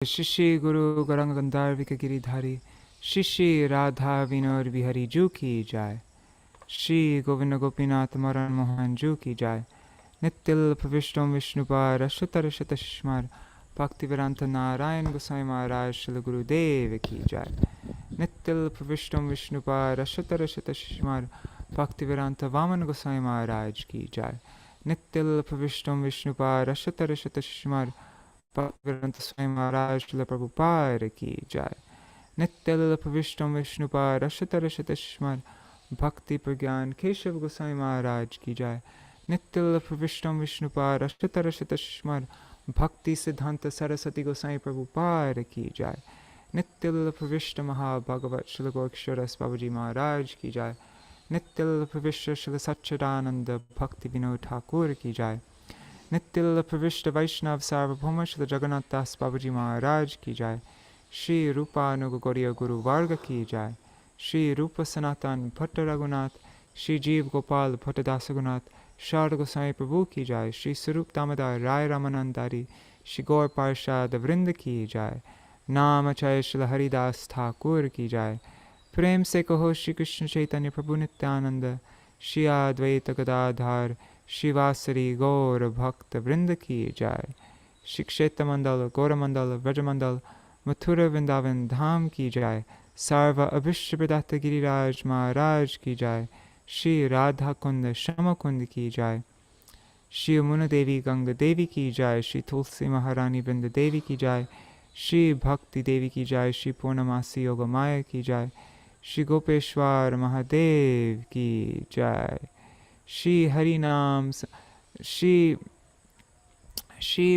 Shri Guru Garanga Gandharvika Giridhari Shri Radha Vinod Vihari Ju Ki Jai. Shri Govinda Gopinath Maran Mohan Ju Ki Jai. Nittil Pravishtam Vishnupar Ashutara Shatashmar Bhaktivedanta Narayan Goswami Maharaj Shri Guru Dev Ki Jai. Nittil Pravishtam Vishnupar Ashutara Shatashmar Bhaktivedanta Vaman Goswami Maharaj Ki Jai. Nittil Pravishtam Vishnupar Ashutara Shatashmar Bhaktivedanta Swami Maharaj Shri Prabhupada Ki Jai. Nittil Pravishtam Vishnupar Ashutara Shatashmar Bhakti Pragyan Keshav Goswami Maharaj Ki Jai. Nittil Pravishtam Vishnupar Ashutara Shatashmar Bhakti Siddhanta Saraswati Goswami Prabhupada Ki Jai. Nittil Pravishta Maha Bhagavat Shri Goraksharas Babaji Maharaj Ki Jai. Nittil Pravishta Shri Satchidananda Bhakti Vinod Thakur Ki Jai. Nittil Pravishta Vaishnav Sarvabhauma Shri Jagannath Das Babaji Maharaj Ki Jai. Shri Rupa Nugagoriya Guru-varga Ki Jai. Shri Rupa Sanatan Bhatta Raghunath. Shri Jeev Gopal Bhatta Dasagunath. Sharda Goswami Prabhu Ki Jai. Shri Sarup Damodar Rai Ramanandari. Shri Gaur Parshad Vrinda Ki Jai. Namachay Shri Haridas Thakur Ki Jai. Prem Se Kaho Shri Krishna Chaitanya Prabhu Nityananda. Shri Advaita Gadadhar Shivasari Gaur Bhakta Vrinda Ki Jai. Shiksheta Mandala, Gora Mandala, Vraja Mandala, Mathura Vrindavan Dham Ki Jai. Sarva Abhishtabhadatta Giriraj Maharaj Ki Jai. Shri Radha Kunda Shama Kunda Ki Jai. Shri Amuna Devi Ganga Devi Ki Jai. Shri Tulsi Maharani Vrinda Devi Ki Jai. Shri Bhakti Devi Ki Jai. Shri Purnamasi Yogamaya Ki Jai. Shri Gopeshwar Mahadev Ki Jai. Shri Harinam, Shri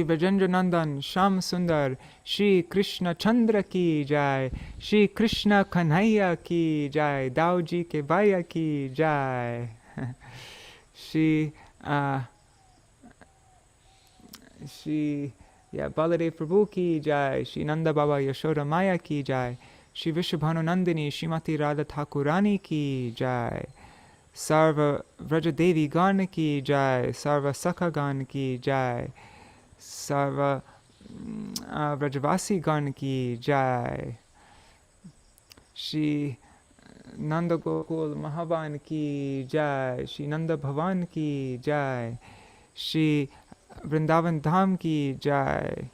Vrajendra Nandan, Sham Sundar, Shri Krishna Chandra Ki Jai, Shri Kṛṣṇa Kanhaiyā Ki Jai, Dauji Ke Bhaiya Ki Jai, Shri Baladev Prabhu Ki Jai, Shri Nanda Baba Yashoda Maya Ki Jai, Shri Vishabhanu Nandini, Shrimati Radha Thakurani Ki Jai. Sarva Vraja Devi Gan Ki Jai, Sarva Sakha Gan Ki Jai, Sarva Vrajavasi Gan Ki Jai, Shri Nanda Gokul Mahavan Ki Jai, Shri Nanda Bhavan Ki Jai, Shri Vrindavan Dham Ki Jai,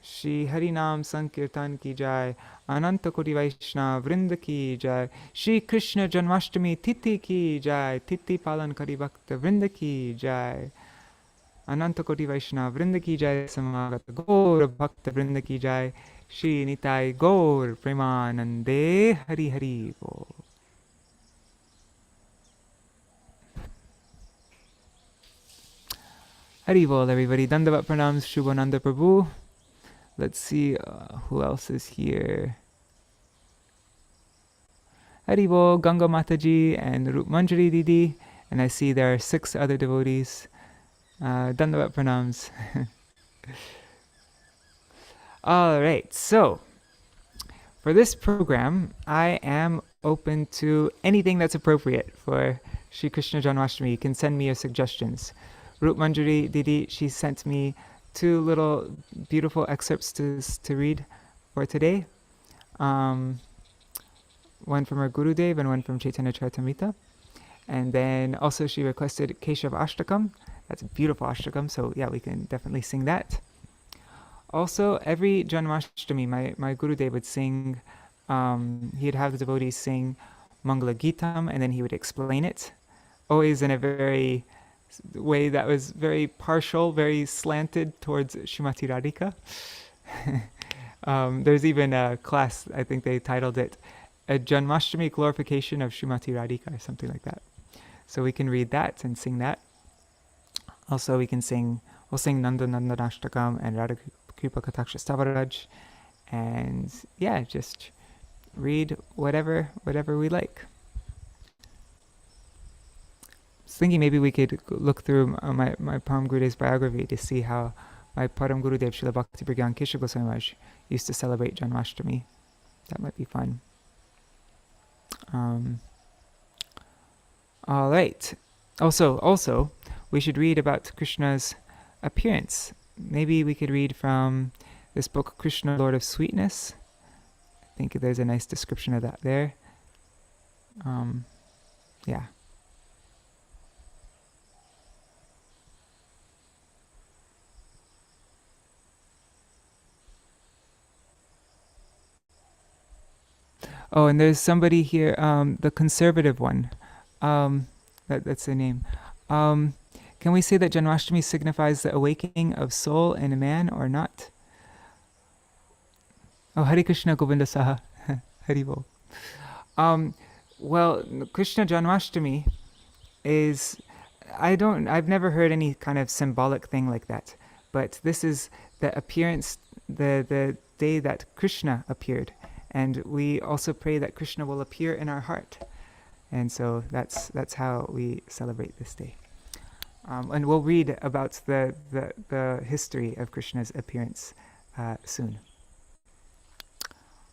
Shri Harinam Sankirtan Ki Jai, Ananta Koti Vaishnav Vrinda Ki Jai, Śrī Kṛṣṇa-janmāṣṭami Tithi Ki Jai, Tithi Palan Kari Bhakta Vrinda Ki Jai, Ananta Koti Vaishnav Vrinda Ki Jai, Samagata Gaur Bhakta Vrinda Ki Jai, Shri Nitai Gaur Premanande Hari Hari Bol. Haribol, everybody. Dandavat Pranams, Shubhananda Prabhu. Let's see who else is here. Haribol, Ganga Mataji, and Rup Manjari Didi. And I see there are 6 other devotees. Dandavat Pranams. Alright, so for this program, I am open to anything that's appropriate for Śrī Kṛṣṇa-janmāṣṭami. You can send me your suggestions. Rup Manjari Didi, she sent me 2 little beautiful excerpts to read for today. One from our Gurudev and one from Chaitanya Charitamrita. And then also she requested Keshav Ashtakam. That's a beautiful Ashtakam, so yeah, we can definitely sing that. Also, every Janmashtami, my Gurudev would sing, he'd have the devotees sing Mangala Gitam, and then he would explain it, always in a very way that was very partial, very slanted towards Srimati Radhika. There's even a class, I think they titled it, A Janmashtami Glorification of Srimati Radhika, or something like that. So we can read that and sing that. Also we'll sing Nanda Nandanashtakam and Radha Kripa Kataksha Stavaraj. And yeah, just read whatever we like. I was thinking maybe we could look through my Param Gurudev's biography to see how my Param Gurudev Srila Bhakti Pragyan Keshav Goswami Maharaj used to celebrate Janmashtami. That might be fun. All right. Also, we should read about Krishna's appearance. Maybe we could read from this book, Kṛṣṇa, Lord of Sweetness. I think there's a nice description of that there. Yeah. Oh, and there's somebody here, the conservative one. That's the name. Can we say that Janmashtami signifies the awakening of soul in a man or not? Oh, Hare Krishna Govinda Saha. Haribol. Well, Kṛṣṇa-janmāṣṭami is, I've never heard any kind of symbolic thing like that, but this is the appearance, the day that Krishna appeared, and we also pray that Krishna will appear in our heart, and so that's how we celebrate this day. And we'll read about the history of Krishna's appearance soon.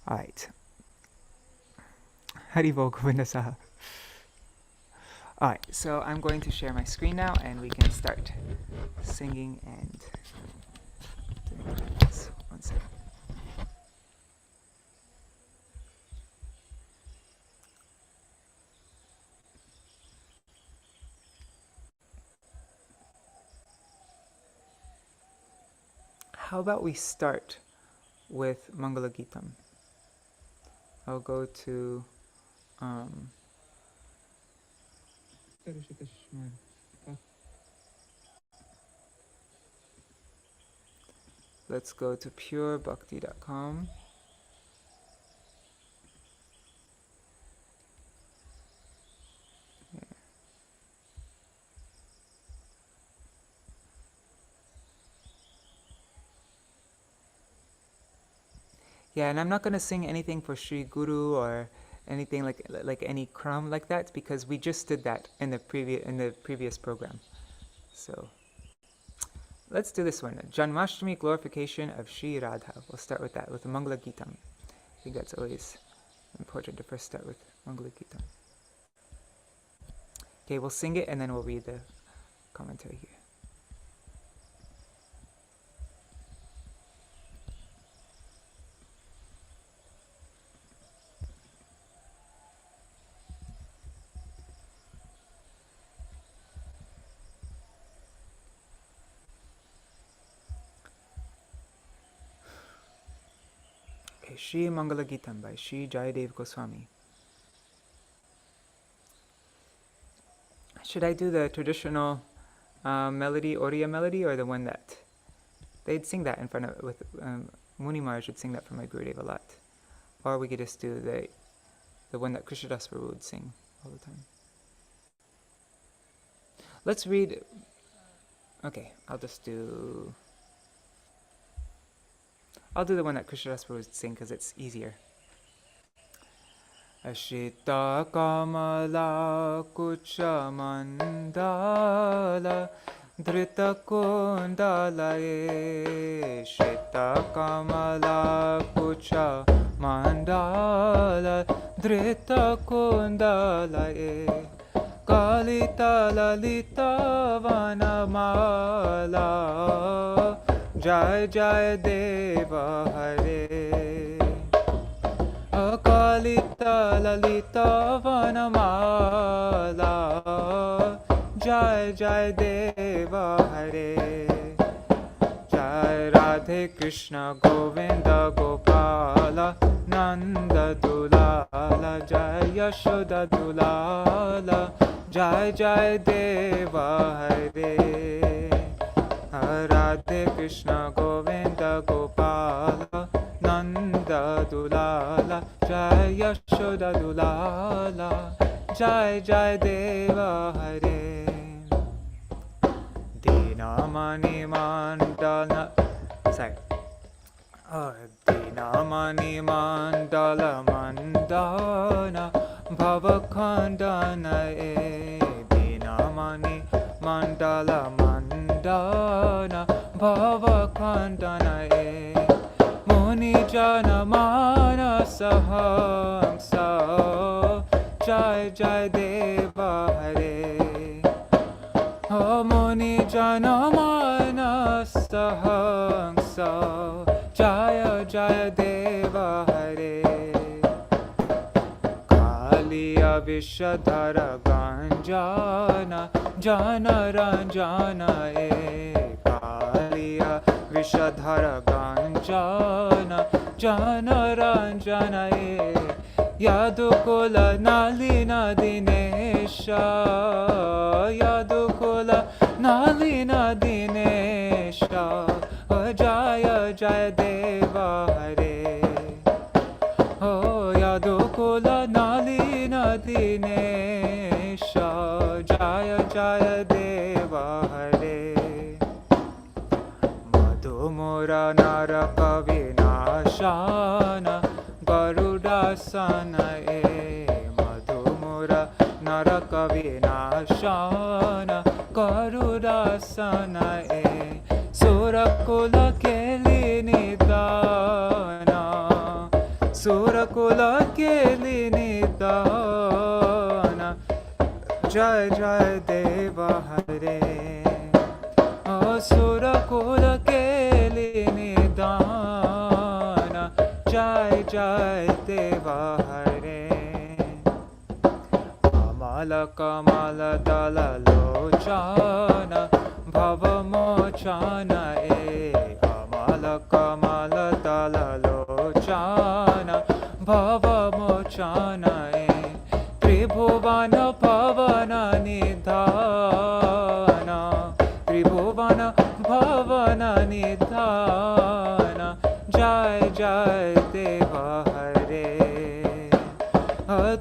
All right. Haribol Govinda Saha. Alright, so I'm going to share my screen now and we can start singing and doing this. One second. How about we start with Mangala Gitam? I'll go to let's go to purebhakti.com. Yeah, and I'm not going to sing anything for Sri Guru or anything like any kram like that, because we just did that in the previous program. So let's do this one. Janmashtami, glorification of Shri Radha. We'll start with that, with the Mangala Gitam. I think that's always important to first start with Mangala Gitam. Okay, we'll sing it and then we'll read the commentary here. Shri Mangala Gitam by Shri Jayadev Goswami. Should I do the traditional melody, Oriya melody, or the one that they'd sing that in front of with Muni Maharaj would sing that for my Gurudev a lot, or we could just do the one that Krishnadas Prabhu would sing all the time. Let's read. Okay, I'll do the one that Krishnadas Prabhu would sing because it's easier. Ashita Kamala Kucha Mandala Drita Kundala Shita Kamala Kucha Mandala Drita Kundala Kalita Lalita Vanamala Jai Jai Deva Hare Akalita Lalita Vanamala Jai Jai Deva Hare Jai Radhe Krishna Govinda Gopala Nanda Dulala Jai Yashoda Dulala Jai Jai Deva Hare Radhe Krishna Govinda Gopala Nanda Dulala Jai Yashoda Dulala Jai Jai Deva Hare Dinamani Mandala Dinamani Mandala Mandana Bhavakhandana Dinamani Mandala Mandana Bhavakhandana Muni Jana Manasahangsa Jai Jai Deva Hare Muni Jana Manasahangsa jaya jaya deva hare. Kaliya vishadhara ganjana jana ranjana e. Kaliya vishadhara ganjana jana ranjana e. Yadukula nalina dinesha, Yadukula nalina dinesha, jaya jaya deva hare. Oh, Yadukula nalina dinesha, jaya jaya deva hare. Madhumura naraka vinashana Garudasana e. Madhumura naraka vinashana Garudasana e. Surakula keli nidana, Surakula keli nidana, jai jai deva hare. Oh, Surakula keli nidana, jai jai deva hare. Kamala kamala dala lochana bhavamochana e. Kamala kamala dala lochana bhavamochana e. Tribhuvana bhavana nidhana, Tribhuvana bhavana nidhana, jai jai deva hare.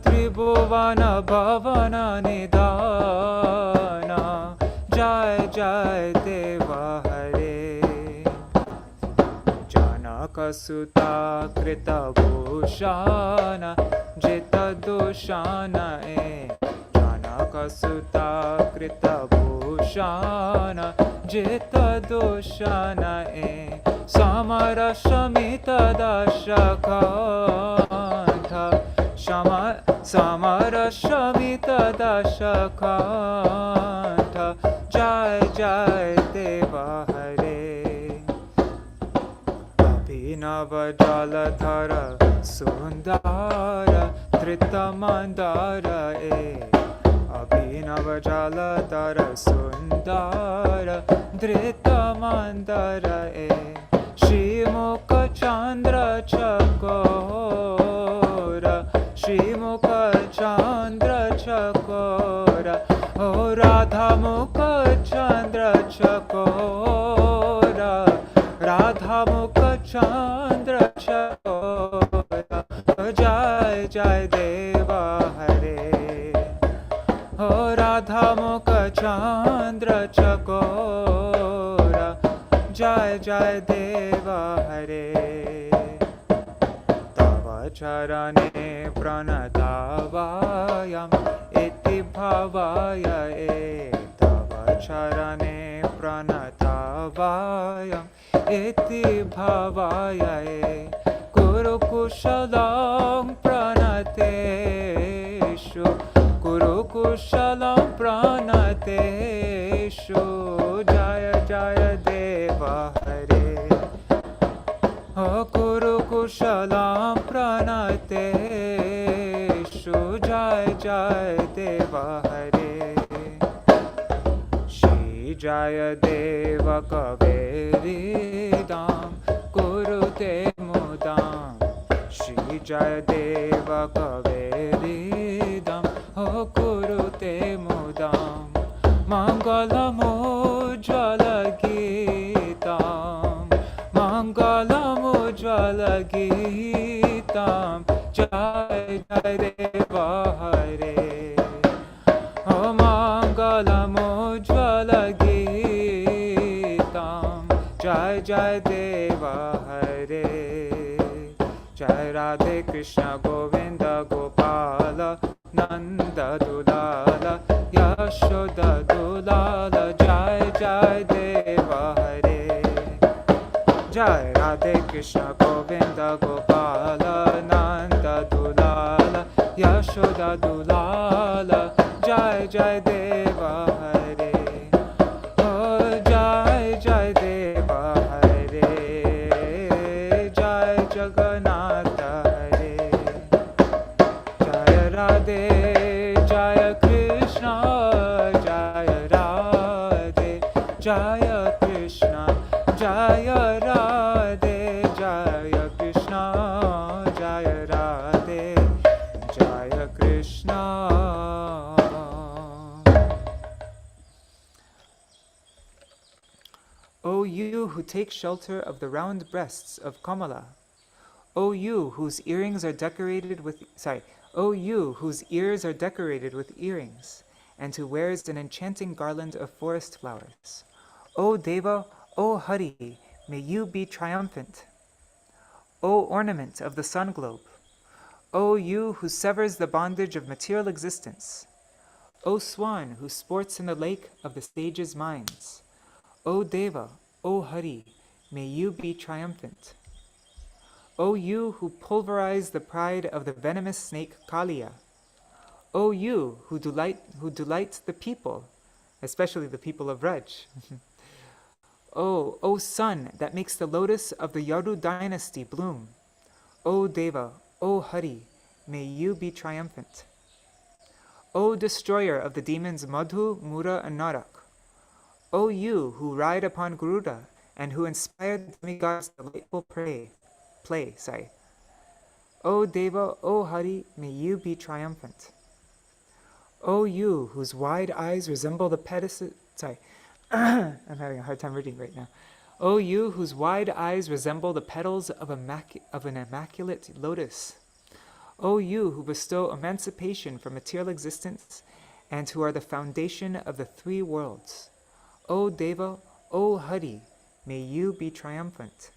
Tribhuvana bhavana nidhana, jai jai deva hare. Janaka sutta krita bhushana jita doshana e. Janaka sutta krita bhushana jita doshana e. Samara shamita dashakantha, Samara shamita dashakantha, jai jai deva hare. Abhinava jaladhara sundara dhrita mandara e. Abhinava jaladhara sundara dhrita mandara e. Shri Mukha Chandra Chakora, Shri Mukha Chandra Chakora, Oh Radha Mukha Chandra Chakora, Radha Mukha Chandra Chakora, jai jai deva hare. Oh Radha Mukha Chandra Chakora, jai jai deva hare. Tava charane pranatavayam iti bhavaya e. Tava charane pranatavayam iti bhavaya e. Guru kushalam pranateshu, Guru kushalam pranateshu, jaya jaya deva hare. Oh, Guru kushalam pranateshu, jai jai deva hare. Shri jaya deva kaveridam kurute mudam, Shri jaya deva kaveridam oh kurute mudam. Mangalam ujjvala gitam, Mangalam ujjvala gitam, jai jai deva hare. Oh Mangalam ujjvala gitam, jai jai deva hare. Jai Radhe Krishna Govinda Gopala Nanda Dulala Yashoda Dulala, Jai Jai Deva Hare. Jai Radhe Krishna Govinda Gopala Nanda Dulala Yashoda Dulala, Jai Jai Deva Hare. Oh Jai Jai Deva Hare, take shelter of the round breasts of Kamala. O you whose earrings are decorated with O you whose ears are decorated with earrings, and who wears an enchanting garland of forest flowers. O Deva, O Hari, may you be triumphant. O ornament of the sun globe, O you who severs the bondage of material existence, O swan who sports in the lake of the sages' minds, O Deva, O Hari, may you be triumphant. O you who pulverize the pride of the venomous snake Kaliya, O you who delight the people, especially the people of Raj. O sun that makes the lotus of the Yadu dynasty bloom, O Deva, O Hari, may you be triumphant. O destroyer of the demons Madhu, Mura, and Narak, O you who ride upon Garuda and who inspire the demigods' delightful play. O Deva, O Hari, may you be triumphant. O you whose wide eyes resemble the petals. I'm having a hard time reading right now. O you whose wide eyes resemble the petals of an immaculate lotus. O you who bestow emancipation from material existence and who are the foundation of the three worlds. O Deva, O Hari, may you be triumphant.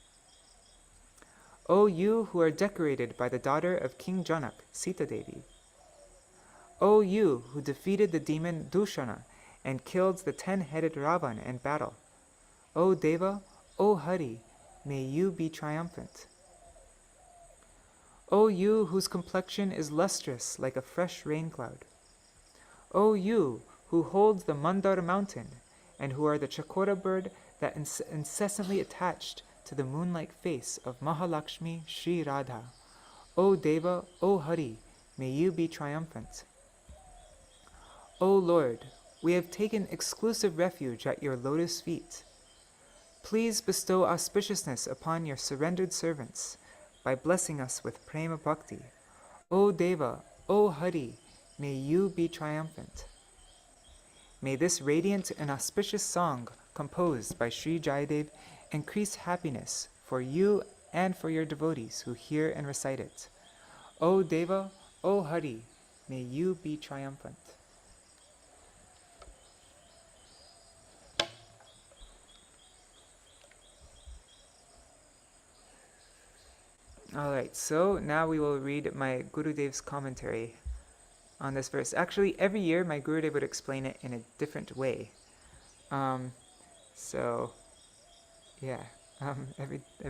O you who are decorated by the daughter of King Janak, Sita Devi. O you who defeated the demon Dushana and killed the 10-headed Ravan in battle. O Deva, O Hari, may you be triumphant. O you whose complexion is lustrous like a fresh rain cloud. O you who hold the Mandar mountain and who are the Chakora bird that incessantly attached to the moon-like face of Mahalakshmi Shri Radha. O Deva, O Hari, may you be triumphant. O Lord, we have taken exclusive refuge at your lotus feet. Please bestow auspiciousness upon your surrendered servants by blessing us with prema bhakti. O Deva, O Hari, may you be triumphant. May this radiant and auspicious song composed by Sri Jayadev increase happiness for you and for your devotees who hear and recite it. O Deva, O Hari, may you be triumphant. Alright, so now we will read my Gurudev's commentary on this verse. Actually, every year my Gurudev would explain it in a different way. Every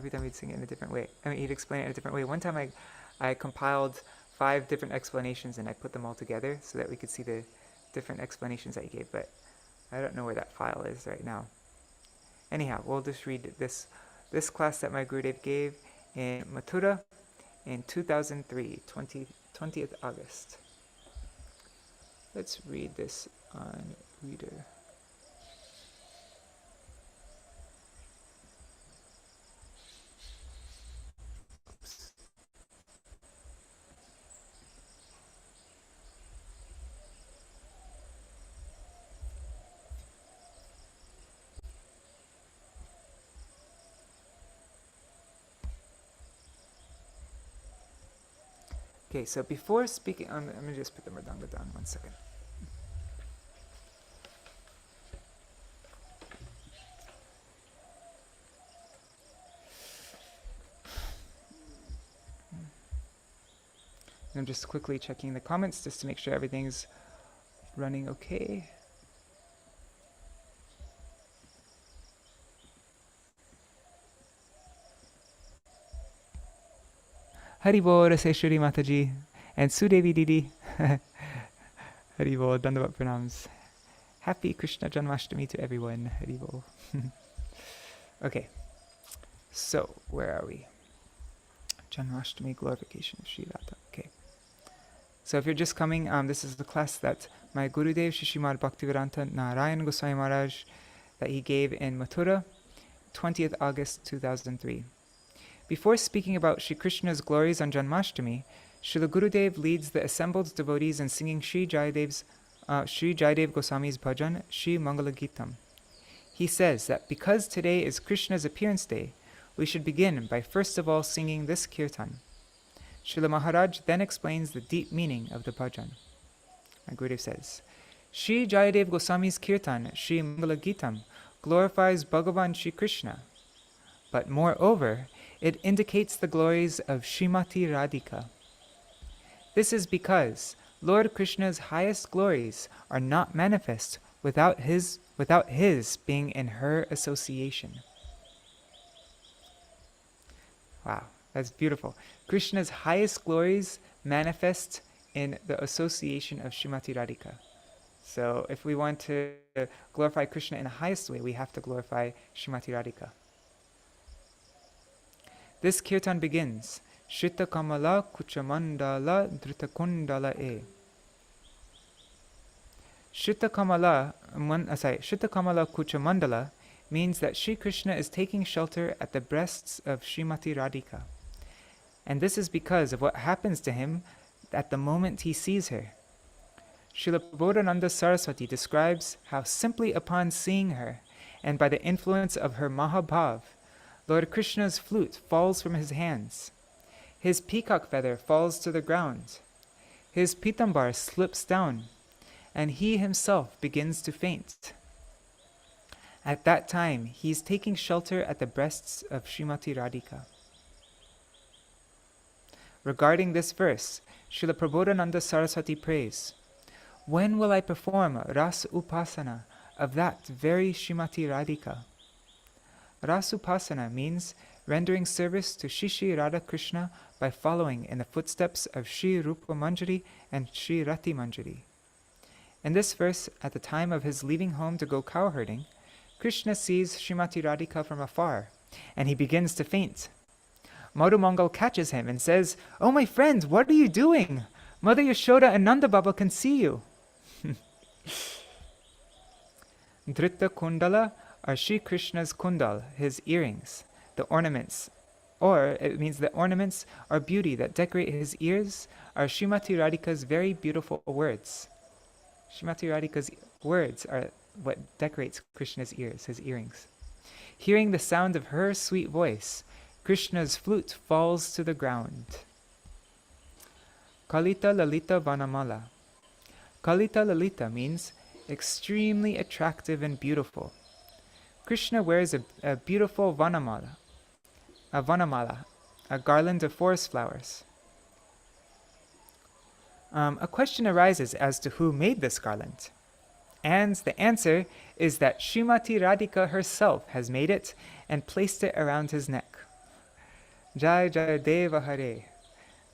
time he'd sing it in a different way. He'd explain it in a different way. One time I compiled 5 different explanations and I put them all together so that we could see the different explanations that he gave, but I don't know where that file is right now. Anyhow, we'll just read this class that my Gurudev gave in Mathura in 2003, 20th August. Let's read this on Reader. Okay, so before speaking, let me just put the mridanga down 1 second. And I'm just quickly checking the comments just to make sure everything's running okay. Haribol, Raseshwari Mataji, and Sudevi Didi. Haribol, Dandavat Pranams. Happy Kṛṣṇa-janmāṣṭami to everyone. Haribol. Okay, so where are we? Janmashtami, glorification of Sri Radha. Okay. So if you're just coming, this is the class that my Gurudev, Shishimad Bhaktivedanta Narayan Goswami Maharaj, that he gave in Mathura, 20th August 2003. Before speaking about Śrī Kṛṣṇa's glories on Janmashtami, Srila Gurudev leads the assembled devotees in singing Sri Jayadev Goswami's bhajan, Sri Mangala Gitam. he says that because today is Krishna's appearance day, we should begin by first of all singing this kirtan. Srila Maharaj then explains the deep meaning of the bhajan. My Gurudev says, Shri Jayadev Goswami's kirtan, Shri Mangala Gitam, glorifies Bhagavan Shri Krishna. But moreover, it indicates the glories of Srimati Radhika. This is because Lord Krishna's highest glories are not manifest without his being in her association. Wow, that's beautiful. Krishna's highest glories manifest in the association of Srimati Radhika. So if we want to glorify Krishna in the highest way, we have to glorify Srimati Radhika. This kirtan begins, Shrita Kamala Kuchamandala Dhritakundala E. Shrita Kamala Kuchamandala means that Sri Krishna is taking shelter at the breasts of Srimati Radhika. And this is because of what happens to him at the moment he sees her. Srila Prabodhananda Saraswati describes how simply upon seeing her, and by the influence of her Mahabhav, Lord Krishna's flute falls from his hands. His peacock feather falls to the ground. His pitambar slips down, and he himself begins to faint. At that time, he is taking shelter at the breasts of Srimati Radhika. Regarding this verse, Srila Prabodhananda Saraswati prays, when will I perform Ras Upasana of that very Srimati Radhika? Ras Upasana means rendering service to Shri Radha Krishna by following in the footsteps of Shri Rupa Manjari and Shri Rati Manjari. In this verse, at the time of his leaving home to go cow herding, Krishna sees Srimati Radhika from afar, and he begins to faint. Madhumangal catches him and says, "Oh, my friend, what are you doing? Mother Yashoda and Nanda Baba can see you." Dhrita Kundala are Shri Krishna's kundal, his earrings, the ornaments, or it means the ornaments or beauty that decorate his ears are Srimati Radhika's very beautiful words. Srimati Radhika's words are what decorates Krishna's ears, his earrings. Hearing the sound of her sweet voice, Krishna's flute falls to the ground. Kalita Lalita Vanamala. Kalita Lalita means extremely attractive and beautiful. Krishna wears a beautiful vanamala, a garland of forest flowers. A question arises as to who made this garland. And the answer is that Srimati Radhika herself has made it and placed it around his neck. Jaya Jaya Deva Hare.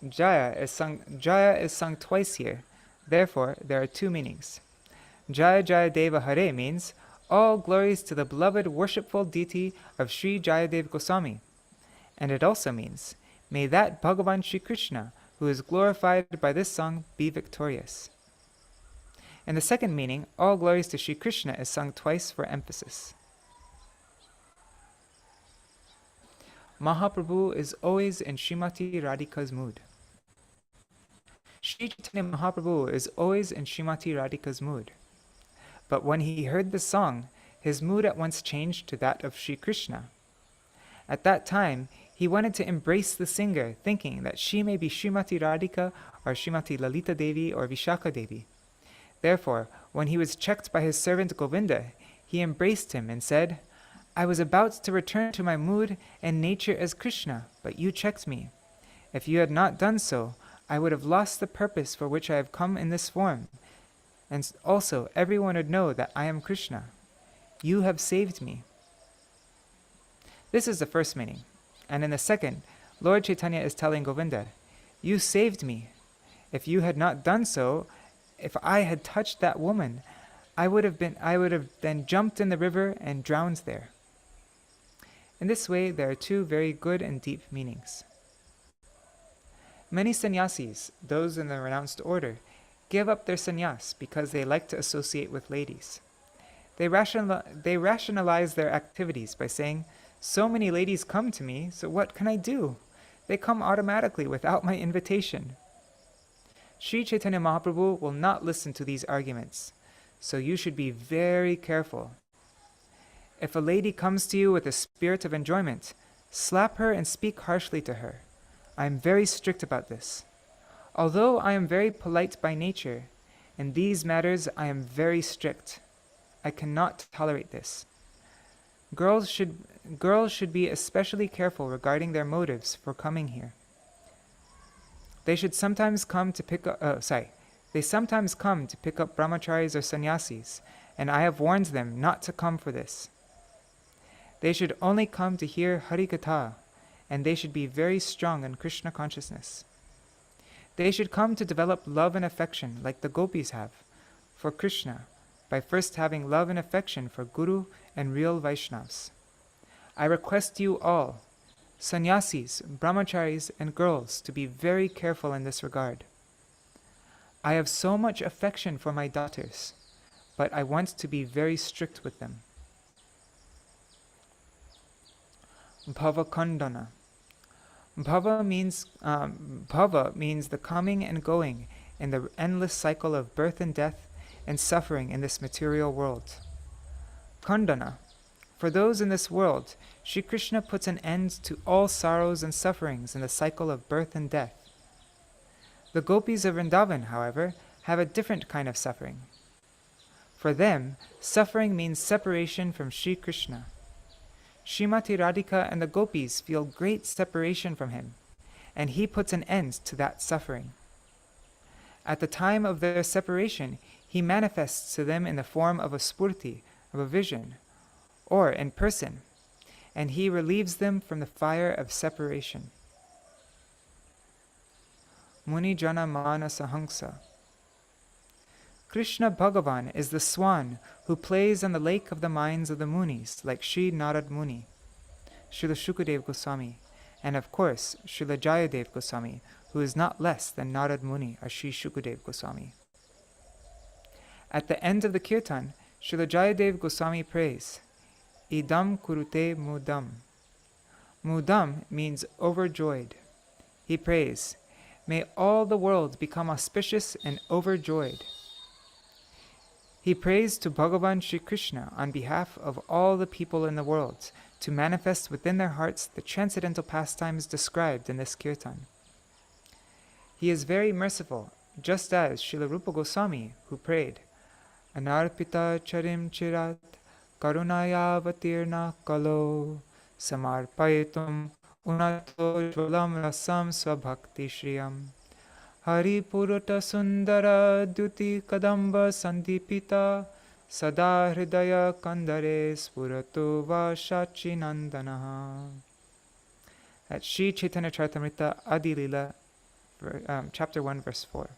Jaya is sung twice here. Therefore, there are two meanings. Jaya Jaya Deva Hare means all glories to the beloved worshipful deity of Sri Jayadev Goswami. And it also means, may that Bhagavan Shri Krishna, who is glorified by this song, be victorious. In the second meaning, all glories to Shri Krishna is sung twice for emphasis. Mahaprabhu is always in Srimati Radhika's mood. Sri Chaitanya Mahaprabhu is always in Srimati Radhika's mood. But when he heard the song, his mood at once changed to that of Shri Krishna. At that time, he wanted to embrace the singer, thinking that she may be Srimati Radhika or Srimati Lalita Devi or Vishaka Devi. Therefore, when he was checked by his servant Govinda, he embraced him and said, "I was about to return to my mood and nature as Krishna, but you checked me. If you had not done so, I would have lost the purpose for which I have come in this form. And also, everyone would know that I am Krishna. You have saved me." This is the first meaning. And in the second, Lord Chaitanya is telling Govinda, "You saved me. If you had not done so, if I had touched that woman, I would have then jumped in the river and drowned there." In this way, there are two very good and deep meanings. Many sannyasis, those in the renounced order, give up their sannyas because they like to associate with ladies. They rationalize their activities by saying, "So many ladies come to me, so what can I do? They come automatically without my invitation." Sri Chaitanya Mahaprabhu will not listen to these arguments, so you should be very careful. If a lady comes to you with a spirit of enjoyment, slap her and speak harshly to her. I am very strict about this. Although I am very polite by nature, in these matters I am very strict. I cannot tolerate this. Girls should be especially careful regarding their motives for coming here. They sometimes come to pick up brahmacharis or sannyasis, and I have warned them not to come for this. They should only come to hear Hari Katha, and they should be very strong in Krishna consciousness. They should come to develop love and affection like the gopis have for Krishna, by first having love and affection for Guru and real Vaishnavas. I request you all, sannyasis, brahmacharis, and girls, to be very careful in this regard. I have so much affection for my daughters, but I want to be very strict with them. Bhava Khandana. Bhava means the coming and going in the endless cycle of birth and death and suffering in this material world. Khandana. For those in this world, Śrī Kṛṣṇa puts an end to all sorrows and sufferings in the cycle of birth and death. The gopis of Vrindavan, however, have a different kind of suffering. For them, suffering means separation from Śrī Kṛṣṇa. Srimati Radhika and the gopis feel great separation from him, and he puts an end to that suffering. At the time of their separation, he manifests to them in the form of a spurti, of a vision, or in person, and he relieves them from the fire of separation. Muni Jana Manasa Hangsa. Krishna Bhagavan is the swan who plays on the lake of the minds of the Munis, like Sri Narad Muni, Srila Shukadev Goswami, and of course Srila Jayadev Goswami, who is not less than Narad Muni or Sri Shukadev Goswami. At the end of the kirtan, Srila Jayadev Goswami prays, Idam kurute mudam. Mudam means overjoyed. He prays, may all the world become auspicious and overjoyed. He prays to Bhagavan Śrī Kṛṣṇa on behalf of all the people in the world to manifest within their hearts the transcendental pastimes described in this kirtan. He is very merciful, just as Srila Rupa Goswami, who prayed, Anarpita charim chirat karunaya vatirna kalo samarpayitum unato jvalam rasam svabhakti shriyam. Haripurata sundara duti kadamba sandipita sada hridaya kandare spurato vashachi nandanaha. At Sri Chaitanya Charitamrita Adi Lila, chapter 1, verse 4.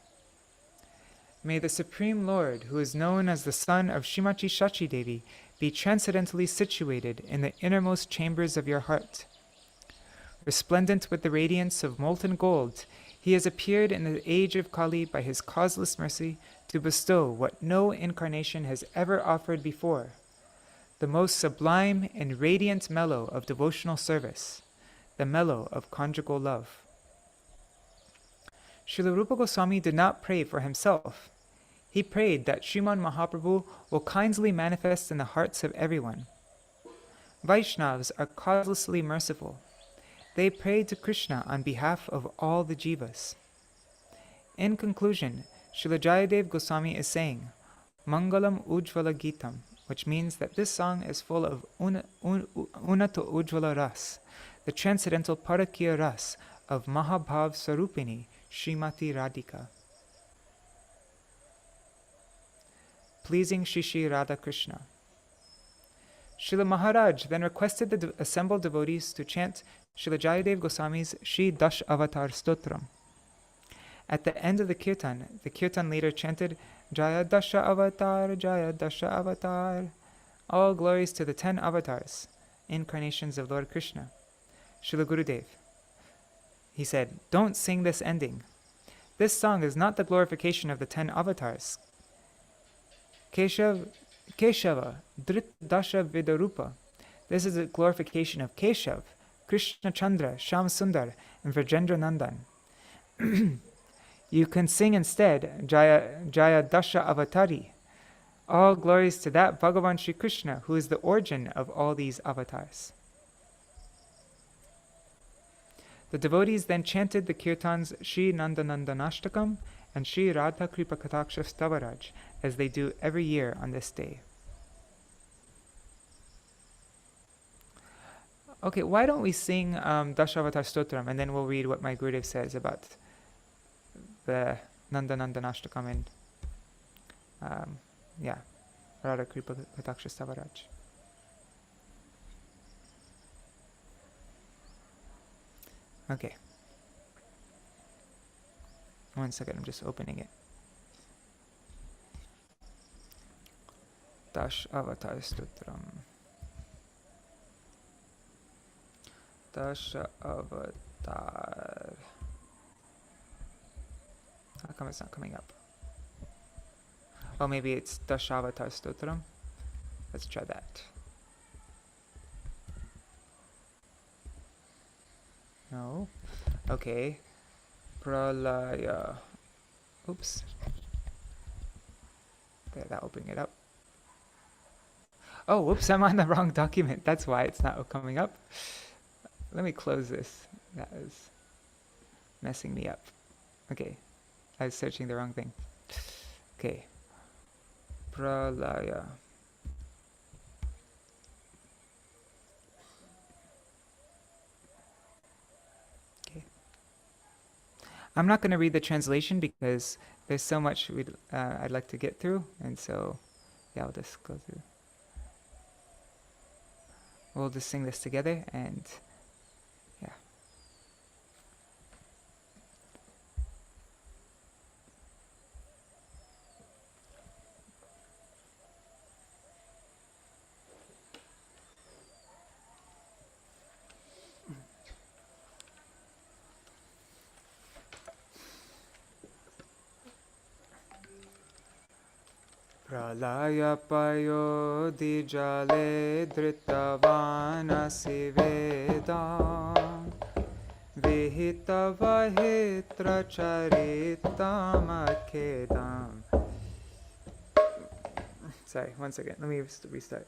May the Supreme Lord, who is known as the son of Srimati Shachi Devi, be transcendently situated in the innermost chambers of your heart. Resplendent with the radiance of molten gold, he has appeared in the age of Kali by his causeless mercy to bestow what no incarnation has ever offered before, the most sublime and radiant mellow of devotional service, the mellow of conjugal love. Srila Rupa Goswami did not pray for himself. He prayed that Sriman Mahaprabhu will kindly manifest in the hearts of everyone. Vaishnavas are causelessly merciful. They prayed to Krishna on behalf of all the jivas. In conclusion, Srila Jayadev Goswami is saying, Mangalam Ujvala Gitam, which means that this song is full of Unato Ujvala Ras, the transcendental Parakya Ras of Mahabhav Sarupini, Srimati Radhika. Pleasing Shri Shri Radha Krishna. Srila Maharaj then requested the assembled devotees to chant Srila Jayadev Goswami's Shri Dash Avatar Stotram. At the end of the kirtan leader chanted Jaya Dasha Avatar, Jaya Dasha Avatar. All glories to the 10 avatars, incarnations of Lord Krishna. Srila Gurudev, he said, don't sing this ending. This song is not the glorification of the 10 avatars. Keshava, Drit Dasha Vidarupa. This is a glorification of Keshav, Krishna Chandra, Sham Sundar, and Vrajendra Nandan. You can sing instead Jaya Dasha Avatari. All glories to that Bhagavan Śrī Kṛṣṇa, who is the origin of all these avatars. The devotees then chanted the kirtans Śrī Nanda-nandana-shtakam and Śrī Radha Kripa Kataksha Stavaraj, as they do every year on this day. Okay, why don't we sing Dashavatar Stotram, and then we'll read what my Gurudev says about the Nanda-nandana-shtakam and Radha Kripa Kataksha Stavaraj. Okay. 1 second, I'm just opening it. Dash Avatar Stotram. Dash Avatar. How come it's not coming up? Oh, maybe it's Dashavatar Stotram. Let's try that. No. Okay. Pralaya. Oops. There, that'll bring it up. Oh, whoops, I'm on the wrong document. That's why it's not coming up. Let me close this. That is messing me up. Okay. I was searching the wrong thing. Okay. Pralaya. Okay. I'm not going to read the translation because there's so much I'd like to get through, and so yeah, I'll just go through. We'll just sing this together, and yeah. Pralaya payodi jale dhritavānasi vedam vihita vahitra charitam akedam. Sorry, 1 second. Let me restart.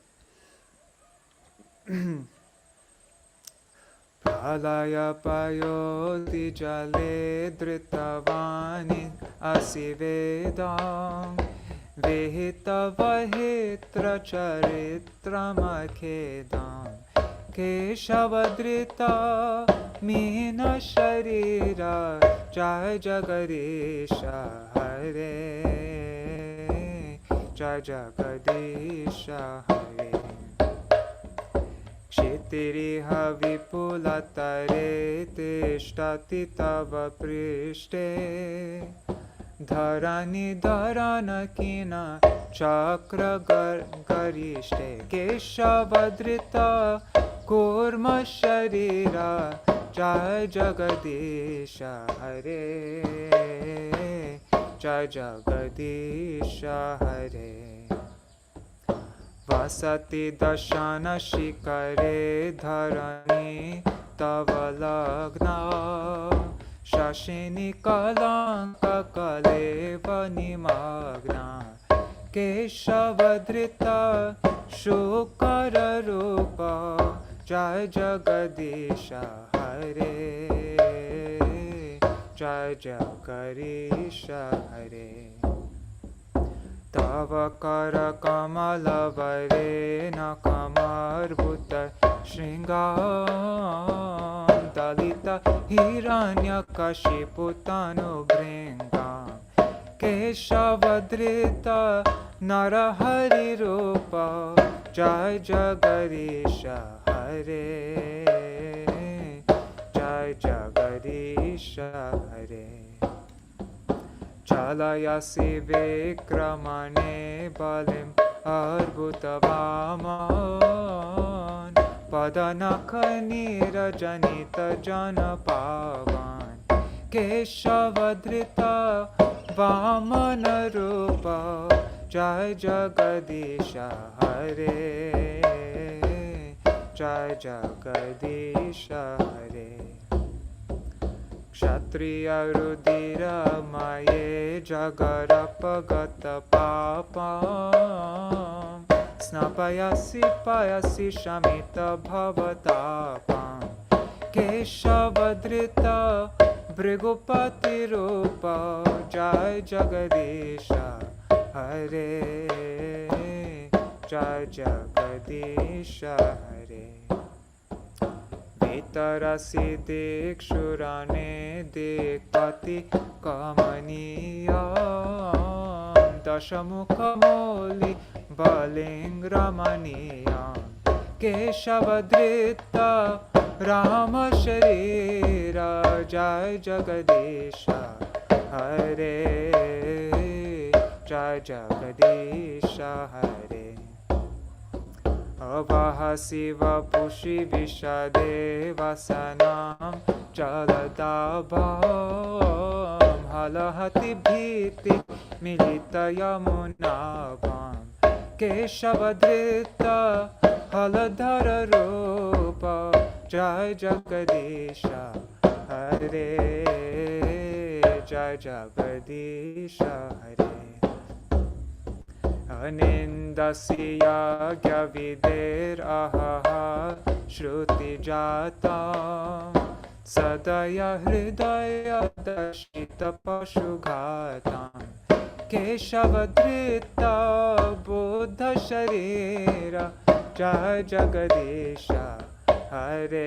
Pralaya payodi jale dhritavāni asi vedam Vihita vahitra charitramakhedam Keshavadrita mina sharira Jai Jagadisha Hare Jai Jagadisha Hare Kshitiriha vipulatare Tishtati tava prishte Dharani dharanakina chakra garishte Keshavadrita kurma sharira Jai Jagadisha Hare Jai Jagadisha Hare Vasati dashana shikare dharani tavalagna Shashini kalanka kaleva nimagna Keshavadrita shukara rupa Jai Jagadisha Hare Jai Jagadisha Hare Tava kara kamala varena kamarbhuta shringam Dalita hiranya kashiputano bringam Keshavadrita narahari rupa Jai Jagadisha Hare Jai Jagadisha Hare Chalayasi vikramane balim arbutavaman Padanakhanira janita janapavan Keshavadrita vamana rupa Jai Jagadisha Hare Jai Jagadisha Hare Kshatriya Rudira Maye Jagarapagata Papam Snapayasi Payasi Shamita Bhavatapam Keshavadrita Brigupati Rupa Jai Jagadisha Hare Jai Jagadisha Hare Vitarasi Dikshurane Dikpati Kamaniyam Dashamukhamoli Baling Ramaniyam Keshavadrita Rama Sharira Jai Jagadisha Hare Jai Jagadisha Hare Avahasi Vapushi Vishade Vasanam Jaladabam Halahati Bhiti Milita Yamunavam Keshavadrita Haladhara Rupa Jai Jagadisha Hare Jai Jagadisha Hare Anindasiya Gyavider Ahaha Shruti Jatam Sadaya Hridaya Dashita Pashughatam Keshavadrita Buddha Sharira Jai Jagadisha Hare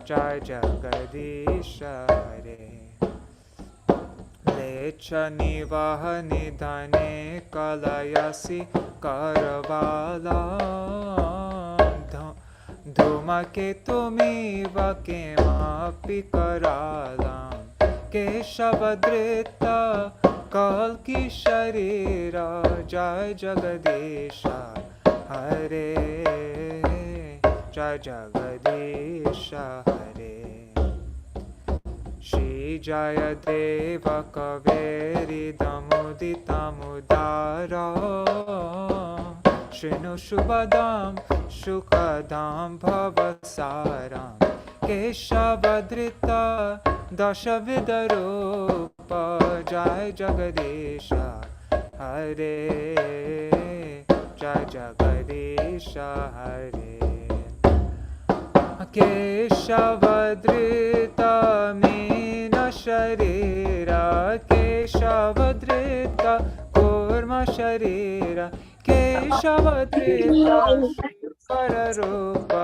Jai Jagadisha Hare Lecha Nivaha Nidhane Kalayasi Karavala Dhumaketumiva Kemapi Karalam Keshavadrita Kalki Sharira Jai Jagadisha Hare Jai Jagadisha Hare Shri Jaya Deva Kaveri Damudita Mudara Shrinu Shubhadam Shukadam Bhavasaram Keshavadrita Dashavidarupa Jai Jagadisha Hare Jai Jagadisha Hare Keshavadrita Mina Sharira Keshavadrita Kurma Sharira Keshavadrita Pararupa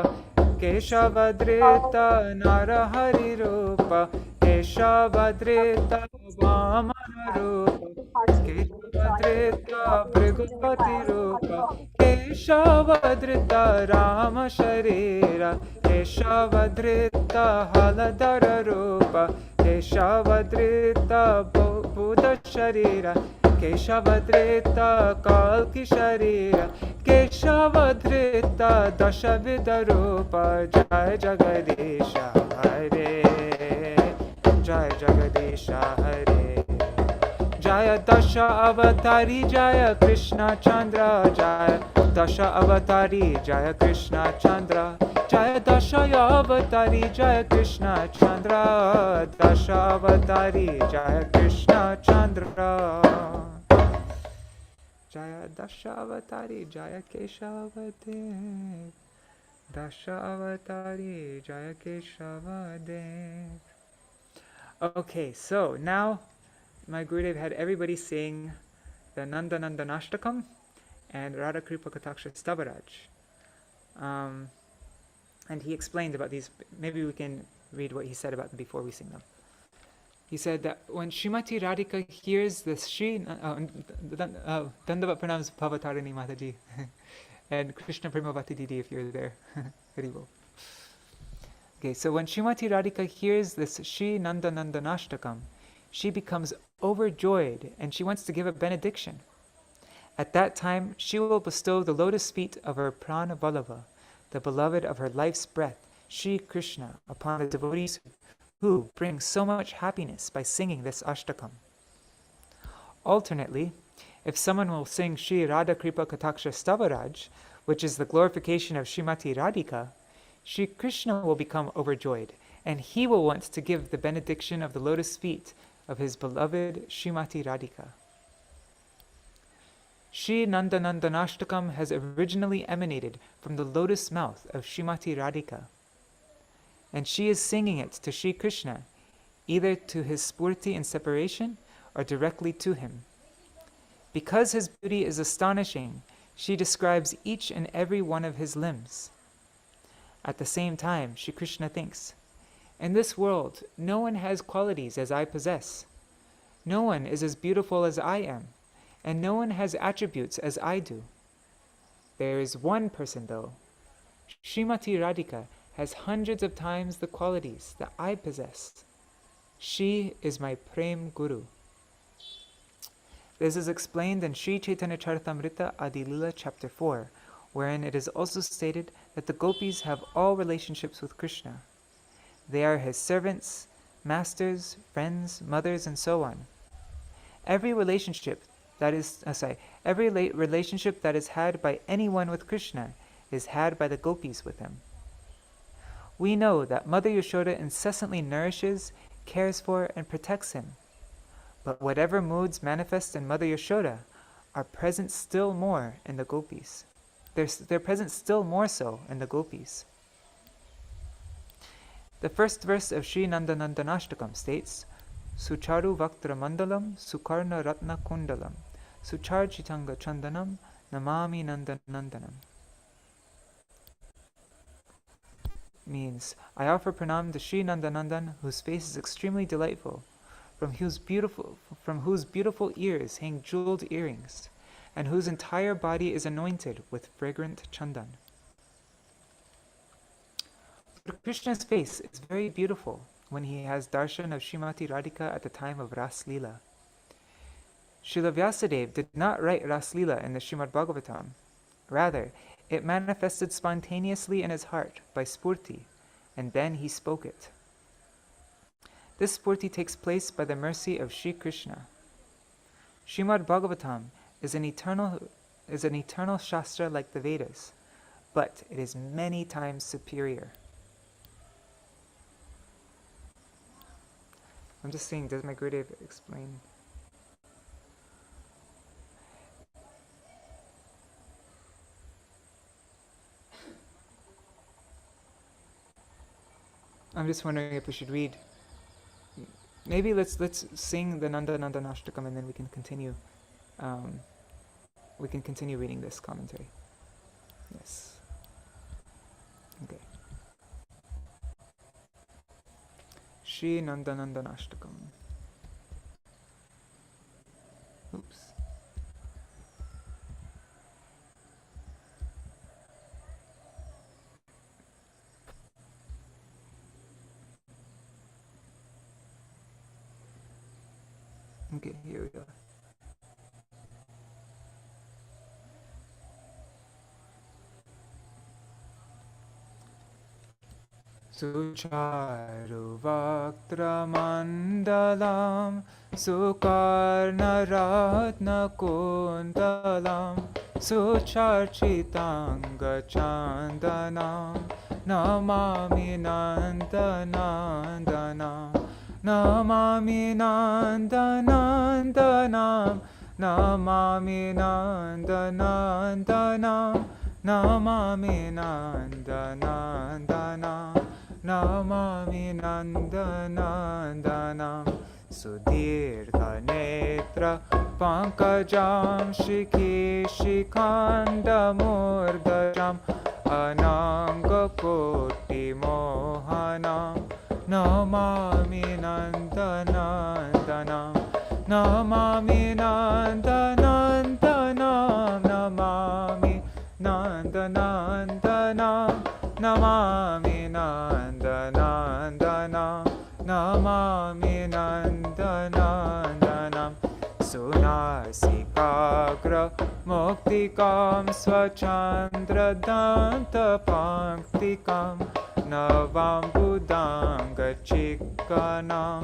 Keshavadrita Narahari Rupa Keshavadrita Vamana Rupa Keshavadrita Brigupati Rupa Keshavadrita Rama Sharira Keshavadrita Haladhara Rupa Keshavadrita Buddha Sharira Keshavadrita Kalki Sharira Keshavadrita Dashavida Rupa Jai Jagadisha Hare Jai Jagadisha Hare Jaya Dasha Avatari Jaya Krishna Chandra Jaya Dasha Avatari Jaya Krishna Chandra Jaya Dasha Avatari Jaya Krishna Chandra Dasha Avatari Jaya Krishna Chandra Jaya Dasha Avatari Jaya Keshavadev Dasha Avatari Jaya Keshavadev. Okay, so now my Gurudev had everybody sing the Nanda Nandanashtakam and Radha Kripa Kataksha Stavaraj. And he explained about these. Maybe we can read what he said about them before we sing them. He said that when Srimati Radhika hears the Dandavat pranams Bhavatarini Mataji and Krishna Premavati Didi if you're there. Haribol. Okay, so when Srimati Radhika hears this Shri Nanda Nandanashtakam, she becomes overjoyed and she wants to give a benediction. At that time, she will bestow the lotus feet of her Prana Vallabha, the beloved of her life's breath, Śrī Kṛṣṇa, upon the devotees who bring so much happiness by singing this Ashtakam. Alternately, if someone will sing Shri Radha Kripa Kataksha Stavaraj, which is the glorification of Srimati Radhika, Śrī Kṛṣṇa will become overjoyed, and he will want to give the benediction of the lotus feet of his beloved Srimati Radhika. Kṛṣṇa-janmāṣṭami has originally emanated from the lotus mouth of Srimati Radhika, and she is singing it to Śrī Kṛṣṇa, either to his spurti in separation or directly to him. Because his beauty is astonishing, she describes each and every one of his limbs. At the same time, Śrī Kṛṣṇa thinks, in this world, no one has qualities as I possess. No one is as beautiful as I am, and no one has attributes as I do. There is one person, though. Srimati Radhika has hundreds of times the qualities that I possess. She is my Prem Guru. This is explained in Sri Chaitanya Charitamrita Adi Lila chapter 4, wherein it is also stated that the gopis have all relationships with Krishna. They are his servants, masters, friends, mothers, and so on. Every relationship that is had by anyone with Krishna is had by the gopis with him. We know that Mother Yashoda incessantly nourishes, cares for, and protects him. But whatever moods manifest in Mother Yashoda are present still more in the gopis. They're present still more so in the gopis. The first verse of Kṛṣṇa-janmāṣṭami states, Sucharu Vaktra Mandalam Sukarna Ratna Kundalam Sucharchitanga Chandanam Namami Nandanandanam. Means, I offer pranam to Sri Nandanandan, whose face is extremely delightful, from whose beautiful ears hang jeweled earrings, and whose entire body is anointed with fragrant chandan. Krishna's face is very beautiful when he has darshan of Srimati Radhika at the time of Ras Lila. Srila Vyasadeva did not write Ras Lila in the Srimad Bhagavatam. Rather, it manifested spontaneously in his heart by spurti, and then he spoke it. This spurti takes place by the mercy of Śrī Kṛṣṇa. Srimad Bhagavatam is an eternal shastra like the Vedas, but it is many times superior. I'm just saying, does my Gurudev explain? I'm just wondering if we should read. Maybe let's sing the Kṛṣṇa-janmāṣṭami and then we can continue. We can continue reading this commentary. Yes. Okay. Kṛṣṇa-janmāṣṭami. Oops. Okay, here we go. Sucharu Vaktra Mandalam Sukarna Ratna Kundalam Sucharchitanga Chandanam Namami Nandanandanam Namami Nandanandanam Namami Nandanandanam Namami Nandanandanam Namami Nandanandanam Sudirgha Netra Pankajam Shikhi-shikhanda Murdajam Ananga Koti Mohanam Namami Nandanandanam Namami Nandanandanam Namami Nandanandanam Namami Nandanandanam Namami Nandanandanam Sunasikagra Muktikam Swachandra Danta Panktikam Navam Budanga Chikkanam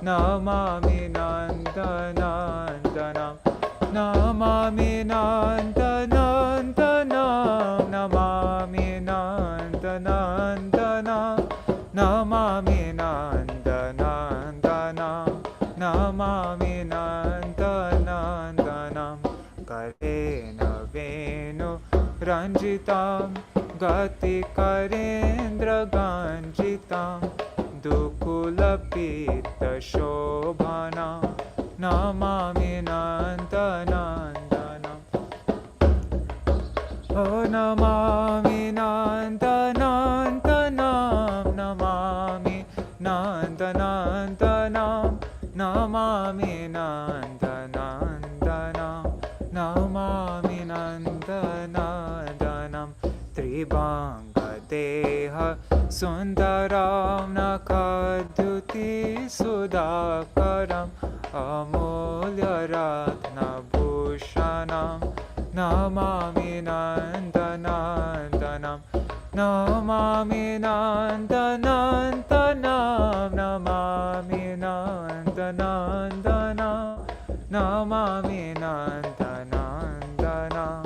Namami Nandanandanam Namami Nandanandanam Namami Nandanandanam Namami Viranjitam Gati Karendra Ganjitam Dukula Pita Shobhanam Namami Nanda Nandanam. Oh Namami Nanda Nandanam, Namami Nanda Nandanam, Namami Nanda Nandanam, Namami Nanda Nandanam. Tribanga Deha Sundaram Nakadhuti Sudakaram Amulya Ratna Bhushanam Namami Nanda Nandanam, Namami Nanda Nandanam, Namami Nanda Nandanam, Namami Nanda Nandanam,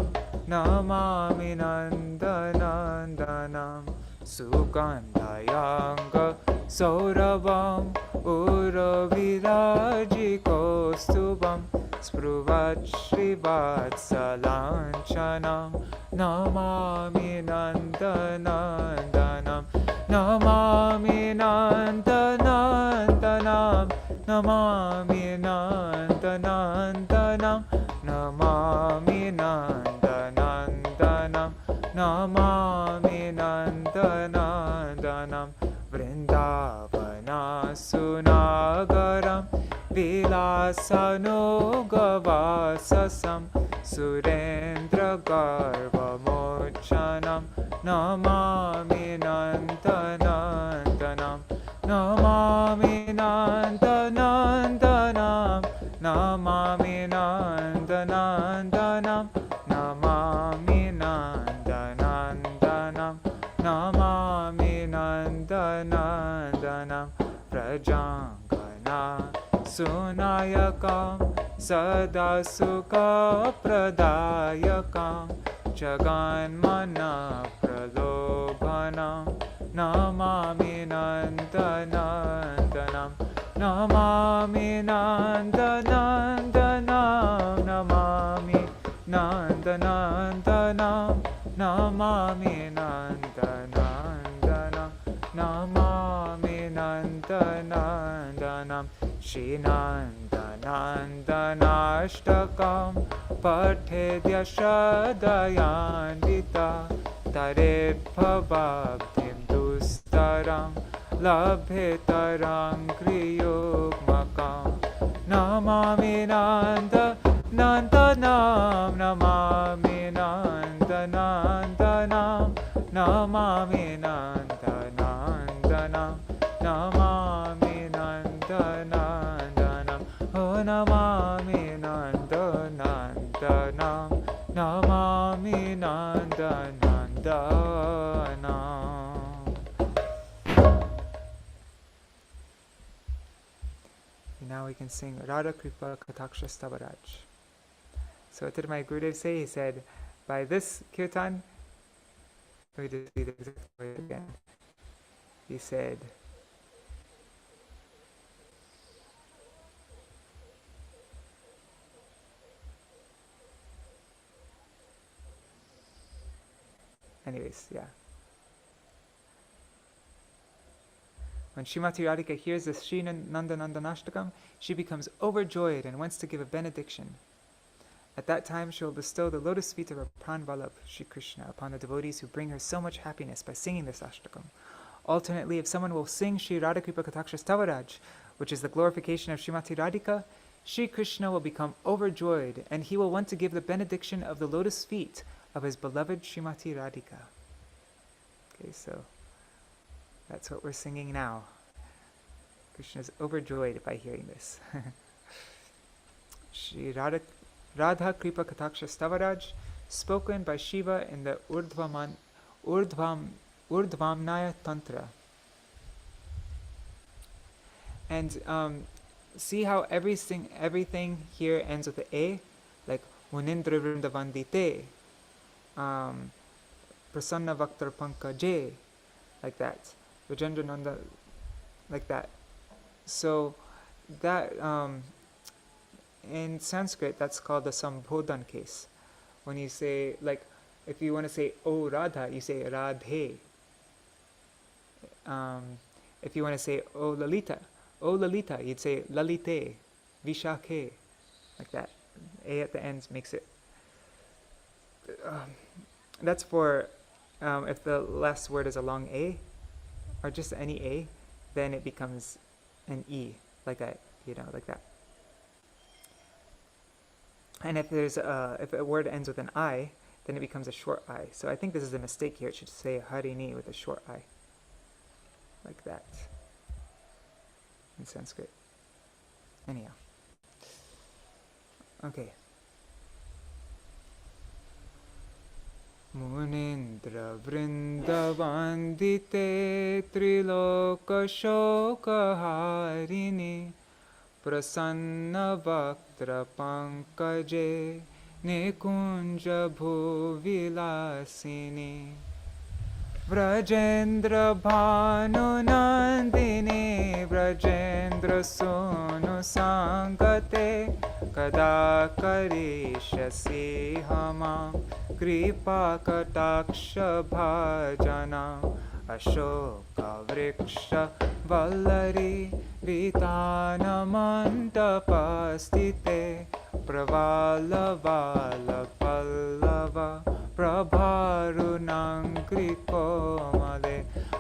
Namami Nanda Nandanam. Sugandhayanga Sauravam Uraviraji Kostubam Spruvat Srivatsalancanam Namami Nanda Nandanam, Namami Nanda Nandanam, Namami Nanda Nandanam, Namami Nanda Nandanam, Namami Nanda Nandanam. Vrindavana Sunagaram Vilasanogavasasam Surendra Garva Mochanam Namami Nanda Nandanam, Namami Nanda Nandanam, Namami Nanda Nandanam, Namami Nanda Nandanam, Namami Nanda Nandanam. Prajangana Sunayakam Sada Sukha Pradayakam Jaganmana Pralobhanam Namami Nanda Nandanam, Namami Nanda Nandanam, Namami Nanda Nandanam, Namami Nanda Nandanam, Namami Nanda Nandanam. Śrī Nanda-nandanashtakam Pathedya Shadayanvita Taret Bhavabdhim Dustaram Labhetaram Kriyogmakam. Namami Nanda Nandanam, Namami Nanda Nandanam, Namami Nanda Nandanam, Namami Nanda Nandanam. Oh Namami Nanda Nandanam, Namami Nanda Nandanam. Now we can sing Radha Kripa Kataksha Stavaraj. So what did my Gurudev say? He said, by this kirtan, let me just read the exact word again. He said, anyways, yeah. When Srimati Radhika hears the Śrī Nanda-nandanashtakam, she becomes overjoyed and wants to give a benediction. At that time, she will bestow the lotus feet of her Pran Vallabh, Śrī Kṛṣṇa, upon the devotees who bring her so much happiness by singing this ashtakam. Alternately, if someone will sing Śrī Radha Kripa Kataksha Stavaraj, which is the glorification of Srimati Radhika, Śrī Kṛṣṇa will become overjoyed, and he will want to give the benediction of the lotus feet of his beloved Srimati Radhika. Okay, so that's what we're singing now. Krishna is overjoyed by hearing this. Śrī Radha Kripa Kataksha Stavaraj, spoken by Shiva in the Urdhvamnaya Tantra. And see how everything here ends with an A, like Munindra Vrindavandite, Prasanna Vaktar Pankaje, like that. Vijendra Nanda, like that. So that in Sanskrit, that's called the Sambodhan case. When you say, like, If you want to say O Radha, you say Radhe. If you want to say O Lalita, you'd say Lalite, Vishakhe, like that. A at the ends makes it. That's for if the last word is a long A, or just any A, then it becomes an E, like that, like that. And if there's if a word ends with an I, then it becomes a short I. So I think this is a mistake here. It should say Harini with a short I, like that, in Sanskrit. Anyhow. Okay. Munindra vrindavandite triloka shokaharini prasanna vaktra pankaje nikunja bhuvilasini Vrajendra bhanu nandini Vrajendra sonu sangate kada karishasi hamam kripa kataksha bhajana ashoka vriksha vallari vitana mantapastite pravala vala pallava prabharunangrikomale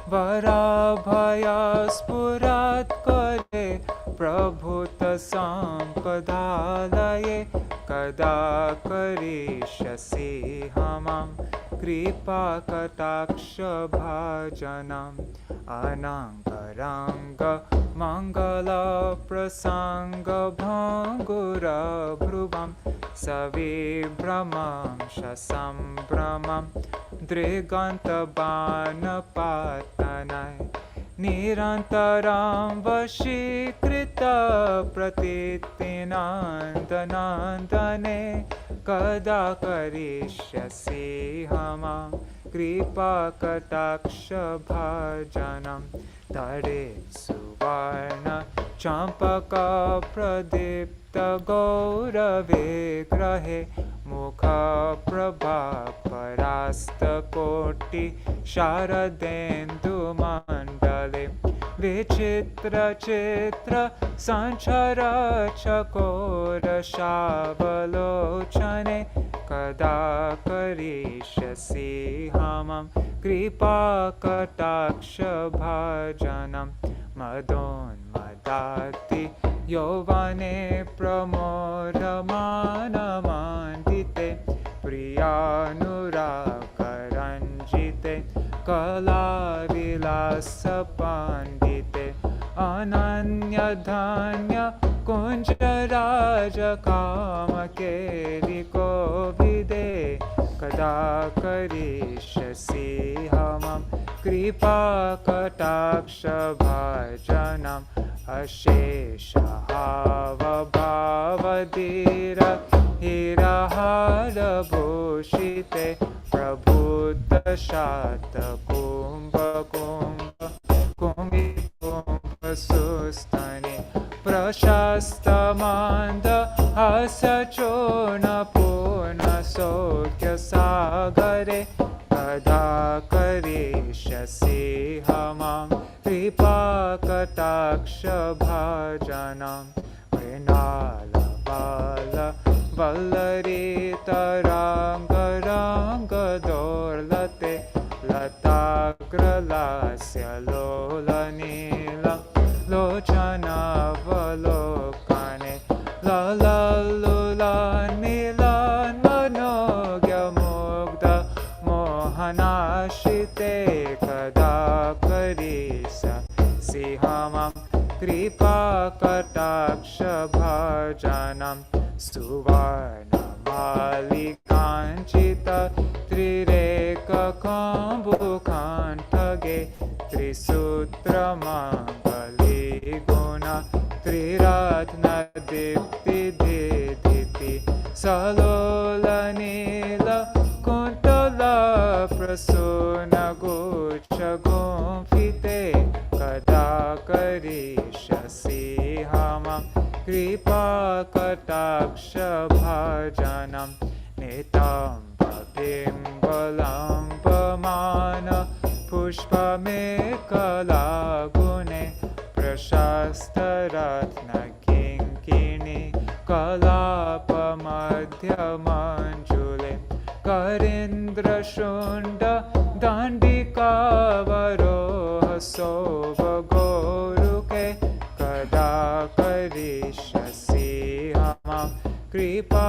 varabhaya spurat kare prabhuta sampadalaye kada karishasi hamam kripa kataksha bhajanam anangaranga mangala prasanga bhangura bhruvam savibramam shasambramam driganta banapatanai nirantaram vashikrita pratitinandanandane kada karishyasi hamam kripa kataksha bhajanam tare suvarna champaka pradipta gaurave grahe mukha prabha parasta koti sharadendu mandale vichitra chitra sanchara chakora shavalochane kada karishyasi hamam kripa kataksha bhajanam madon madati yovane pramodamana mandite priyanurakaranjite kala vilasa pandite ananya dhanya kunjaraja kama keli kovide kada karishyasi hamam kripa kataksha bhajanam ashesha hava bhavadira hirahara bhushite prabhuta shata kumbha kumbha kumbi kumbha sustani prashasta manda asachona purna sokya sagare kada karishyasi hamam kripa kataksha bhajanam vrinala vala vallari taranga ranga dorlate latagralasya lola nila lochana valokane lala lula nila manogya mugda mohanashite kada karisa sihamam kripa kataksha bhajanam suvarna malikanchita trireka kambukhanthage trisutra mangali guna triratna dipti diditi salola nila kuntala prasuna gucha gomfite kada karishyasi hamam kripa kataksha bhajanam nitam Bimbalambamana Pushpamekala Gune Prashastaratna Kinkini Kalapa Madhyamanjule Karindra Shunda Dandika Varoha Sobha Goruke Kada Karishasi Hamam Kripa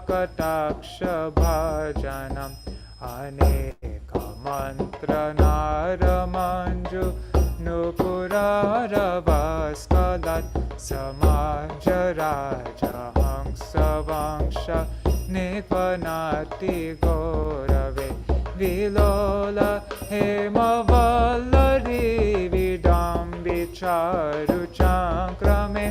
Kataksha Bhajanam Aneka Mantra Naramanju Nupuraravaskalat Samajaraja Hangsa Vangsha Nikvanati Gorave Vilola Hemavalari Vidambi Charu Chankrame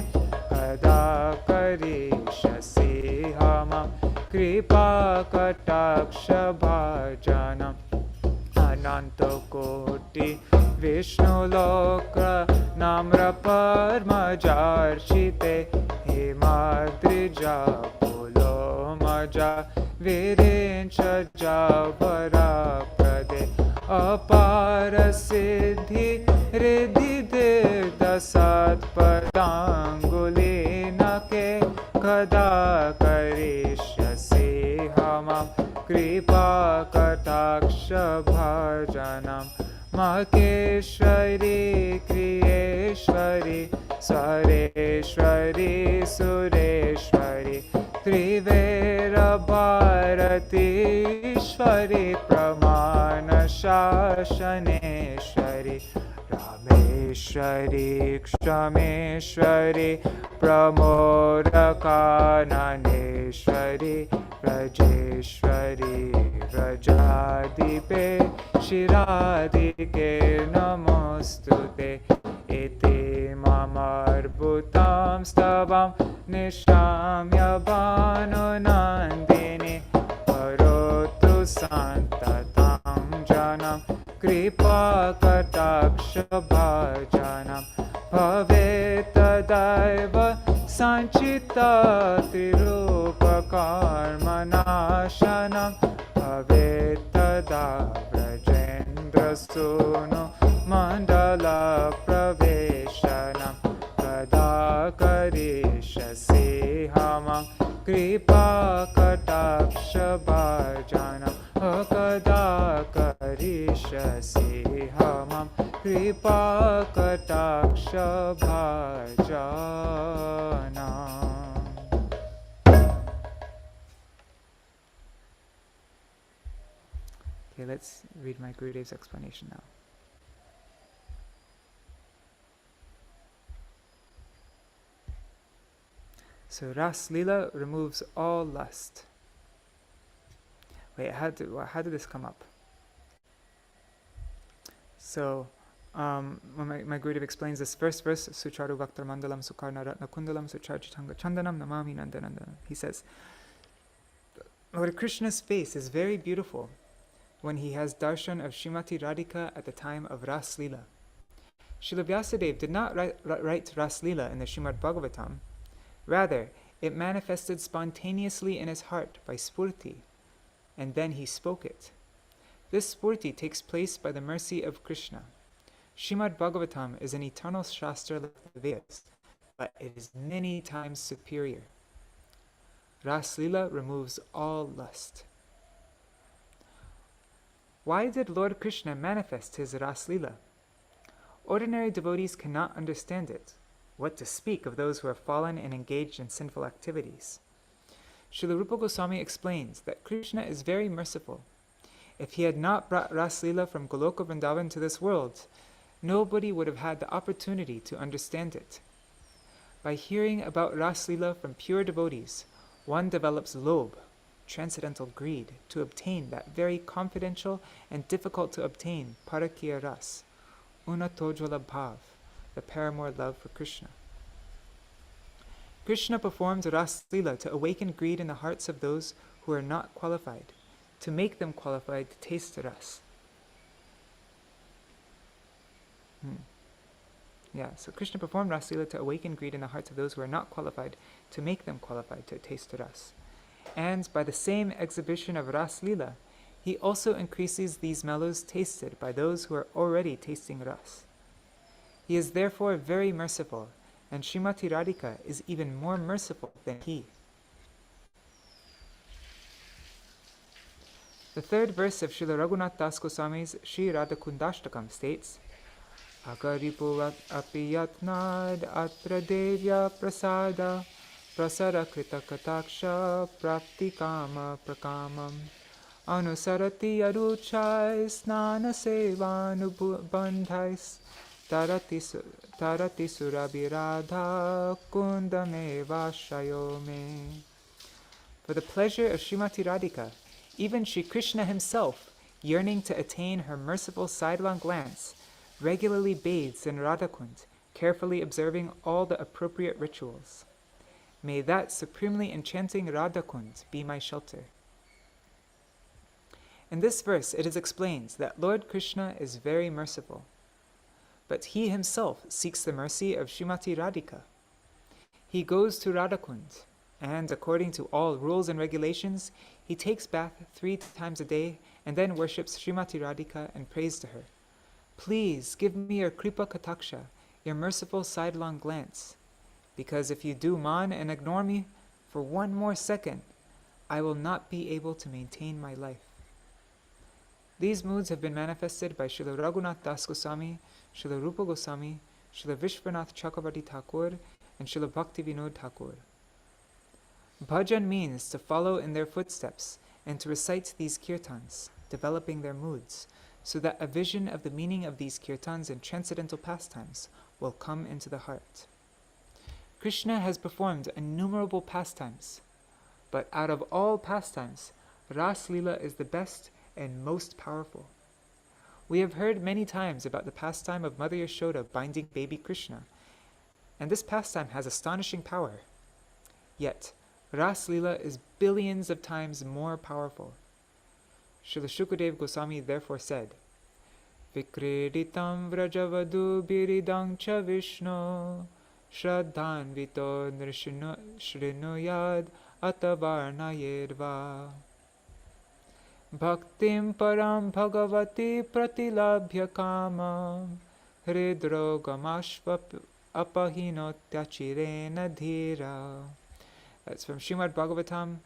Kada Karishasi Hamam Kripa Kataksha Bhajanam Anantakoti Vishnu Lokra Namra Parmajarshite Himadrija Pulo Maja Virincha Javara Prade Apara Siddhi Riddhi Dasat Padanguli Nake Kada Karishasi Hamam Kripa Kataksha Bhajanam Maheshwari Kriyeshwari Sareshwari Sureshwari Trivera Bharatishwari Pramana Shashaneshwari Rameshwari Kshameshwari Pramodakananeshwari Rajeshwari Rajadipe Shiradike Namostute Iti Mamarbutam Stavam Nishamya Bhanu Nandini Parotu Santatam Janam Kripa Kataksha Bhajanam Bhavetadaiva Sanchita Tirupa Karmanashanam Bhavetada Vrajendra Sunu Mandala Praveshanam Kada Karishasi Hamam Kripa Kataksha Bhajanam Kada Karishasi Hamam Kripa Kataksha Bhajanam. Okay, let's read my Gurudev's explanation now. So Ras Lila removes all lust. Wait, how did this come up? So, when my Gurudev explains this first verse, Sucharu Vaktar Mandalam Sukarna Ratna Kundalam Sucharchitanga Chandanam Namami Nandanandana. He says, Lord Krishna's face is very beautiful when he has darshan of Srimati Radhika at the time of Ras Lila. Srila Vyasadeva did not write Ras Lila in the Srimad Bhagavatam. Rather, it manifested spontaneously in his heart by spurti, and then he spoke it. This spurti takes place by the mercy of Krishna. Srimad Bhagavatam is an eternal shastra like the Vedas, but it is many times superior. Ras Lila removes all lust. Why did Lord Krishna manifest his Ras Lila? Ordinary devotees cannot understand it. What to speak of those who are fallen and engaged in sinful activities? Srila Rupa Goswami explains that Krishna is very merciful. If he had not brought Ras Lila from Goloka Vrindavan to this world, nobody would have had the opportunity to understand it. By hearing about Ras Lila from pure devotees, one develops lobh, transcendental greed, to obtain that very confidential and difficult to obtain parakiya ras, unatojala bhav, the paramour love for Krishna. Krishna performed Ras Lila to awaken greed in the hearts of those who are not qualified, to make them qualified to taste the ras. So Krishna performed Ras Lila to awaken greed in the hearts of those who are not qualified, to make them qualified to taste the ras. And by the same exhibition of Ras Lila, He also increases these mellows tasted by those who are already tasting ras. He is therefore very merciful, and Srimati Radhika is even more merciful than he. The third verse of Srila Raghunath Das Goswami's Śrī Radhakundashtakam states, Agaripu apiyatnad atra devya prasada prasara krita kataksha prapti kama prakamam anusarati aruchai snana sevanubandhais tarati surabhiradha kundameva shayome. For the pleasure of Srimati Radhika, even Śrī Kṛṣṇa himself, yearning to attain her merciful sidelong glance, regularly bathes in Radhakund, carefully observing all the appropriate rituals. May that supremely enchanting Radhakund be my shelter. In this verse it is explained that Lord Krishna is very merciful, but he himself seeks the mercy of Srimati Radhika. He goes to Radhakund, and according to all rules and regulations, he takes bath 3 times a day and then worships Srimati Radhika and prays to her. Please give me your Kripa Kataksha, your merciful sidelong glance, because if you do man and ignore me for one more second, I will not be able to maintain my life. These moods have been manifested by Srila Raghunath Das Goswami, Srila Rupa Goswami, Srila Vishwanath Chakravarti Thakur, and Srila Bhaktivinoda Thakur. Bhajan means to follow in their footsteps and to recite these kirtans, developing their moods, so that a vision of the meaning of these kirtans and transcendental pastimes will come into the heart. Krishna has performed innumerable pastimes, but out of all pastimes, Ras Lila is the best and most powerful. We have heard many times about the pastime of Mother Yashoda binding baby Krishna, and this pastime has astonishing power. Yet, Ras Lila is billions of times more powerful. Srila Shukadeva Goswami therefore said, Vikreditam vrajavadu biridang cha Vishnu Shraddhanvito nrishnuyad atavarnayedva Bhaktim param bhagavati pratilabhya kamam hridrogamashva apahinotyachirena dhira. That's from Srimad Bhagavatam,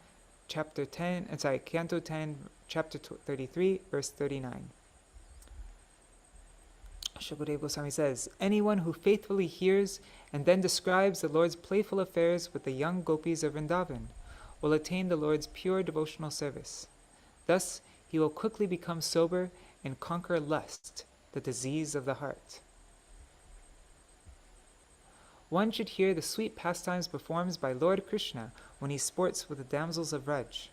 Canto 10, Chapter 33, verse 39. Shukadeva Goswami says, anyone who faithfully hears and then describes the Lord's playful affairs with the young gopis of Vrindavan will attain the Lord's pure devotional service. Thus, he will quickly become sober and conquer lust, the disease of the heart. One should hear the sweet pastimes performed by Lord Krishna when he sports with the damsels of Vraj.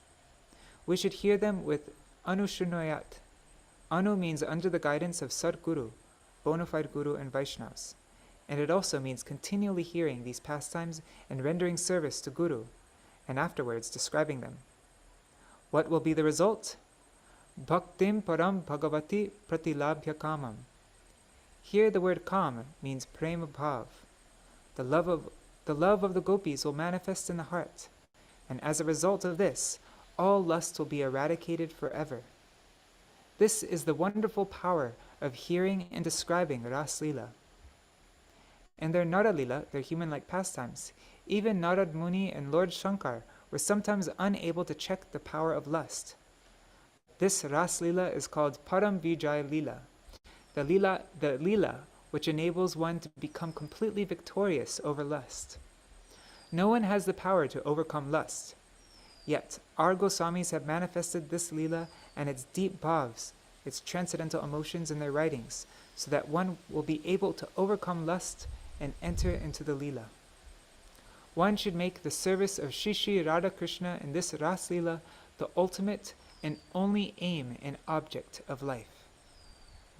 We should hear them with Anushrunoyat. Anu means under the guidance of Sadguru, bona fide Guru and Vaishnavas, and it also means continually hearing these pastimes and rendering service to Guru, and afterwards describing them. What will be the result? Bhaktim param bhagavati pratilabhya kamam. Here the word kam means prema bhav. The love of the gopis will manifest in the heart, and as a result of this, all lust will be eradicated forever. This is the wonderful power of hearing and describing Ras Lila. In their Nara Lila, their human-like pastimes, even Narad Muni and Lord Shankar were sometimes unable to check the power of lust. This Ras Lila is called Param Vijay Lila, the Lila which enables one to become completely victorious over lust. No one has the power to overcome lust. Yet, our Goswamis have manifested this Leela and its deep bhavs, its transcendental emotions in their writings, so that one will be able to overcome lust and enter into the Leela. One should make the service of Shri Shri Radha Krishna in this Ras Leela the ultimate and only aim and object of life.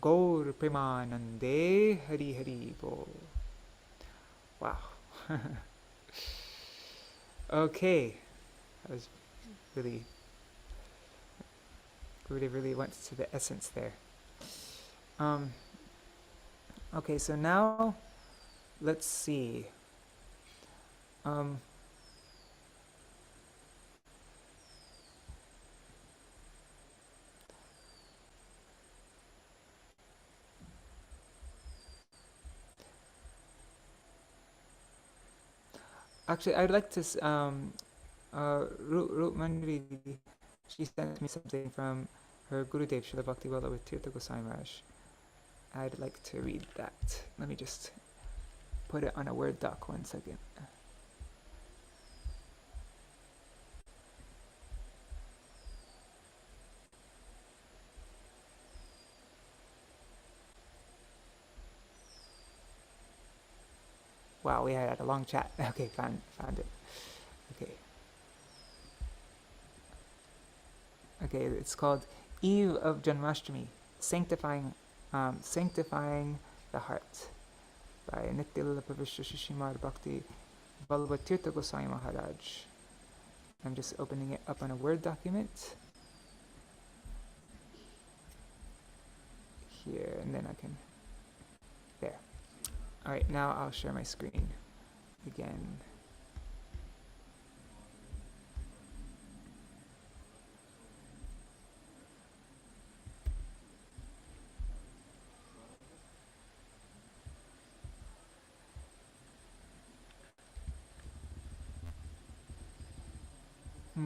Gaur Premanande Hari Haribol. Wow. Okay. That was really went to the essence there. Okay, so now let's see. Actually, I'd like to, Rup Manjari, she sent me something from her Gurudev, Srila Bhakti Vallabha Tirtha Goswami Maharaj. I'd like to read that. Let me just put it on a Word doc 1 second. Wow, we had a long chat. Okay, found it. Okay. Okay, it's called Eve of Janmashtami, sanctifying the heart, by Nityalila Pavishra Shishimad Bhakti Vallabha Tirtha Goswami Maharaj. I'm just opening it up on a Word document here, and then I can, there. Alright, now I'll share my screen again.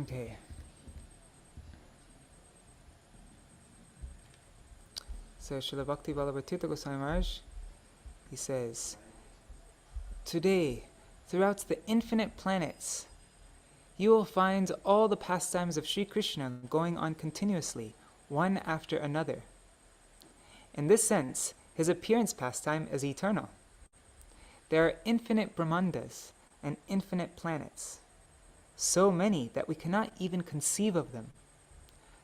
Okay. So Srila Bhakti Vallabha Tirtha Goswami Maharaj, he says, today, throughout the infinite planets, you will find all the pastimes of Śrī Kṛṣṇa going on continuously, one after another. In this sense, his appearance pastime is eternal. There are infinite Brahmandas and infinite planets, so many that we cannot even conceive of them.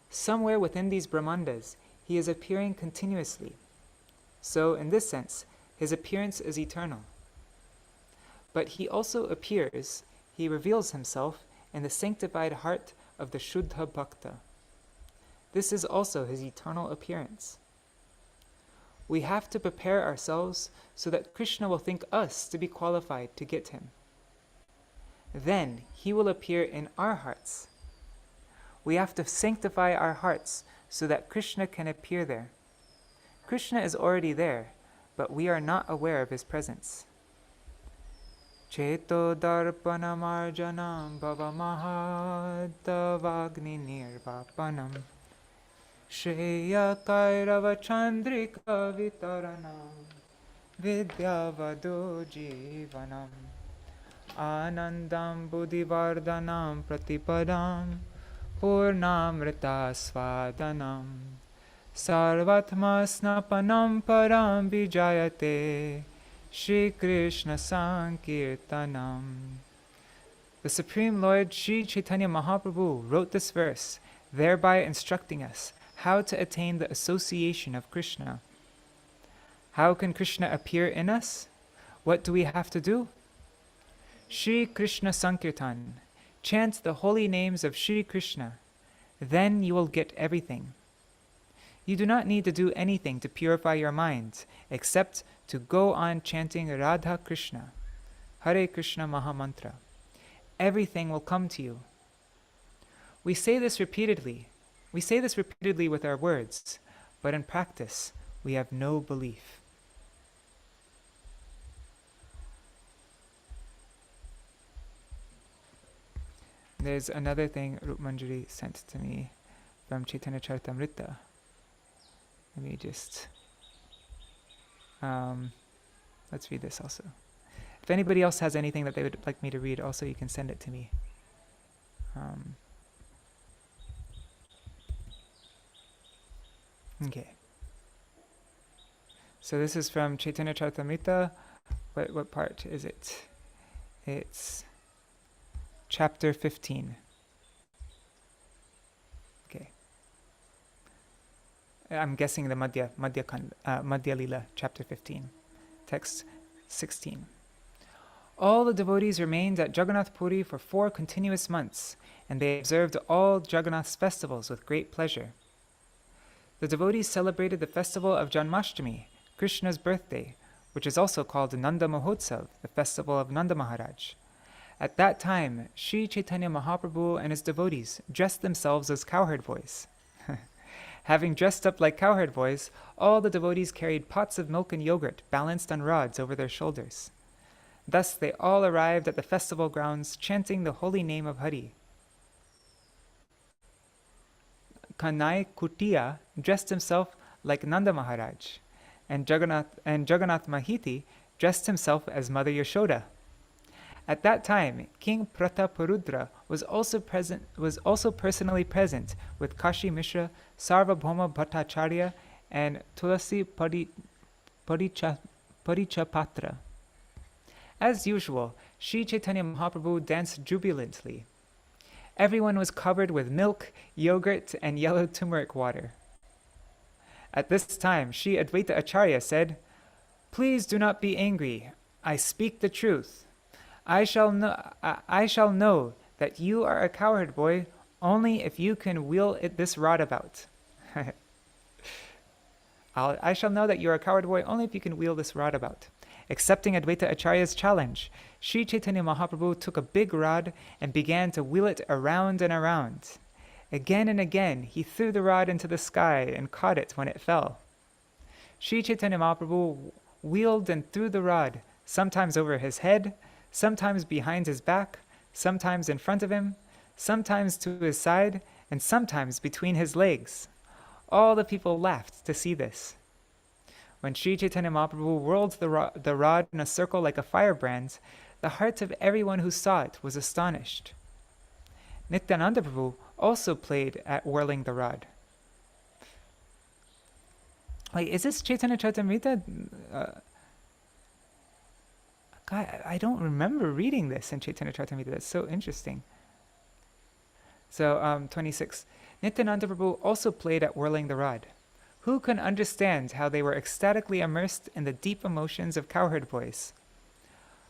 Somewhere within these Brahmandas, he is appearing continuously. So, in this sense, his appearance is eternal. But he also appears, he reveals himself in the sanctified heart of the Shuddha Bhakta. This is also his eternal appearance. We have to prepare ourselves so that Krishna will think us to be qualified to get him. Then he will appear in our hearts. We have to sanctify our hearts so that Krishna can appear there. Krishna is already there, but we are not aware of his presence. Cheto darpana marjanam bhavamahadavagni nirvapanam Shreya kairava chandrika vitaranam vidyavado jivanam Anandam buddhivardhanam pratipadam purnamrita svadanam sarvatma snapanam param vijayate Śrī Kṛṣṇa-sankiṛtanam. The Supreme Lord Śrī Chaitanya Mahaprabhu wrote this verse, thereby instructing us how to attain the association of Krishna. How can Krishna appear in us? What do we have to do? Śrī Kṛṣṇa-sankirtan. Chant the holy names of Śrī Krishna. Then you will get everything. You do not need to do anything to purify your mind, except to go on chanting Radha Krishna, Hare Krishna Mahamantra. Everything will come to you. We say this repeatedly. We say this repeatedly with our words, but in practice, we have no belief. There's another thing Rup Manjari sent to me from Chaitanya Charitamrita. Let me just, let's read this also. If anybody else has anything that they would like me to read, also you can send it to me. Okay. So this is from Chaitanya Charitamrita. What part is it? It's chapter 15. Okay. I'm guessing the Madhya Lila, chapter 15. Text 16. All the devotees remained at Jagannath Puri for 4 continuous months, and they observed all Jagannath's festivals with great pleasure. The devotees celebrated the festival of Janmashtami, Krishna's birthday, which is also called Nanda Mahotsav, the festival of Nanda Maharaj. At that time, Śrī Chaitanya Mahaprabhu and his devotees dressed themselves as cowherd boys. Having dressed up like cowherd boys, all the devotees carried pots of milk and yogurt balanced on rods over their shoulders. Thus they all arrived at the festival grounds, chanting the holy name of Hari. Kanhaiyā dressed himself like Nanda Maharaj, and Jagannath Mahiti dressed himself as Mother Yashoda. At that time, King Prataparudra was also personally present with Kashi Mishra, Sarvabhauma Bhattacharya, and Tulasi Parichapatra. As usual, Sri Chaitanya Mahaprabhu danced jubilantly. Everyone was covered with milk, yogurt, and yellow turmeric water. At this time, Sri Advaita Acharya said, "Please do not be angry. I speak the truth. I shall know that you are a cowherd boy only if you can wheel this rod about." I shall know that you are a cowherd boy only if you can wheel this rod about. Accepting Advaita Acharya's challenge, Sri Chaitanya Mahaprabhu took a big rod and began to wheel it around and around. Again and again, he threw the rod into the sky and caught it when it fell. Sri Chaitanya Mahaprabhu wheeled and threw the rod, sometimes over his head, sometimes behind his back, sometimes in front of him, sometimes to his side, and sometimes between his legs. All the people laughed to see this. When Sri Chaitanya Mahaprabhu whirled the rod in a circle like a firebrand, the heart of everyone who saw it was astonished. Nityananda Prabhu also played at whirling the rod. Wait, is this Chaitanya Charitamrita? God, I don't remember reading this in Chaitanya Charitamrita. That's so interesting. So, 26. Nityananda Prabhu also played at whirling the rod. Who can understand how they were ecstatically immersed in the deep emotions of cowherd boys?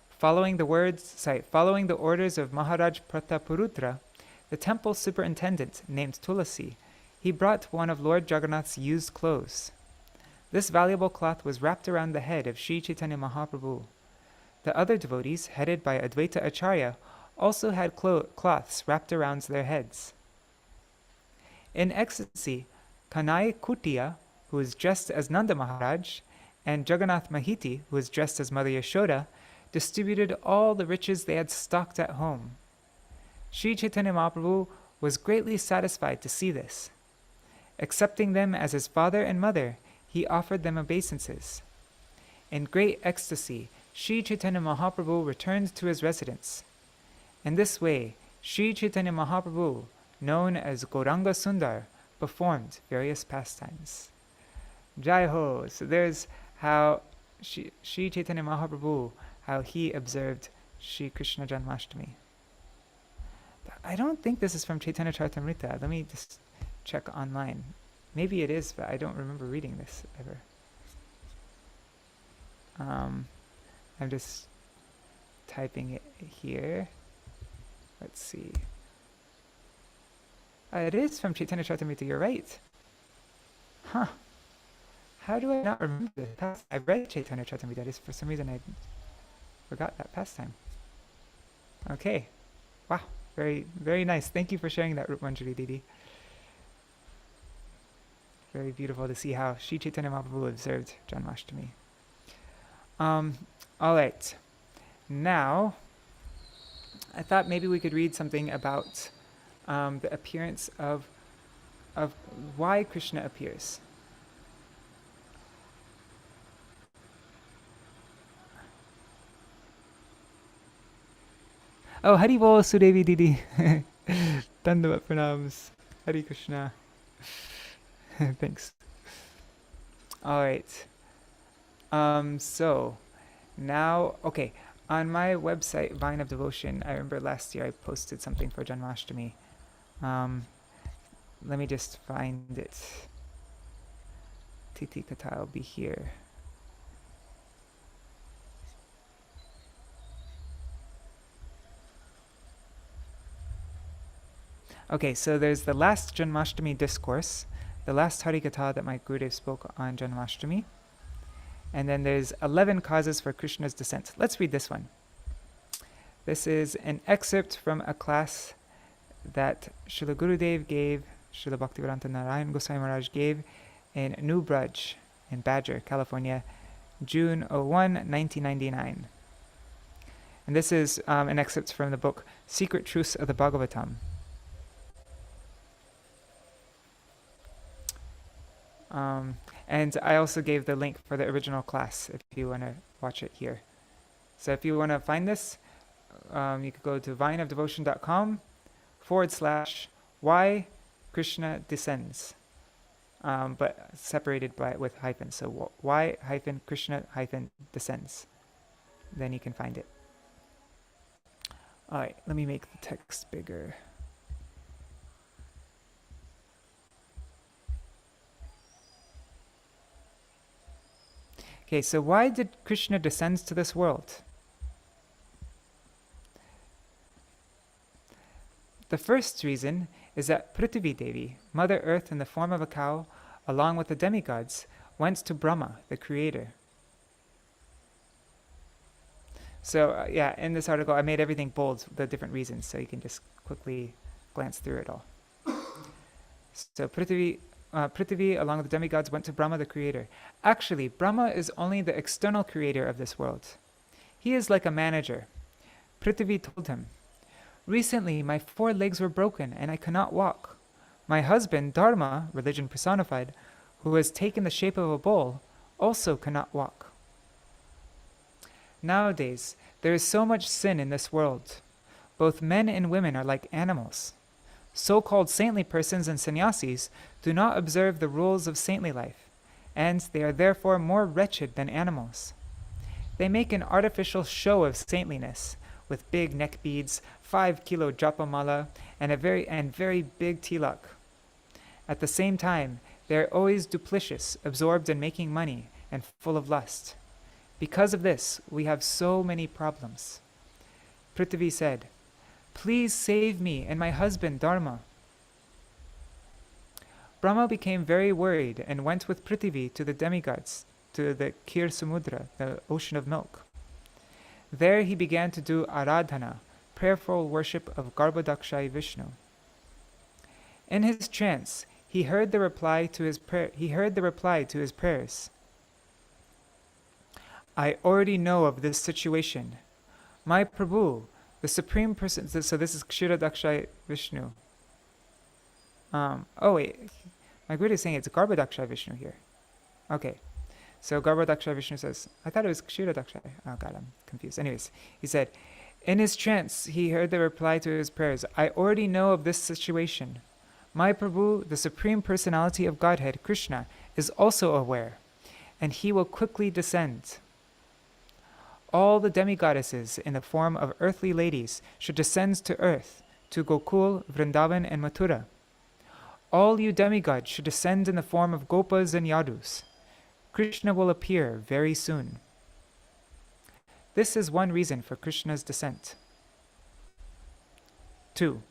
Following the orders of Maharaj Prataparudra, the temple superintendent named Tulasi, he brought one of Lord Jagannath's used clothes. This valuable cloth was wrapped around the head of Sri Chaitanya Mahaprabhu. The other devotees, headed by Advaita Acharya, also had cloths wrapped around their heads. In ecstasy, Kanhaiyā, who was dressed as Nanda Maharaj, and Jagannath Mahiti, who was dressed as Mother Yashoda, distributed all the riches they had stocked at home. Sri Chaitanya Mahaprabhu was greatly satisfied to see this. Accepting them as his father and mother, he offered them obeisances. In great ecstasy, Sri Chaitanya Mahaprabhu returned to his residence. In this way, Sri Chaitanya Mahaprabhu, known as Gauranga Sundar, performed various pastimes. Jai Ho! So there's how Sri Chaitanya Mahaprabhu, how he observed Śrī Kṛṣṇa-janmāṣṭami. I don't think this is from Chaitanya Charitamrita. Let me just check online. Maybe it is, but I don't remember reading this ever. I'm just typing it here. Let's see. It is from Chaitanya Charitamrita, you're right. Huh. How do I not remember this? I read Chaitanya Charitamrita, just for some reason I forgot that pastime. Okay. Wow. Very, very nice. Thank you for sharing that, Rupanjali Didi. Very beautiful to see how Sri Chaitanya Mahaprabhu observed Janmashtami. All right. Now, I thought maybe we could read something about the appearance of why Krishna appears. Oh, Haribol Sudevi Didi. Dandavat pranams. Hari Krishna. Thanks. All right. So now, okay. On my website, Vine of Devotion, I remember last year I posted something for Janmashtami. Let me just find it. Titi Katha will be here. Okay, so there's the last Janmashtami discourse, the last Harikatha that my Gurudev spoke on Janmashtami. And then there's 11 causes for Krishna's descent. Let's read this one. This is an excerpt from a class that Srila Gurudev gave, Srila Bhaktivedanta Narayan Goswami Maharaj gave in New Braj in Badger, California, June 01, 1999. And this is an excerpt from the book Secret Truths of the Bhagavatam. And I also gave the link for the original class if you want to watch it here. So if you want to find this, you could go to vineofdevotion.com/why Krishna descends, but separated with hyphens. So why Krishna descends. Then you can find it. All right, let me make the text bigger. Okay, so why did Krishna descend to this world? The first reason is that Prithvi Devi, Mother Earth in the form of a cow, along with the demigods, went to Brahma, the creator. So yeah, in this article I made everything bold, the different reasons, so you can just quickly glance through it all. So Prithvi, along with the demigods, went to Brahma, the creator. Actually, Brahma is only the external creator of this world. He is like a manager. Prithvi told him, "Recently, my 4 legs were broken and I cannot walk. My husband, Dharma, religion personified, who has taken the shape of a bull, also cannot walk." Nowadays, there is so much sin in this world. Both men and women are like animals. So-called saintly persons and sannyasis do not observe the rules of saintly life, and they are therefore more wretched than animals. They make an artificial show of saintliness, with big neck beads, 5-kilo japamala, and very big tilak. At the same time, they are always duplicitous, absorbed in making money, and full of lust. Because of this, we have so many problems. Prithvi said, "Please save me and my husband Dharma." Brahma became very worried and went with Prithvi to the demigods, to the Kir Samudra, the ocean of milk. There he began to do aradhana, prayerful worship of Garbhodakshai Vishnu. In his trance, he heard the reply to his prayers. "I already know of this situation. My Prabhu, the Supreme Person," so this is Kshiradakshai Vishnu. Oh wait, my Guru is saying it's Garbhodakshai Vishnu here. Okay, so Garbhodakshai Vishnu says, I thought it was Kshiradakshai. Oh god, I'm confused. Anyways, he said, in his trance, he heard the reply to his prayers. "I already know of this situation. My Prabhu, the Supreme Personality of Godhead, Krishna, is also aware, and he will quickly descend. All the demigoddesses in the form of earthly ladies should descend to earth, to Gokul, Vrindavan, and Mathura. All you demigods should descend in the form of Gopas and Yadus. Krishna will appear very soon." This is one reason for Krishna's descent. 2.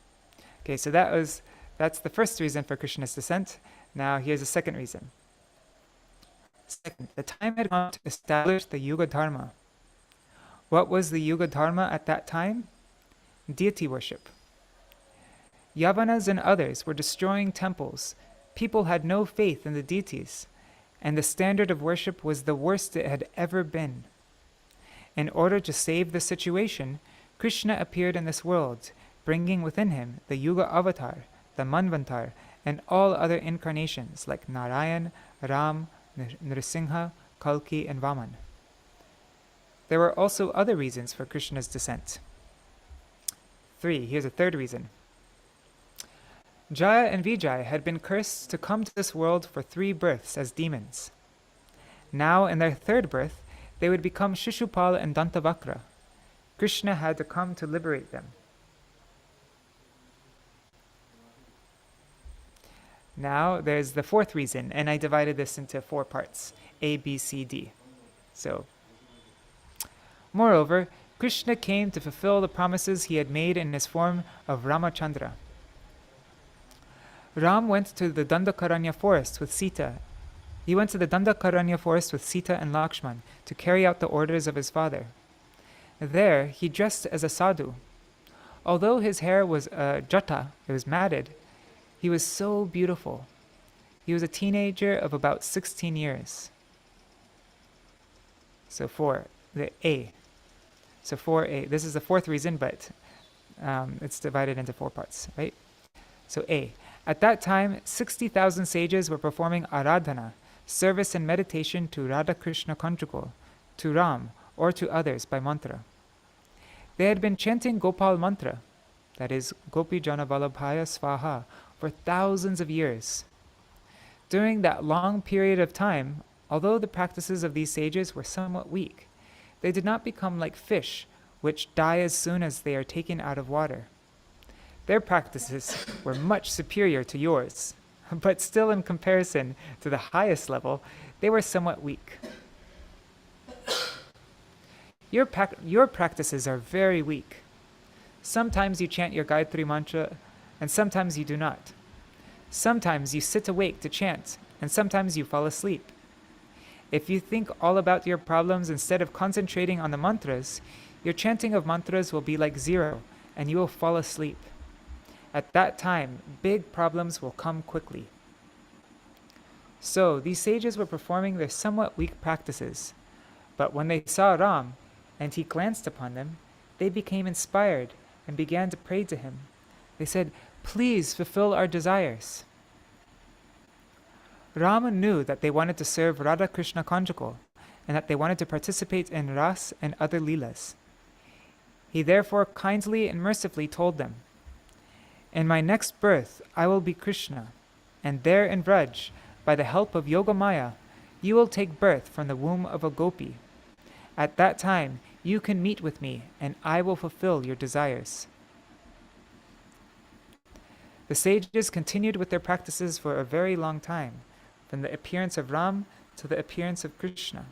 Okay, so that's the first reason for Krishna's descent. Now here's the second reason. Second, the time had come to establish the Yuga Dharma. What was the Yuga Dharma at that time? Deity worship. Yavanas and others were destroying temples. People had no faith in the deities, and the standard of worship was the worst it had ever been. In order to save the situation, Krishna appeared in this world, bringing within him the Yuga Avatar, the Manvantar, and all other incarnations like Narayan, Ram, Nrsimha, Kalki, and Vaman. There were also other reasons for Krishna's descent. 3. Here's a third reason. Jaya and Vijay had been cursed to come to this world for 3 births as demons. Now, in their 3rd birth, they would become Shishupal and Dantavakra. Krishna had to come to liberate them. Now, there's the 4th reason, and I divided this into 4 parts, A, B, C, D. So, moreover, Krishna came to fulfill the promises he had made in his form of Ramachandra. Ram went to the Dandakaranya forest with Sita. He went to the Dandakaranya forest with Sita and Lakshman to carry out the orders of his father. There, he dressed as a sadhu. Although his hair was jata, it was matted, he was so beautiful. He was a teenager of about 16 years. So 4, the A. So 4a. This is the fourth reason, but it's divided into 4 parts, right? So A. At that time, 60,000 sages were performing aradhana, service and meditation to Radha Krishna conjugal, to Ram, or to others by mantra. They had been chanting Gopal mantra, that is, Gopi Jana Vallabhaya Svaha, for thousands of years. During that long period of time, although the practices of these sages were somewhat weak, they did not become like fish, which die as soon as they are taken out of water. Their practices were much superior to yours, but still in comparison to the highest level, they were somewhat weak. Your practices are very weak. Sometimes you chant your Gayatri mantra, and sometimes you do not. Sometimes you sit awake to chant, and sometimes you fall asleep. If you think all about your problems instead of concentrating on the mantras, your chanting of mantras will be like zero, and you will fall asleep. At that time, big problems will come quickly. So, these sages were performing their somewhat weak practices, but when they saw Ram, and he glanced upon them, they became inspired and began to pray to him. They said, "Please fulfill our desires." Rama knew that they wanted to serve Radha Krishna conjugal, and that they wanted to participate in Ras and other Leelas. He therefore kindly and mercifully told them, "In my next birth I will be Krishna, and there in Vraj, by the help of Yoga Maya, you will take birth from the womb of a gopi. At that time you can meet with me, and I will fulfill your desires." The sages continued with their practices for a very long time, from the appearance of Ram to the appearance of Krishna.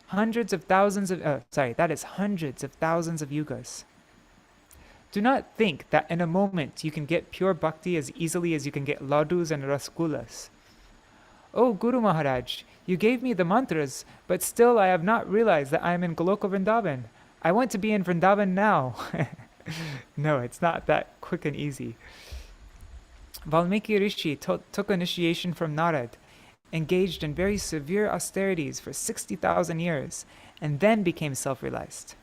Hundreds of thousands of yugas. Do not think that in a moment you can get pure bhakti as easily as you can get ladus and rasgullas. "Oh, Guru Maharaj, you gave me the mantras, but still I have not realized that I am in Goloka Vrindavan. I want to be in Vrindavan now." No, it's not that quick and easy. Valmiki Rishi took initiation from Narad, engaged in very severe austerities for 60,000 years, and then became self-realized.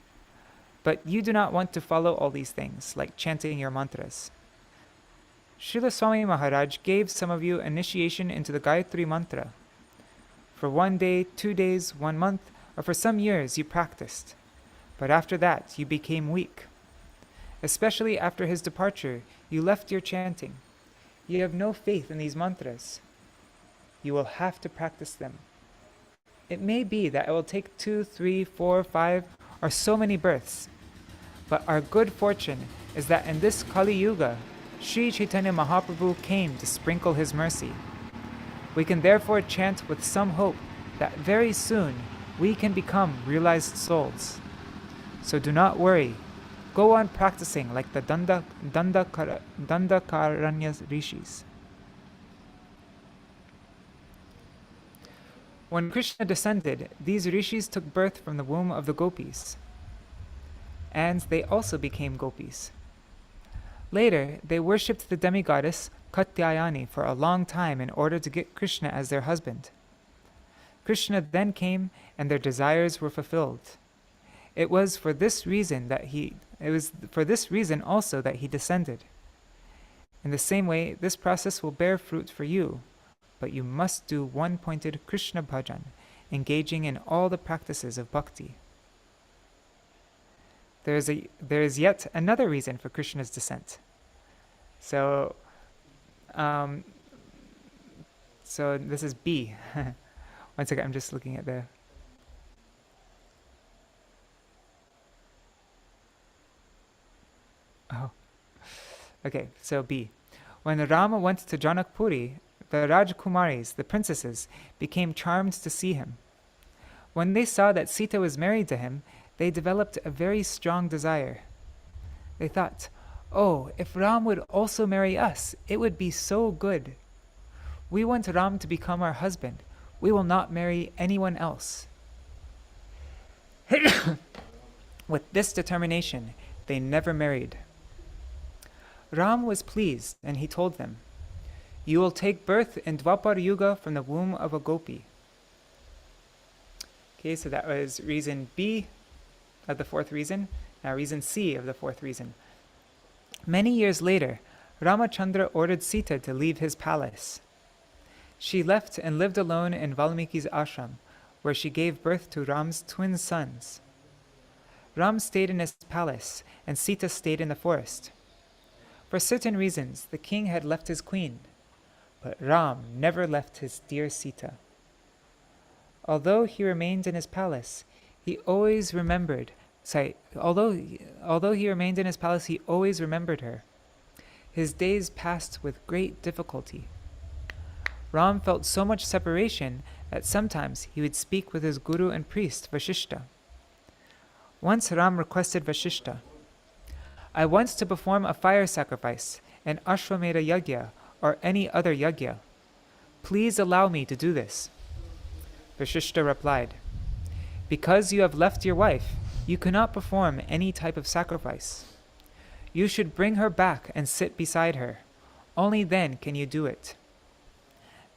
But you do not want to follow all these things, like chanting your mantras. Srila Swami Maharaj gave some of you initiation into the Gayatri mantra. For 1 day, 2 days, 1 month, or for some years you practiced. But after that you became weak. Especially after his departure, you left your chanting. You have no faith in these mantras. You will have to practice them. It may be that it will take 2, 3, 4, 5, or so many births. But our good fortune is that in this Kali Yuga, Sri Chaitanya Mahaprabhu came to sprinkle his mercy. We can therefore chant with some hope that very soon we can become realized souls. So do not worry. Go on practicing like the Dandakaranya rishis. When Krishna descended, these rishis took birth from the womb of the gopis, and they also became gopis. Later, they worshipped the demigoddess Katyayani for a long time in order to get Krishna as their husband. Krishna then came, and their desires were fulfilled. It was for this reason also that he descended. In the same way, this process will bear fruit for you, but you must do one-pointed Krishna bhajan, engaging in all the practices of bhakti. There is yet another reason for Krishna's descent. So this is B. One second, I'm just looking at the... Oh. Okay, so B. When Rama went to Janakpuri, the Rajkumaris, the princesses, became charmed to see him. When they saw that Sita was married to him, they developed a very strong desire. They thought, "Oh, if Ram would also marry us, it would be so good. We want Ram to become our husband. We will not marry anyone else." With this determination, they never married. Ram was pleased, and he told them, "You will take birth in Dwapar Yuga from the womb of a gopi." Okay, so that was reason B. of the fourth reason. Now reason C of the fourth reason. Many years later, Ramachandra ordered Sita to leave his palace. She left and lived alone in Valmiki's ashram, where she gave birth to Ram's twin sons. Ram stayed in his palace, and Sita stayed in the forest. For certain reasons, the king had left his queen, but Ram never left his dear Sita. Although he remained in his palace, he always remembered although he remained in his palace, he always remembered her. His days passed with great difficulty. Ram felt so much separation that sometimes he would speak with his guru and priest, Vasishta. Once Ram requested Vasishta, "I want to perform a fire sacrifice, an Ashwamedha yagya, or any other yagya. Please allow me to do this." Vasishta replied, "Because you have left your wife, you cannot perform any type of sacrifice. You should bring her back and sit beside her. Only then can you do it."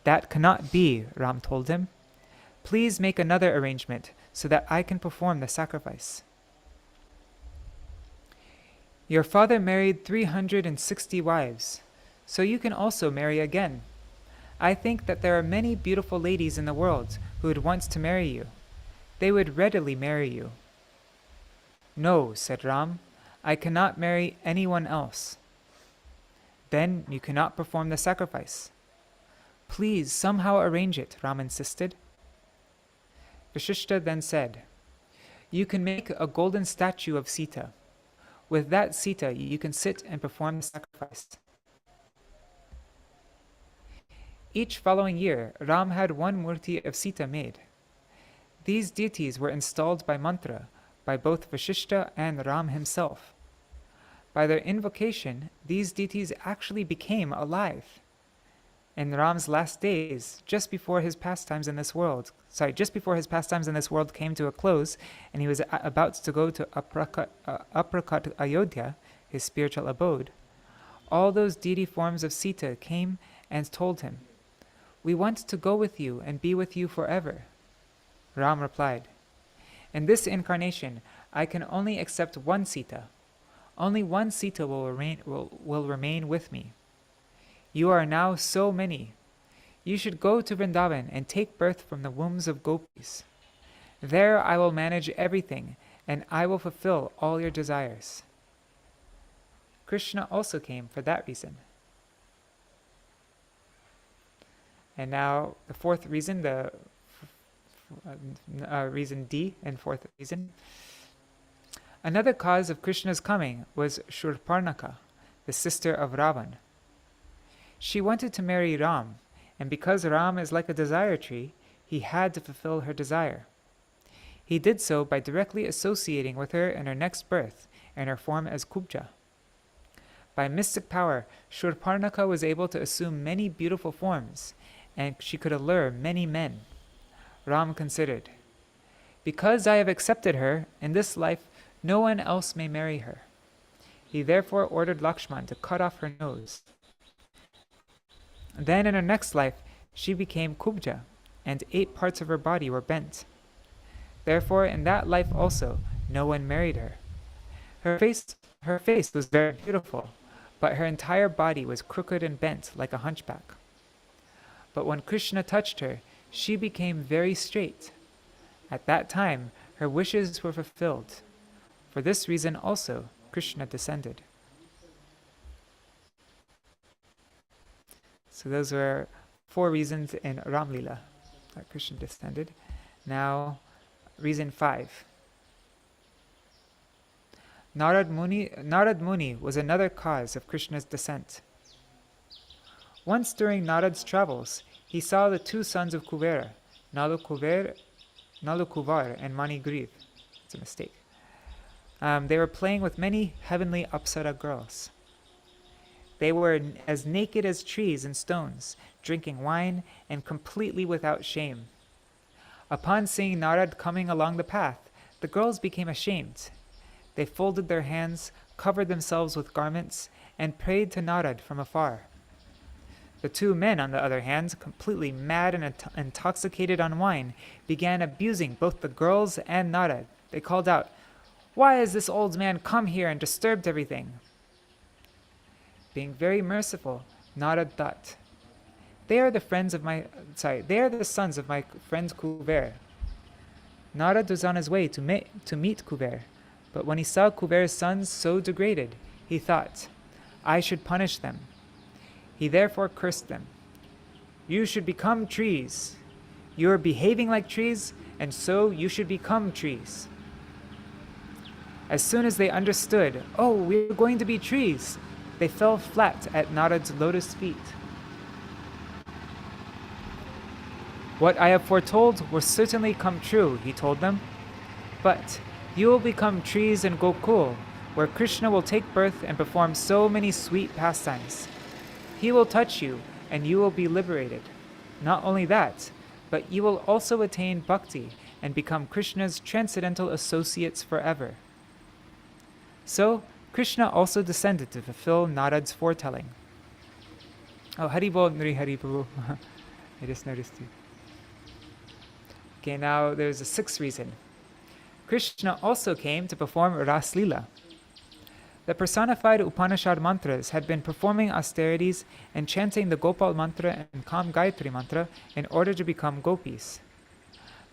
"That cannot be," Ram told him. "Please make another arrangement so that I can perform the sacrifice." "Your father married 360 wives, so you can also marry again. I think that there are many beautiful ladies in the world who would want to marry you. They would readily marry you." "No," said Ram, "I cannot marry anyone else." "Then you cannot perform the sacrifice." "Please somehow arrange it," Ram insisted. Vasishta then said, "You can make a golden statue of Sita. With that Sita, you can sit and perform the sacrifice." Each following year, Ram had one murti of Sita made. These deities were installed by mantra by both Vasishta and Ram himself. By their invocation, these deities actually became alive. In Ram's last days, just before his pastimes in this world came to a close, and he was about to go to Aprakat Ayodhya, his spiritual abode, all those deity forms of Sita came and told him, "We want to go with you and be with you forever." Ram replied, "In this incarnation, I can only accept one Sita. Only one Sita will remain with me. You are now so many. You should go to Vrindavan and take birth from the wombs of gopis. There I will manage everything, and I will fulfill all your desires." Krishna also came for that reason. And now the fourth reason, reason D and fourth reason. Another cause of Krishna's coming was Shurparnaka, the sister of Ravan. She wanted to marry Ram, and because Ram is like a desire tree, he had to fulfill her desire. He did so by directly associating with her in her next birth, in her form as Kubja. By mystic power, Shurparnaka was able to assume many beautiful forms, and she could allure many men. Ram considered, "Because I have accepted her, in this life no one else may marry her." He therefore ordered Lakshman to cut off her nose. Then in her next life, she became Kubja, and 8 parts of her body were bent. Therefore, in that life also, no one married her. Her face was very beautiful, but her entire body was crooked and bent like a hunchback. But when Krishna touched her, she became very straight. At that time, her wishes were fulfilled. For this reason also, Krishna descended. So those were 4 reasons in Ram Lila that Krishna descended. Now, reason 5. Narad Muni was another cause of Krishna's descent. Once during Narad's travels, he saw the 2 sons of Kuvera, Nalukuvar and Manigriv. It's a mistake. They were playing with many heavenly Apsara girls. They were as naked as trees and stones, drinking wine, and completely without shame. Upon seeing Narad coming along the path, the girls became ashamed. They folded their hands, covered themselves with garments, and prayed to Narad from afar. The 2 men, on the other hand, completely mad and intoxicated on wine, began abusing both the girls and Narad. They called out, Why has this old man come here and disturbed everything? Being very merciful, Narad thought, they are the sons of my friend Kuver. Narad was on his way to meet Kuver, but when he saw Kuver's sons so degraded, he thought, I should punish them. He therefore cursed them. You should become trees. You are behaving like trees, and so you should become trees. As soon as they understood, oh, we're going to be trees, they fell flat at Narad's lotus feet. What I have foretold will certainly come true, he told them. But you will become trees in Gokul, where Krishna will take birth and perform so many sweet pastimes. He will touch you, and you will be liberated. Not only that, but you will also attain bhakti and become Krishna's transcendental associates forever. So, Krishna also descended to fulfill Narad's foretelling. Oh, Haribol, Nri Hariprabhu. I just noticed you. Okay, now there's a sixth reason. Krishna also came to perform Ras Lila. The personified Upanishad mantras had been performing austerities and chanting the Gopal mantra and Kam Gayatri mantra in order to become gopis.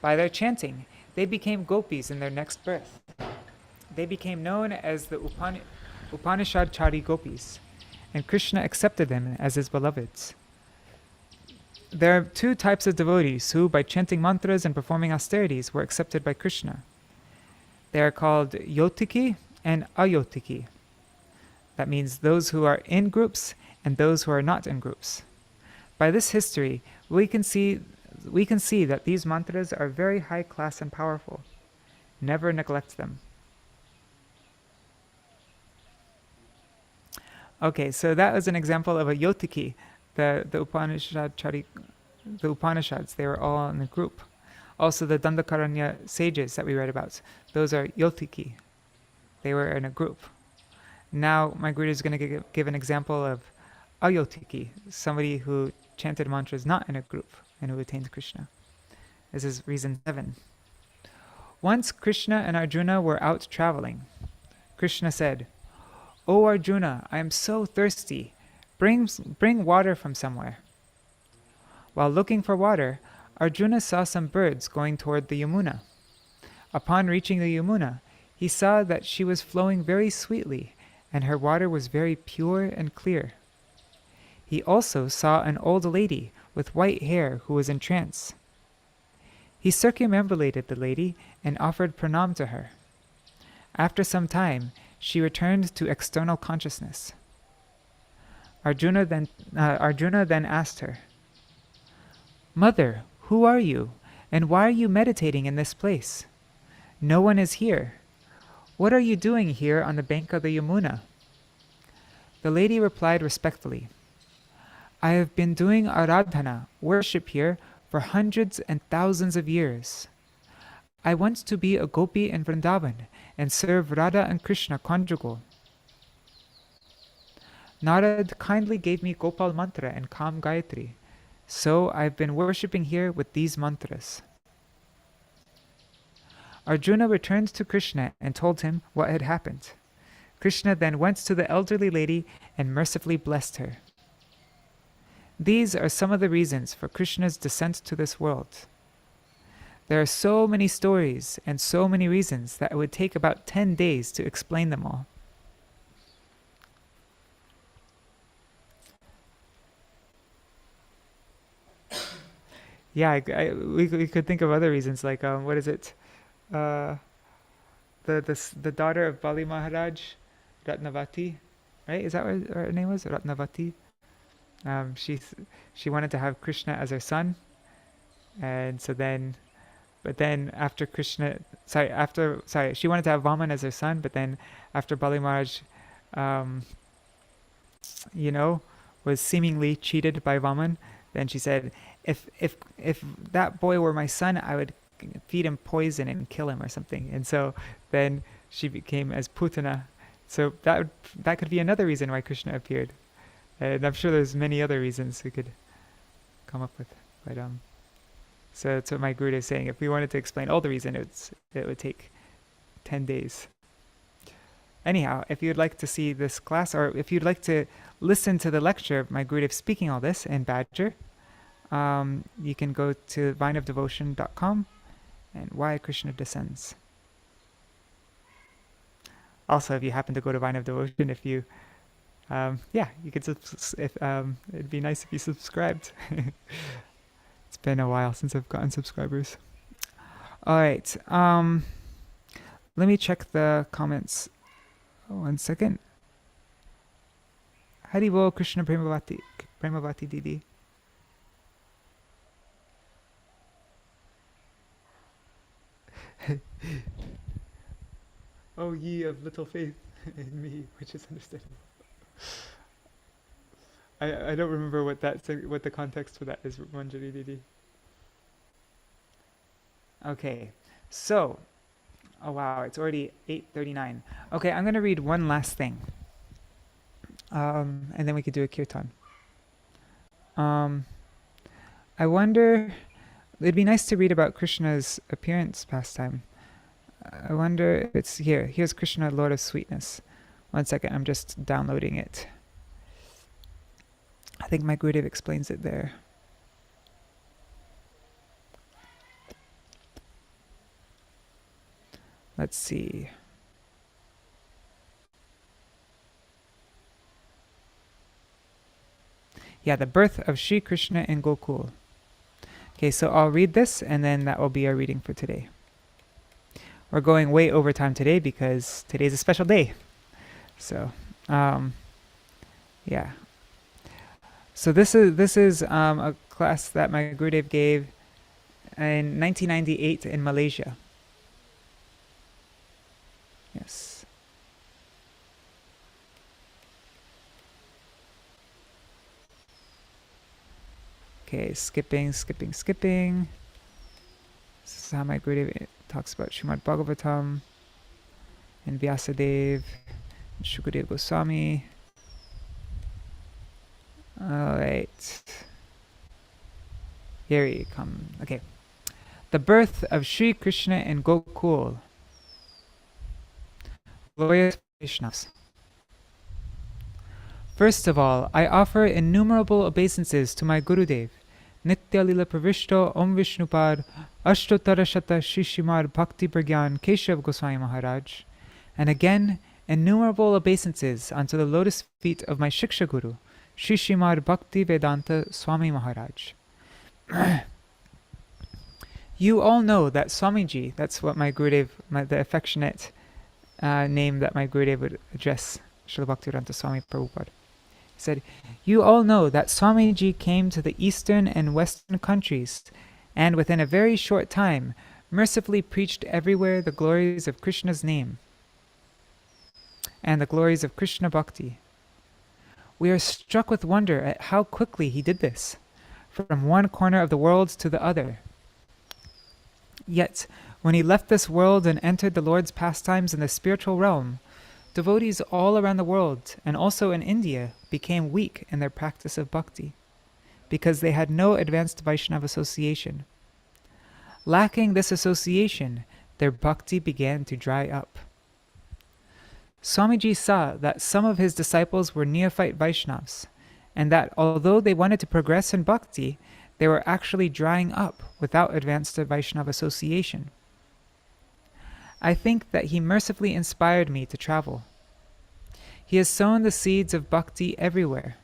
By their chanting, they became gopis in their next birth. They became known as the Upanishadchari gopis, and Krishna accepted them as his beloveds. There are two types of devotees who, by chanting mantras and performing austerities, were accepted by Krishna. They are called yotiki and ayotiki. That means those who are in groups and those who are not in groups. By this history, we can see that these mantras are very high class and powerful. Never neglect them. Okay, so that was an example of a yotiki. The Upanishads, they were all in a group. Also the Dandakaranya sages that we read about, those are yotiki. They were in a group. Now my Guru is going to give an example of ayotiki, somebody who chanted mantras not in a group and who attained Krishna. This is reason 7. Once Krishna and Arjuna were out traveling. Krishna said, "O Arjuna, I am so thirsty. Bring water from somewhere." While looking for water, Arjuna saw some birds going toward the Yamuna. Upon reaching the Yamuna, he saw that she was flowing very sweetly, and her water was very pure and clear. He also saw an old lady with white hair who was in trance. He circumambulated the lady and offered pranam to her. After some time, she returned to external consciousness. Arjuna then asked her, "Mother, who are you, and why are you meditating in this place? No one is here. What are you doing here on the bank of the Yamuna?" The lady replied respectfully, "I have been doing aradhana, worship here, for hundreds and thousands of years. I want to be a gopi in Vrindavan and serve Radha and Krishna conjugal. Narad kindly gave me Gopal mantra and Kam Gayatri, so I've been worshipping here with these mantras." Arjuna returned to Krishna and told him what had happened. Krishna then went to the elderly lady and mercifully blessed her. These are some of the reasons for Krishna's descent to this world. There are so many stories and so many reasons that it would take about 10 days to explain them all. Yeah, we could think of other reasons, like what is it? The daughter of Bali Maharaj, Ratnavati, right? Is that what her name was? Ratnavati. She wanted to have Krishna as her son, and so then, but then after she wanted to have Vaman as her son, but then after Bali Maharaj, was seemingly cheated by Vaman, then she said, if that boy were my son, I would feed him poison and kill him or something. And so then she became as Putana. So that could be another reason why Krishna appeared. And I'm sure there's many other reasons we could come up with. But so that's what my Guru is saying. If we wanted to explain all the reasons, it would take 10 days. anyhow, if you'd like to see this class, or if you'd like to listen to the lecture of my Gurudev speaking all this in Badger, you can go to vineofdevotion.com and Why Krishna Descends. Also, if you happen to go to Vine of Devotion, if you, you could, it'd be nice if you subscribed. It's been a while since I've gotten subscribers. All right, let me check the comments. 1 second. Haribol Krishna Premavati Didi. Oh, ye of little faith in me, which is understandable. I don't remember what the context for that is, Manjari Didi. Okay, so, oh wow, it's already 8:39. Okay, I'm gonna read one last thing, and then we could do a kirtan. I wonder, it'd be nice to read about Krishna's appearance pastime. I wonder if it's here. Here's Krishna, Lord of Sweetness. 1 second, I'm just downloading it. I think my Gurudev explains it there. Let's see. Yeah, the birth of Śrī Kṛṣṇa in Gokul. Okay, so I'll read this, and then that will be our reading for today. We're going way over time today because today's a special day. So, yeah. So this is a class that my Gurudev gave in 1998 in Malaysia. Yes. Okay, skipping. This is how my Gurudev talks about Srimad Bhagavatam and Vyasadev and Shukadeva Goswami. Alright. Here we come. Okay. The birth of Śrī Kṛṣṇa in Gokul. Glorious Vaishnavas. First of all, I offer innumerable obeisances to my Gurudev, Nitya Lila Pravishto Om Vishnupad Ashtotarashata Shishimad Bhakti Pragyan Keshav Goswami Maharaj, and again innumerable obeisances unto the lotus feet of my Shiksha Guru, Shishimad Bhakti Vedanta Swami Maharaj. You all know that Swamiji, that's what my Gurudev, the affectionate name that my Gurudev would address Srila Bhaktivedanta Swami Prabhupada. He said, you all know that Swamiji came to the eastern and western countries and within a very short time mercifully preached everywhere the glories of Krishna's name and the glories of Krishna Bhakti. We are struck with wonder at how quickly he did this, from one corner of the world to the other. Yet, when he left this world and entered the Lord's pastimes in the spiritual realm, devotees all around the world, and also in India, became weak in their practice of bhakti, because they had no advanced Vaishnava association. Lacking this association, their bhakti began to dry up. Swamiji saw that some of his disciples were neophyte Vaishnavas, and that although they wanted to progress in bhakti, they were actually drying up without advanced Vaishnava association. I think that he mercifully inspired me to travel. He has sown the seeds of bhakti everywhere,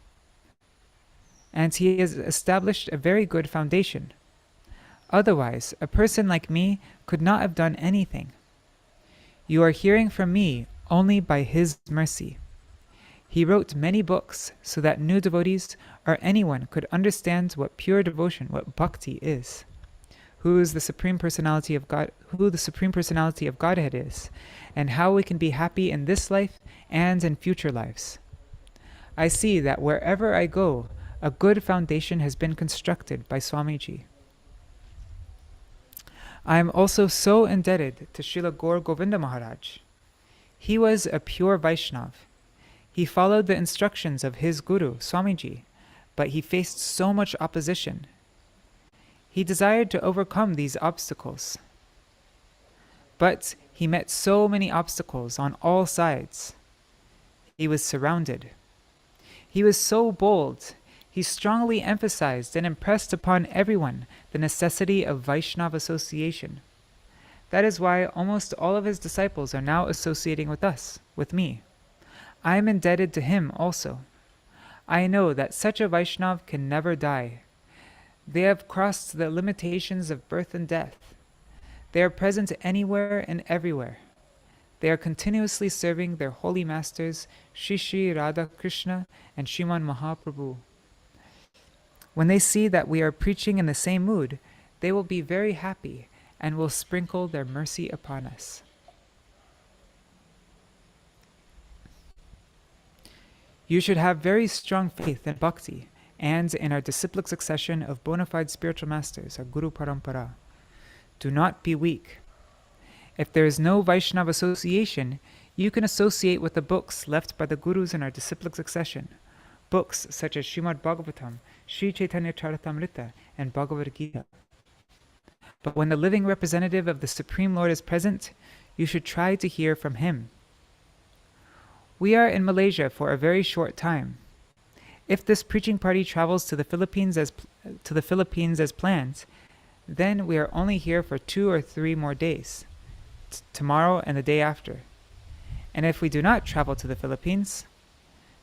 and he has established a very good foundation. Otherwise, a person like me could not have done anything. You are hearing from me only by his mercy. He wrote many books so that new devotees or anyone could understand what pure devotion, what bhakti is, who the Supreme Personality of Godhead is, and how we can be happy in this life and in future lives. I see that wherever I go, a good foundation has been constructed by Swamiji. I am also so indebted to Srila Gaur Govinda Maharaj. He was a pure Vaishnav. He followed the instructions of his Guru, Swamiji, but he faced so much opposition. He desired to overcome these obstacles, but He met so many obstacles on all sides. He was surrounded. He was so bold. He strongly emphasized and impressed upon everyone the necessity of Vaishnava association. That is why almost all of his disciples are now associating with us, with me. I am indebted to him also. I know that such a Vaishnav can never die. They have crossed the limitations of birth and death. They are present anywhere and everywhere. They are continuously serving their holy masters, Shri Radha Krishna and Sriman Mahaprabhu. When they see that we are preaching in the same mood, they will be very happy and will sprinkle their mercy upon us. You should have very strong faith in bhakti and in our disciplic succession of bona fide spiritual masters, our Guru Parampara. Do not be weak. If there is no Vaishnava association, you can associate with the books left by the Gurus in our disciplic succession, books such as Srimad Bhagavatam, Sri Chaitanya Charitamrita, and Bhagavad Gita. But when the living representative of the Supreme Lord is present, you should try to hear from him. We are in Malaysia for a very short time. If this preaching party travels to the Philippines as planned, then we are only here for 2 or 3 more days, tomorrow and the day after. And if we do not travel to the Philippines,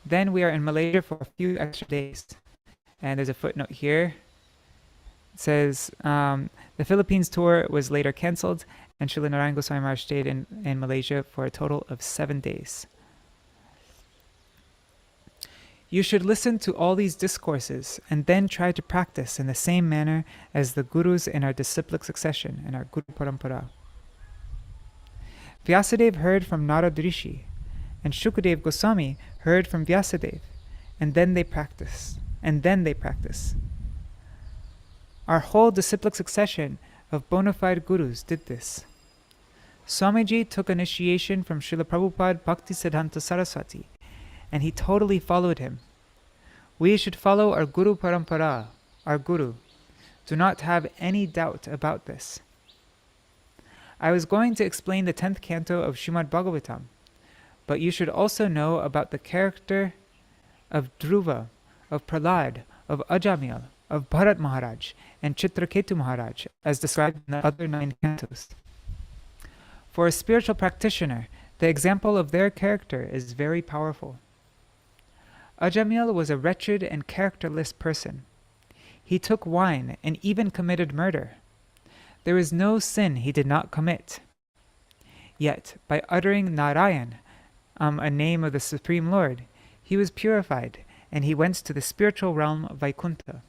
then we are in Malaysia for a few extra days. And there's a footnote here. It says, the Philippines tour was later cancelled, and Srila Narayan Goswami Maharaj stayed in Malaysia for a total of 7 days. You should listen to all these discourses and then try to practice in the same manner as the Gurus in our disciplic succession and our Guru Parampara. Vyasadeva heard from Narad Rishi, and Shukadev Goswami heard from Vyasadeva, and then they practice. Our whole disciplic succession of bona fide Gurus did this. Swamiji took initiation from Srila Prabhupada Bhaktisiddhanta Saraswati, and he totally followed him. We should follow our Guru Parampara, our Guru. Do not have any doubt about this. I was going to explain the 10th canto of Srimad Bhagavatam, but you should also know about the character of Dhruva, of Prahlad, of Ajamil, of Bharat Maharaj, and Chitraketu Maharaj, as described in the other 9 cantos. For a spiritual practitioner, the example of their character is very powerful. Ajamil was a wretched and characterless person. He took wine and even committed murder. There is no sin he did not commit. Yet, by uttering Narayan, a name of the Supreme Lord, he was purified, and he went to the spiritual realm of Vaikuntha.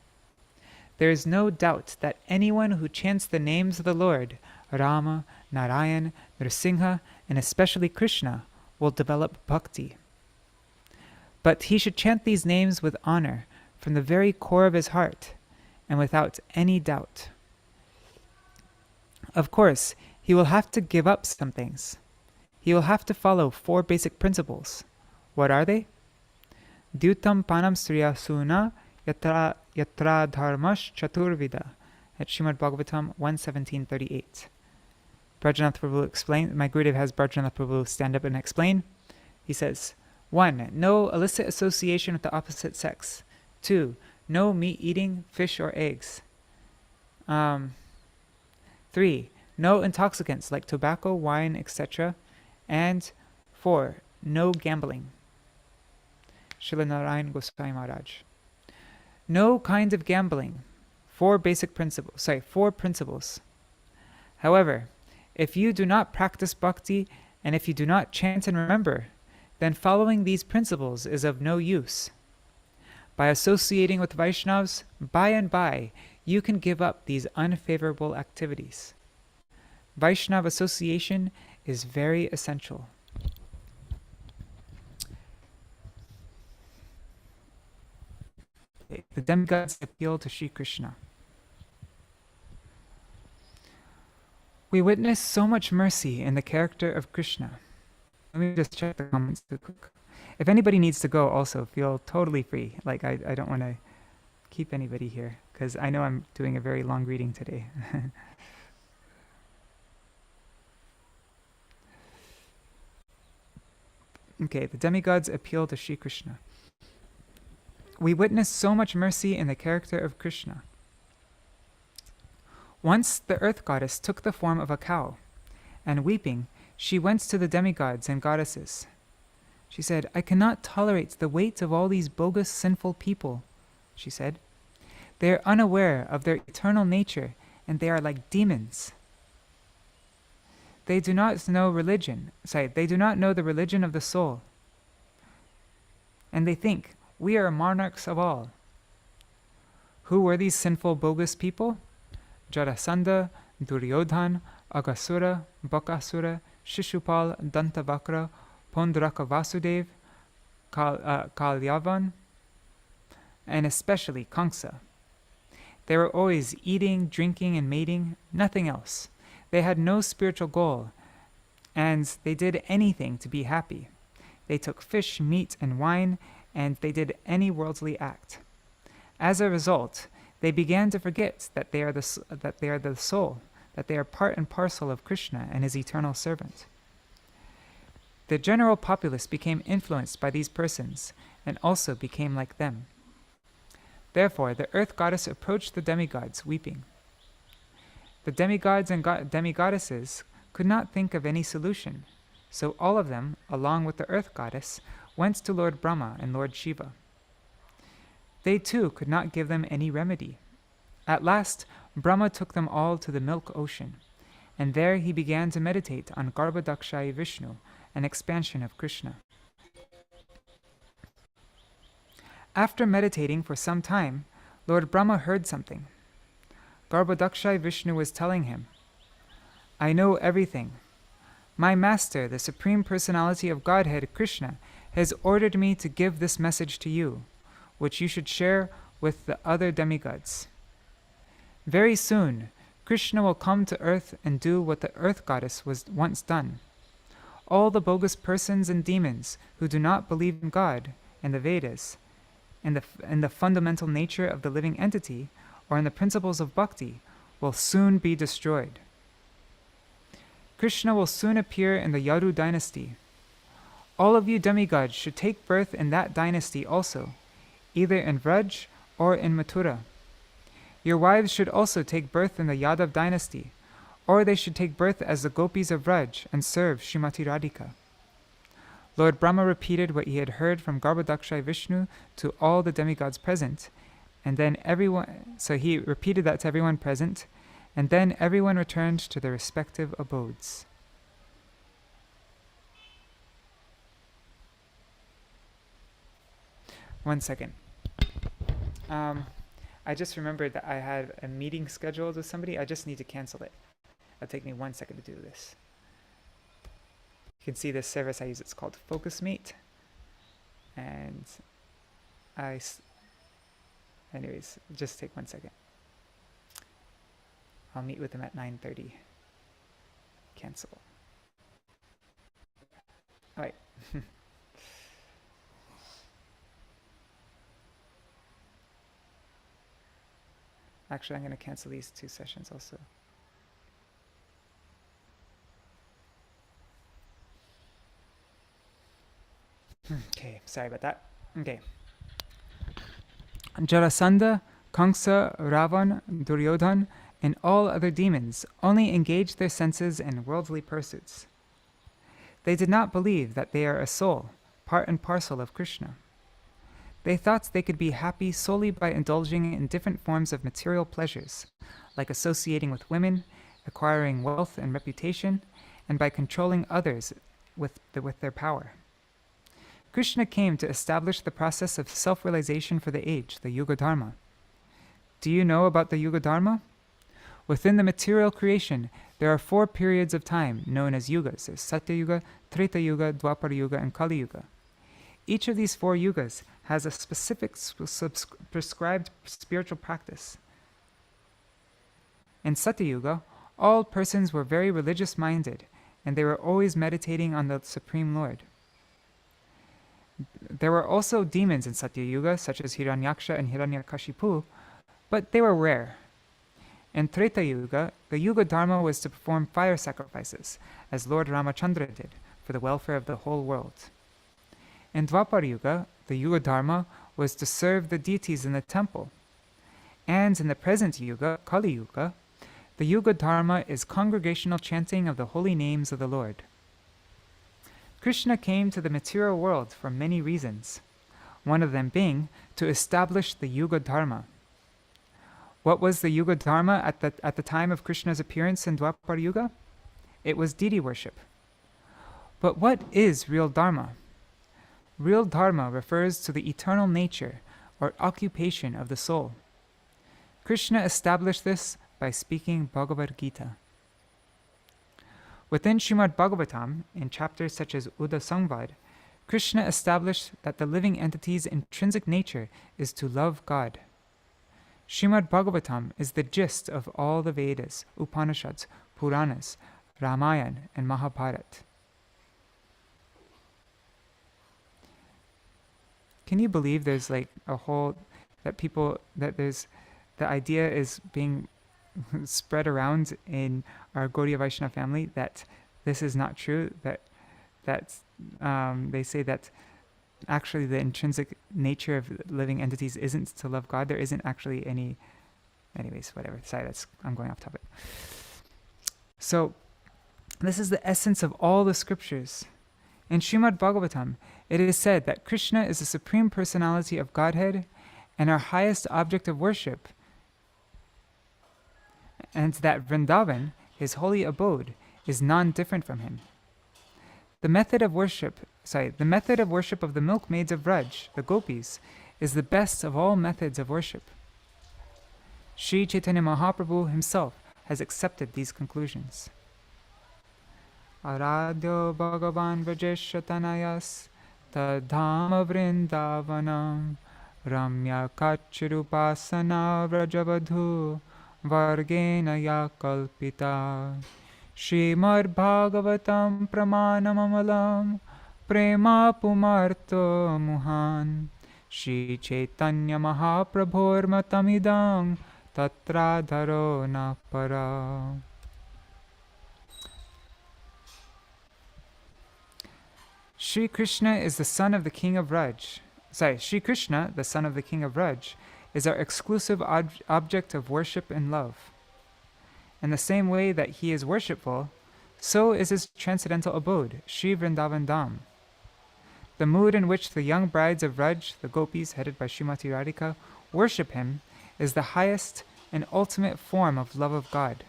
There is no doubt that anyone who chants the names of the Lord, Rama, Narayan, Nrsimha, and especially Krishna, will develop bhakti. But he should chant these names with honor, from the very core of his heart, and without any doubt. Of course, he will have to give up some things. He will have to follow 4 basic principles. What are they? Dyutam panam striya suna yatra dharmash chaturvida, at Srimad Bhagavatam 1:1738. Brajanath Prabhu explains, my Gurudev has Brajanath Prabhu stand up and explain. He says, 1. No illicit association with the opposite sex. 2. No meat eating, fish or eggs. 3. No intoxicants like tobacco, wine, etc. And 4. No gambling. Srila Narayan Goswami Maharaj. No kind of gambling. 4 principles. However, if you do not practice bhakti, and if you do not chant and remember, then following these principles is of no use. By associating with Vaishnavas, by and by, you can give up these unfavorable activities. Vaishnava association is very essential. The demigods appeal to Śrī Kṛṣṇa. We witness so much mercy in the character of Krishna. Let me just check the comments real quick. If anybody needs to go, also feel totally free. Like I don't want to keep anybody here because I know I'm doing a very long reading today. Okay, the demigods appeal to Śrī Kṛṣṇa. We witness so much mercy in the character of Kṛṣṇa. Once the earth goddess took the form of a cow, and weeping, she went to the demigods and goddesses. She said, "I cannot tolerate the weight of all these bogus, sinful people," she said. "They are unaware of their eternal nature, and they are like demons. They do not know they do not know the religion of the soul. And they think, we are monarchs of all." Who were these sinful, bogus people? Jarasandha, Duryodhan, Aghasura, Bakasura, Shishupal, Dantavakra, Pondraka Vasudev, Kalyavan, and especially Kamsa. They were always eating, drinking, and mating, nothing else. They had no spiritual goal, and they did anything to be happy. They took fish, meat, and wine, and they did any worldly act. As a result, they began to forget that they are the soul, that they are part and parcel of Kṛṣṇa and his eternal servant. The general populace became influenced by these persons and also became like them. Therefore, the earth goddess approached the demigods, weeping. The demigods and demigoddesses could not think of any solution, so all of them, along with the earth goddess, went to Lord Brahma and Lord Shiva. They too could not give them any remedy. At last, Brahma took them all to the milk ocean, and there he began to meditate on Garbhodakṣayi Vishnu, an expansion of Kṛṣṇa. After meditating for some time, Lord Brahma heard something. Garbhodakṣayi Vishnu was telling him, "I know everything. My master, the Supreme Personality of Godhead, Kṛṣṇa, has ordered me to give this message to you, which you should share with the other demigods. Very soon, Kṛṣṇa will come to earth and do what the earth goddess was once done. All the bogus persons and demons who do not believe in God and the Vedas, and the fundamental nature of the living entity, or in the principles of bhakti, will soon be destroyed. Kṛṣṇa will soon appear in the Yadu dynasty. All of you demigods should take birth in that dynasty also, either in Vraj or in Mathura. Your wives should also take birth in the Yadav dynasty, or they should take birth as the gopis of Vraj and serve Srimati Radhika." Lord Brahma repeated what he had heard from Garbhodakṣayi Vishnu to all the demigods present, and then he repeated that to everyone present, and then everyone returned to their respective abodes. One second. I just remembered that I had a meeting scheduled with somebody. I just need to cancel it. It'll take me 1 second to do this. You can see this service I use. It's called FocusMate. And anyways, just take 1 second. I'll meet with them at 9:30. Cancel. All right. Actually, I'm going to cancel these 2 sessions also. Okay, sorry about that. Okay. Jarasandha, Kamsa, Ravan, Duryodhan, and all other demons only engaged their senses in worldly pursuits. They did not believe that they are a soul, part and parcel of Kṛṣṇa. They thought they could be happy solely by indulging in different forms of material pleasures, like associating with women, acquiring wealth and reputation, and by controlling others with their power. Kṛṣṇa came to establish the process of self-realization for the age, the Yuga Dharma. Do you know about the Yuga Dharma? Within the material creation, there are 4 periods of time known as yugas. There's Satya Yuga, Treta Yuga, Dwapara Yuga, and Kali Yuga. Each of these 4 yugas has a specific prescribed spiritual practice. In Satya Yuga, all persons were very religious-minded, and they were always meditating on the Supreme Lord. There were also demons in Satya Yuga, such as Hiranyaksha and Hiranyakashipu, but they were rare. In Treta Yuga, the Yuga Dharma was to perform fire sacrifices, as Lord Ramachandra did, for the welfare of the whole world. In Dwapara Yuga, the Yuga Dharma was to serve the deities in the temple. And in the present Yuga, Kali Yuga, the Yuga Dharma is congregational chanting of the holy names of the Lord. Krishna came to the material world for many reasons, one of them being to establish the Yuga Dharma. What was the Yuga Dharma at the time of Krishna's appearance in Dwapara Yuga? It was deity worship. But what is real Dharma? Real Dharma refers to the eternal nature or occupation of the soul. Krishna established this by speaking Bhagavad Gita. Within Srimad Bhagavatam, in chapters such as Uddha Samvad, Krishna established that the living entity's intrinsic nature is to love God. Srimad Bhagavatam is the gist of all the Vedas, Upanishads, Puranas, Ramayana, and Mahabharata. Can you believe there's like a whole, that there's, the idea is being spread around in our Gaudiya Vaishnava family that this is not true, that they say that actually the intrinsic nature of living entities isn't to love God. There isn't actually any, anyways, whatever. Sorry, I'm going off topic. So this is the essence of all the scriptures. In Srimad Bhagavatam, it is said that Krishna is the supreme personality of Godhead and our highest object of worship, and that Vrindavan, his holy abode, is non-different from him. The method of worship of the milkmaids of Vraj, the gopis, is the best of all methods of worship. Śrī Chaitanya Mahaprabhu himself has accepted these conclusions. Aradhyo Bhagavan Vrajeshatanayas Tadhama Vrindavanam Ramya Kachirupasana Vrajavadhu Vargena Ya Kalpita Srimad Bhagavatam Pramanamamalam Prema Pumarto Muhan Śrī Chaitanya Mahaprabhor Matamidam Tatradharo Na Para. Śrī Krishna is the son of the king of Vraj. Śrī Krishna, the son of the king of Vraj, is our exclusive object of worship and love. In the same way that he is worshipful, so is his transcendental abode, Śrī Vrindavan Dham. The mood in which the young brides of Vraj, the gopis headed by Srimati Radhika, worship him is the highest and ultimate form of love of God.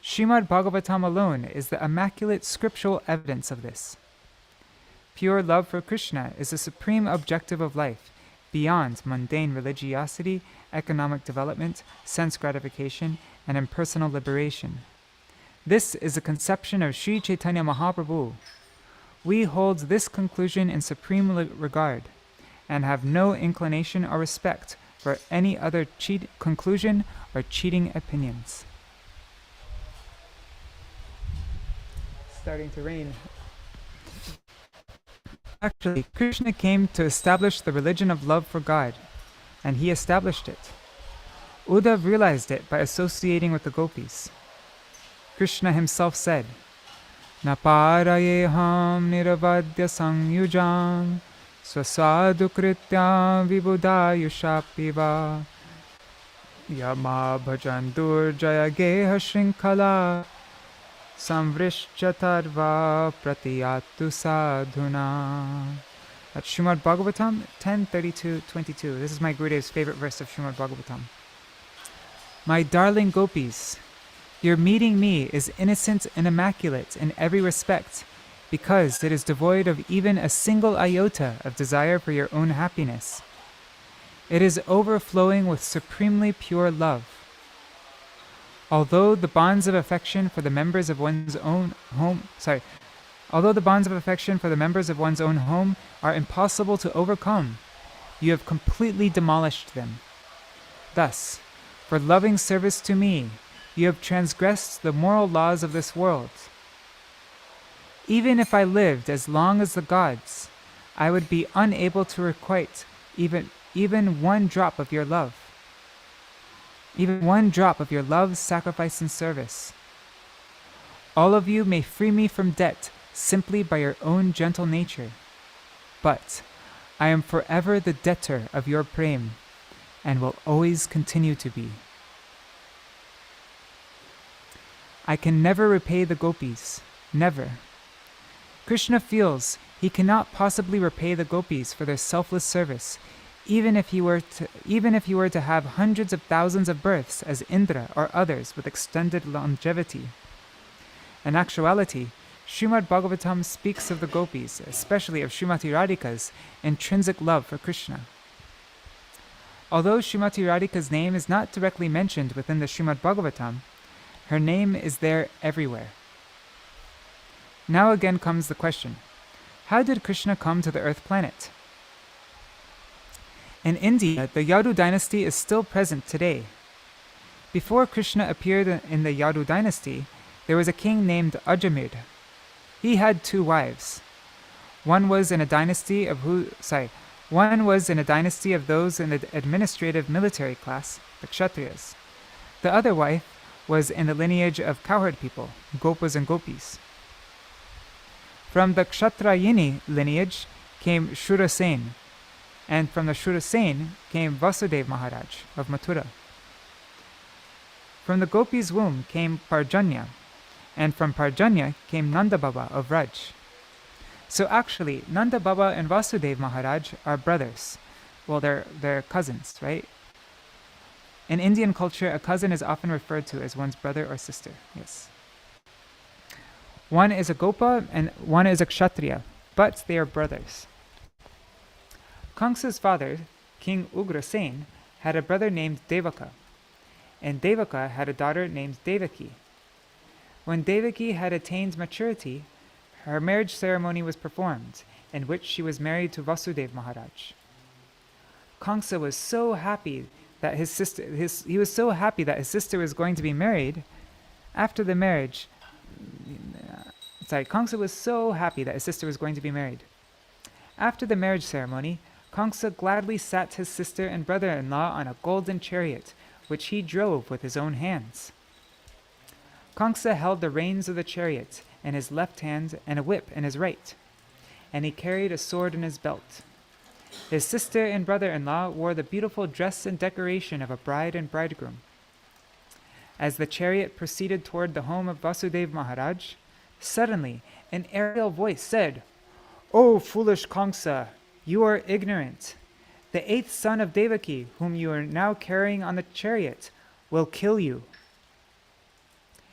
Srimad Bhagavatam alone is the immaculate scriptural evidence of this. Pure love for Krishna is the supreme objective of life, beyond mundane religiosity, economic development, sense gratification, and impersonal liberation. This is the conception of Śrī Chaitanya Mahaprabhu. We hold this conclusion in supreme regard, and have no inclination or respect for any other conclusion or cheating opinions. Starting to rain. Actually, Krishna came to establish the religion of love for God, and he established it. Uddhav realized it by associating with the gopis. Krishna himself said, Naparayeham niravadya sangyujam swasadu krityam vibudayushapiva yama bhajandur jaya geha shrinkala Samvrishchatarva pratiyatu sadhuna. That's Srimad Bhagavatam 10:32-22. This is my Gurudev's favorite verse of Srimad Bhagavatam. My darling gopis, your meeting me is innocent and immaculate in every respect, because it is devoid of even a single iota of desire for your own happiness. It is overflowing with supremely pure love. Although the bonds of affection for the members of one's own home are impossible to overcome, you have completely demolished them. Thus, for loving service to me, you have transgressed the moral laws of this world. Even if I lived as long as the gods, I would be unable to requite even one drop of your love. Even one drop of your love, sacrifice, and service. All of you may free me from debt simply by your own gentle nature. but I am forever the debtor of your prem and will always continue to be. I can never repay the gopis, never. Krishna feels he cannot possibly repay the gopis for their selfless service, even if he were to have hundreds of thousands of births as Indra or others with extended longevity. In actuality, Srimad Bhagavatam speaks of the gopis, especially of Srimati Radhika's intrinsic love for Krishna. Although Srimati Radhika's name is not directly mentioned within the Srimad Bhagavatam, her name is there everywhere. Now again comes the question, how did Krishna come to the earth planet? In India, the Yadu dynasty is still present today. Before Krishna appeared in the Yadu dynasty, there was a king named Ajamir. He had 2 wives. One was in a dynasty of those in the administrative military class, the Kshatriyas. The other wife was in the lineage of cowherd people, Gopas and Gopis. From the Kshatrayini lineage came Shurasen, and from the Shurasen came Vasudeva Maharaj of Mathura. From the Gopis' womb came Parjanya, and from Parjanya came Nanda Baba of Raj. So actually, Nanda Baba and Vasudeva Maharaj are brothers. Well, they're cousins, right? In Indian culture, a cousin is often referred to as one's brother or sister. Yes. One is a Gopa and one is a Kshatriya, but they are brothers. Kamsa's father, King Ugrasen, had a brother named Devaka, and Devaka had a daughter named Devaki. When Devaki had attained maturity, her marriage ceremony was performed, in which she was married to Vasudeva Maharaj. Kamsa was so happy that his sister was going to be married. After the marriage, Kamsa was so happy that his sister was going to be married. After the marriage ceremony, Kamsa gladly sat his sister and brother-in-law on a golden chariot, which he drove with his own hands. Kamsa held the reins of the chariot in his left hand and a whip in his right, and he carried a sword in his belt. His sister and brother-in-law wore the beautiful dress and decoration of a bride and bridegroom. As the chariot proceeded toward the home of Vasudeva Maharaj, suddenly an aerial voice said, "O foolish Kamsa, you are ignorant. The 8th son of Devaki, whom you are now carrying on the chariot, will kill you."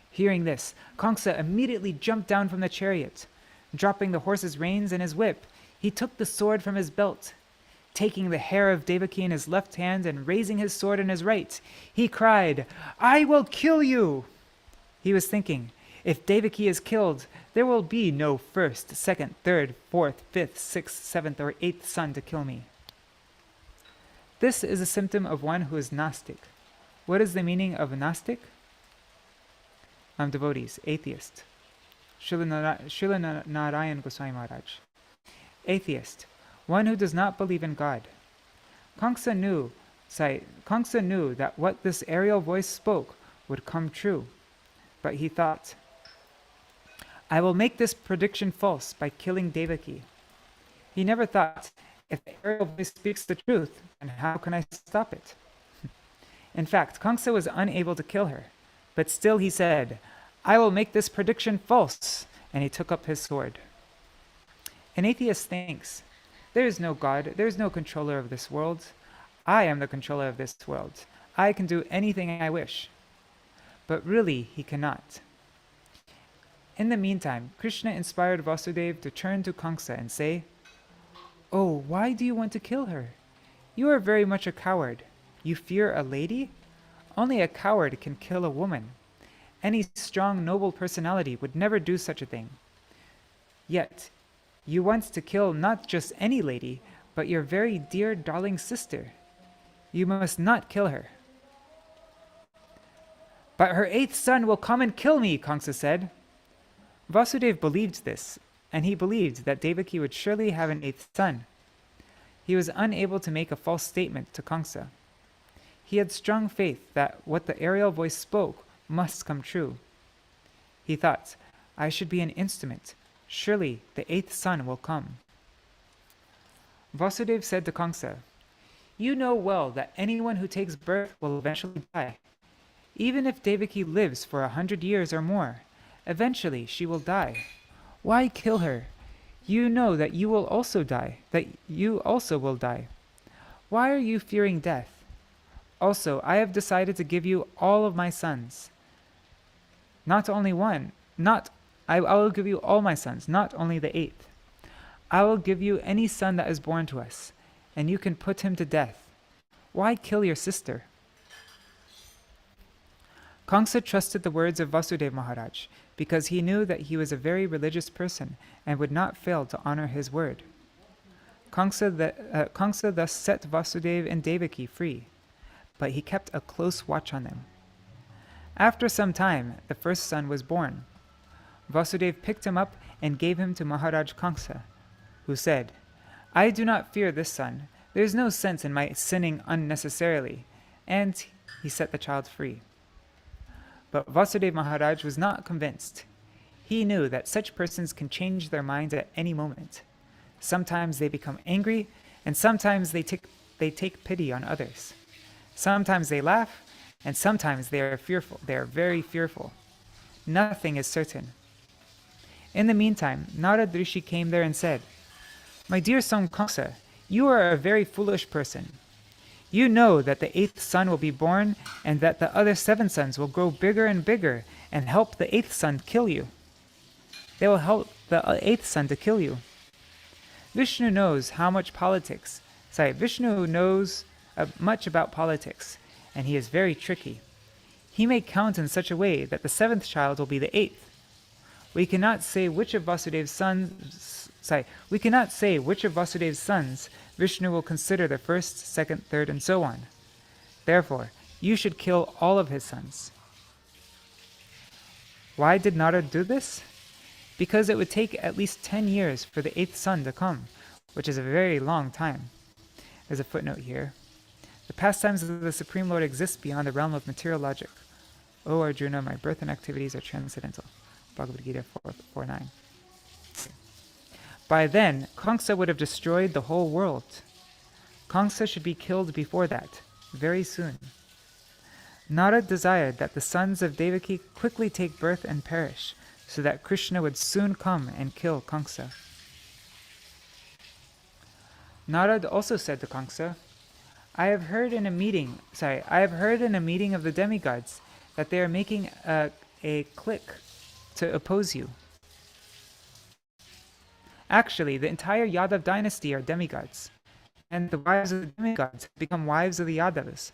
Hearing this, Kamsa immediately jumped down from the chariot. Dropping the horse's reins and his whip, he took the sword from his belt. Taking the hair of Devaki in his left hand and raising his sword in his right, he cried, "I will kill you!" He was thinking, if Devaki is killed, there will be no 1st, 2nd, 3rd, 4th, 5th, 6th, 7th, or 8th son to kill me. This is a symptom of one who is Gnostic. What is the meaning of a Gnostic? Devotees, atheist. Srila Narayan Goswami Maharaj. Atheist, one who does not believe in God. Kamsa knew that what this aerial voice spoke would come true, but he thought, I will make this prediction false by killing Devaki. He never thought, if the aerial voice speaks the truth, then how can I stop it? In fact, Kamsa was unable to kill her, but still he said, I will make this prediction false, and he took up his sword. An atheist thinks, there is no God, there is no controller of this world. I am the controller of this world. I can do anything I wish. But really, he cannot. In the meantime, Krishna inspired Vasudeva to turn to Kamsa and say, Oh, why do you want to kill her? You are very much a coward. You fear a lady? Only a coward can kill a woman. Any strong, noble personality would never do such a thing. Yet, you want to kill not just any lady, but your very dear darling sister. You must not kill her. But her 8th son will come and kill me, Kamsa said. Vasudeva believed this, and he believed that Devaki would surely have an 8th son. He was unable to make a false statement to Kamsa. He had strong faith that what the aerial voice spoke must come true. He thought, I should be an instrument. Surely the 8th son will come. Vasudeva said to Kamsa, "You know well that anyone who takes birth will eventually die. Even if Devaki lives for 100 years or more, eventually she will die. Why kill her? You know that you will also die, Why are you fearing death? Also, I have decided to give you all of my sons. Not only one, I will give you all my sons, not only the 8th. I will give you any son that is born to us, and you can put him to death. Why kill your sister?" Kamsa trusted the words of Vasudeva Maharaj because he knew that he was a very religious person and would not fail to honor his word. Kamsa thus set Vasudeva and Devaki free, but he kept a close watch on them. After some time, the first son was born. Vasudeva picked him up and gave him to Maharaj Kamsa, who said, "I do not fear this son. There is no sense in my sinning unnecessarily," and he set the child free. But Vasudeva Maharaj was not convinced. He knew that such persons can change their minds at any moment. Sometimes they become angry, and sometimes they take pity on others. Sometimes they laugh, and sometimes they are fearful. They are very fearful. Nothing is certain. In the meantime, Narad Rishi came there and said, "My dear son Kamsa, you are a very foolish person. You know that the 8th son will be born and that the other 7 sons will grow bigger and bigger and help the 8th son kill you. They will help the 8th son to kill you. Vishnu knows much about politics, and he is very tricky. He may count in such a way that the 7th child will be the 8th. We cannot say which of Vasudeva's sons Vishnu will consider the 1st, 2nd, 3rd, and so on. Therefore, you should kill all of his sons." Why did Narad do this? Because it would take at least 10 years for the 8th son to come, which is a very long time. There's a footnote here. The pastimes of the Supreme Lord exist beyond the realm of material logic. O Arjuna, my birth and activities are transcendental. Bhagavad Gita 4.9. By then, Kamsa would have destroyed the whole world. Kamsa should be killed before that, very soon. Narad desired that the sons of Devaki quickly take birth and perish, so that Krishna would soon come and kill Kamsa. Narad also said to Kamsa, I have heard in a meeting of the demigods that they are making a clique to oppose you. Actually, the entire Yadav dynasty are demigods, and the wives of the demigods have become wives of the Yadavas.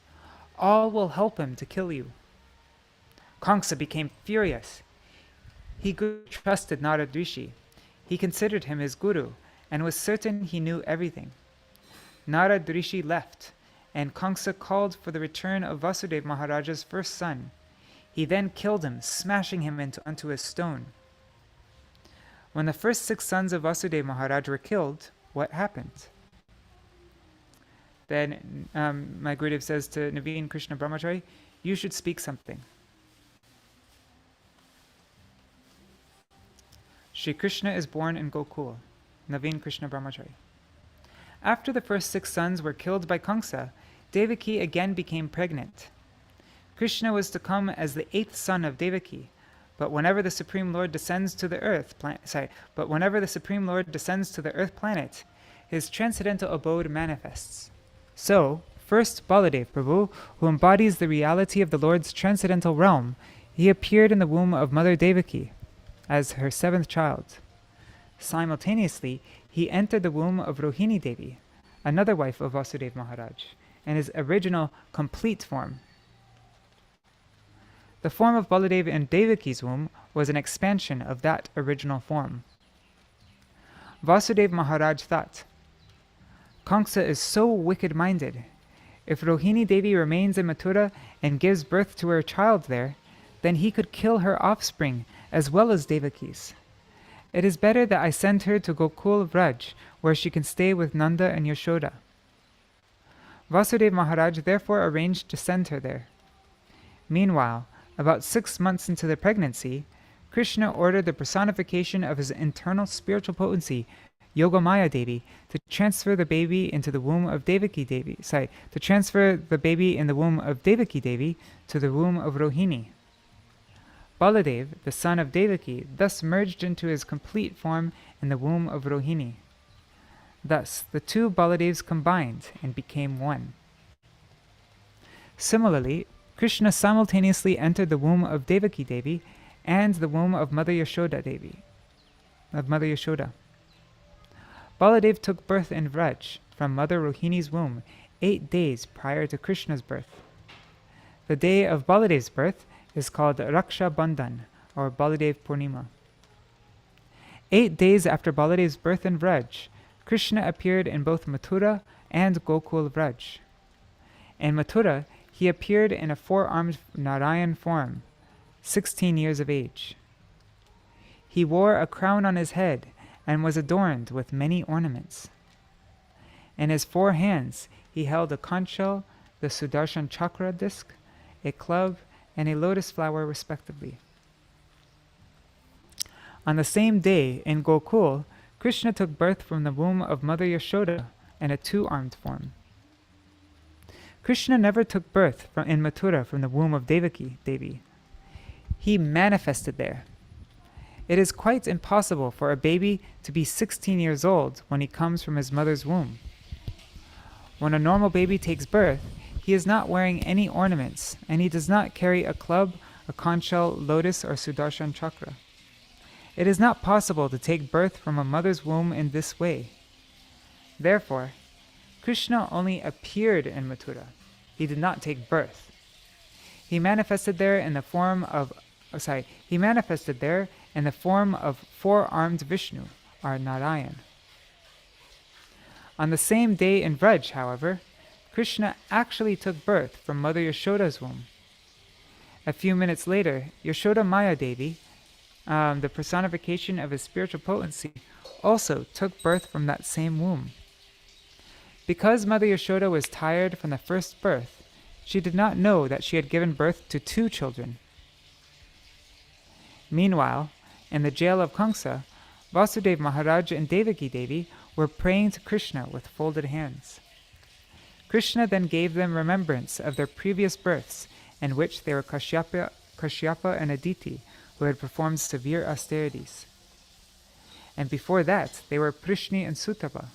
All will help him to kill you. Kamsa became furious. He trusted Narad Rishi. He considered him his guru, and was certain he knew everything. Narad Rishi left, and Kamsa called for the return of Vasudeva Maharaja's first son. He then killed him, smashing him onto a stone. When the first 6 sons of Vasudeva Maharaj were killed, what happened? Then my Gurudev says to Naveen Krishna Brahmachari, you should speak something. Śrī Kṛṣṇa is born in Gokul. Naveen Krishna Brahmachari. After the first 6 sons were killed by Kamsa, Devaki again became pregnant. Krishna was to come as the 8th son of Devaki, but whenever the Supreme Lord descends to the earth planet, his transcendental abode manifests. So, first Baladev Prabhu, who embodies the reality of the Lord's transcendental realm, he appeared in the womb of Mother Devaki as her 7th child. Simultaneously, he entered the womb of Rohini Devi, another wife of Vasudeva Maharaj, in his original complete form. The form of Baladeva in Devaki's womb was an expansion of that original form. Vasudeva Maharaj thought, Kamsa is so wicked-minded. If Rohini Devi remains in Mathura and gives birth to her child there, then he could kill her offspring as well as Devaki's. It is better that I send her to Gokul Vraj, where she can stay with Nanda and Yashoda. Vasudeva Maharaj therefore arranged to send her there. Meanwhile, about 6 months into the pregnancy, Krishna ordered the personification of his internal spiritual potency, Yogamaya Devi to transfer the baby into the womb of Devaki Devi. To transfer the baby in the womb of Devaki Devi to the womb of Rohini. Baladev, the son of Devaki, thus merged into his complete form in the womb of Rohini. Thus, the two Baladevs combined and became one. Similarly, Krishna simultaneously entered the womb of Devaki Devi and the womb of Mother Yashoda Devi. Baladev took birth in Vraj from Mother Rohini's womb 8 days prior to Krishna's birth. The day of Baladev's birth is called Raksha Bandhan, or Baladev Purnima. 8 days after Baladev's birth in Vraj, Krishna appeared in both Mathura and Gokul Vraj. In Mathura, he appeared in a 4-armed Narayan form, 16 years of age. He wore a crown on his head and was adorned with many ornaments. In his 4 hands he held a conch shell, the Sudarshan chakra disc, a club, and a lotus flower respectively. On the same day, in Gokul, Krishna took birth from the womb of Mother Yashoda in a 2-armed form. Krishna never took birth in Mathura from the womb of Devaki Devi. He manifested there. It is quite impossible for a baby to be 16 years old when he comes from his mother's womb. When a normal baby takes birth, he is not wearing any ornaments, and he does not carry a club, a conch shell, lotus, or Sudarshan chakra. It is not possible to take birth from a mother's womb in this way. Therefore, Krishna only appeared in Mathura. He did not take birth. He manifested there in the form of 4-armed Vishnu, or Narayan. On the same day in Vraj, however, Krishna actually took birth from Mother Yashoda's womb. A few minutes later, Yashoda Maya Devi, the personification of his spiritual potency, also took birth from that same womb. Because Mother Yashoda was tired from the first birth, she did not know that she had given birth to 2 children. Meanwhile, in the jail of Kamsa, Vasudev Maharaj and Devaki Devi were praying to Krishna with folded hands. Krishna then gave them remembrance of their previous births, in which they were Kashyapa and Aditi, who had performed severe austerities. And before that, they were Prishni and Sutapa,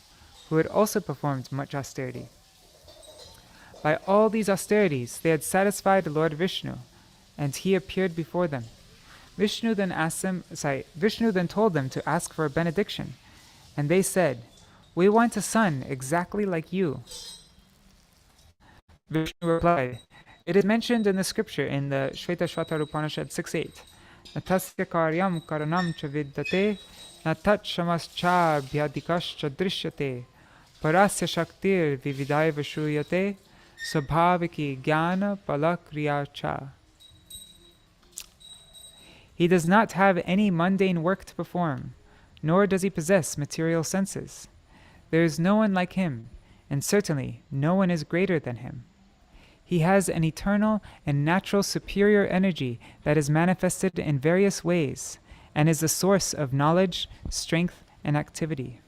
who had also performed much austerity. By all these austerities, they had satisfied Lord Vishnu, and he appeared before them. Vishnu then told them to ask for a benediction, and they said, "We want a son exactly like you." Vishnu replied, "It is mentioned in the scripture in the Shvetashvatar Upanishad 6.8, Natasya karyam karanam cha vidyate, natat shamascha bhyadikascha drishyate, parasya shaktir vividai vashuyate, sabhaviki jnana palakriya cha." He does not have any mundane work to perform, nor does he possess material senses. There is no one like him, and certainly no one is greater than him. He has an eternal and natural superior energy that is manifested in various ways, and is the source of knowledge, strength, and activity.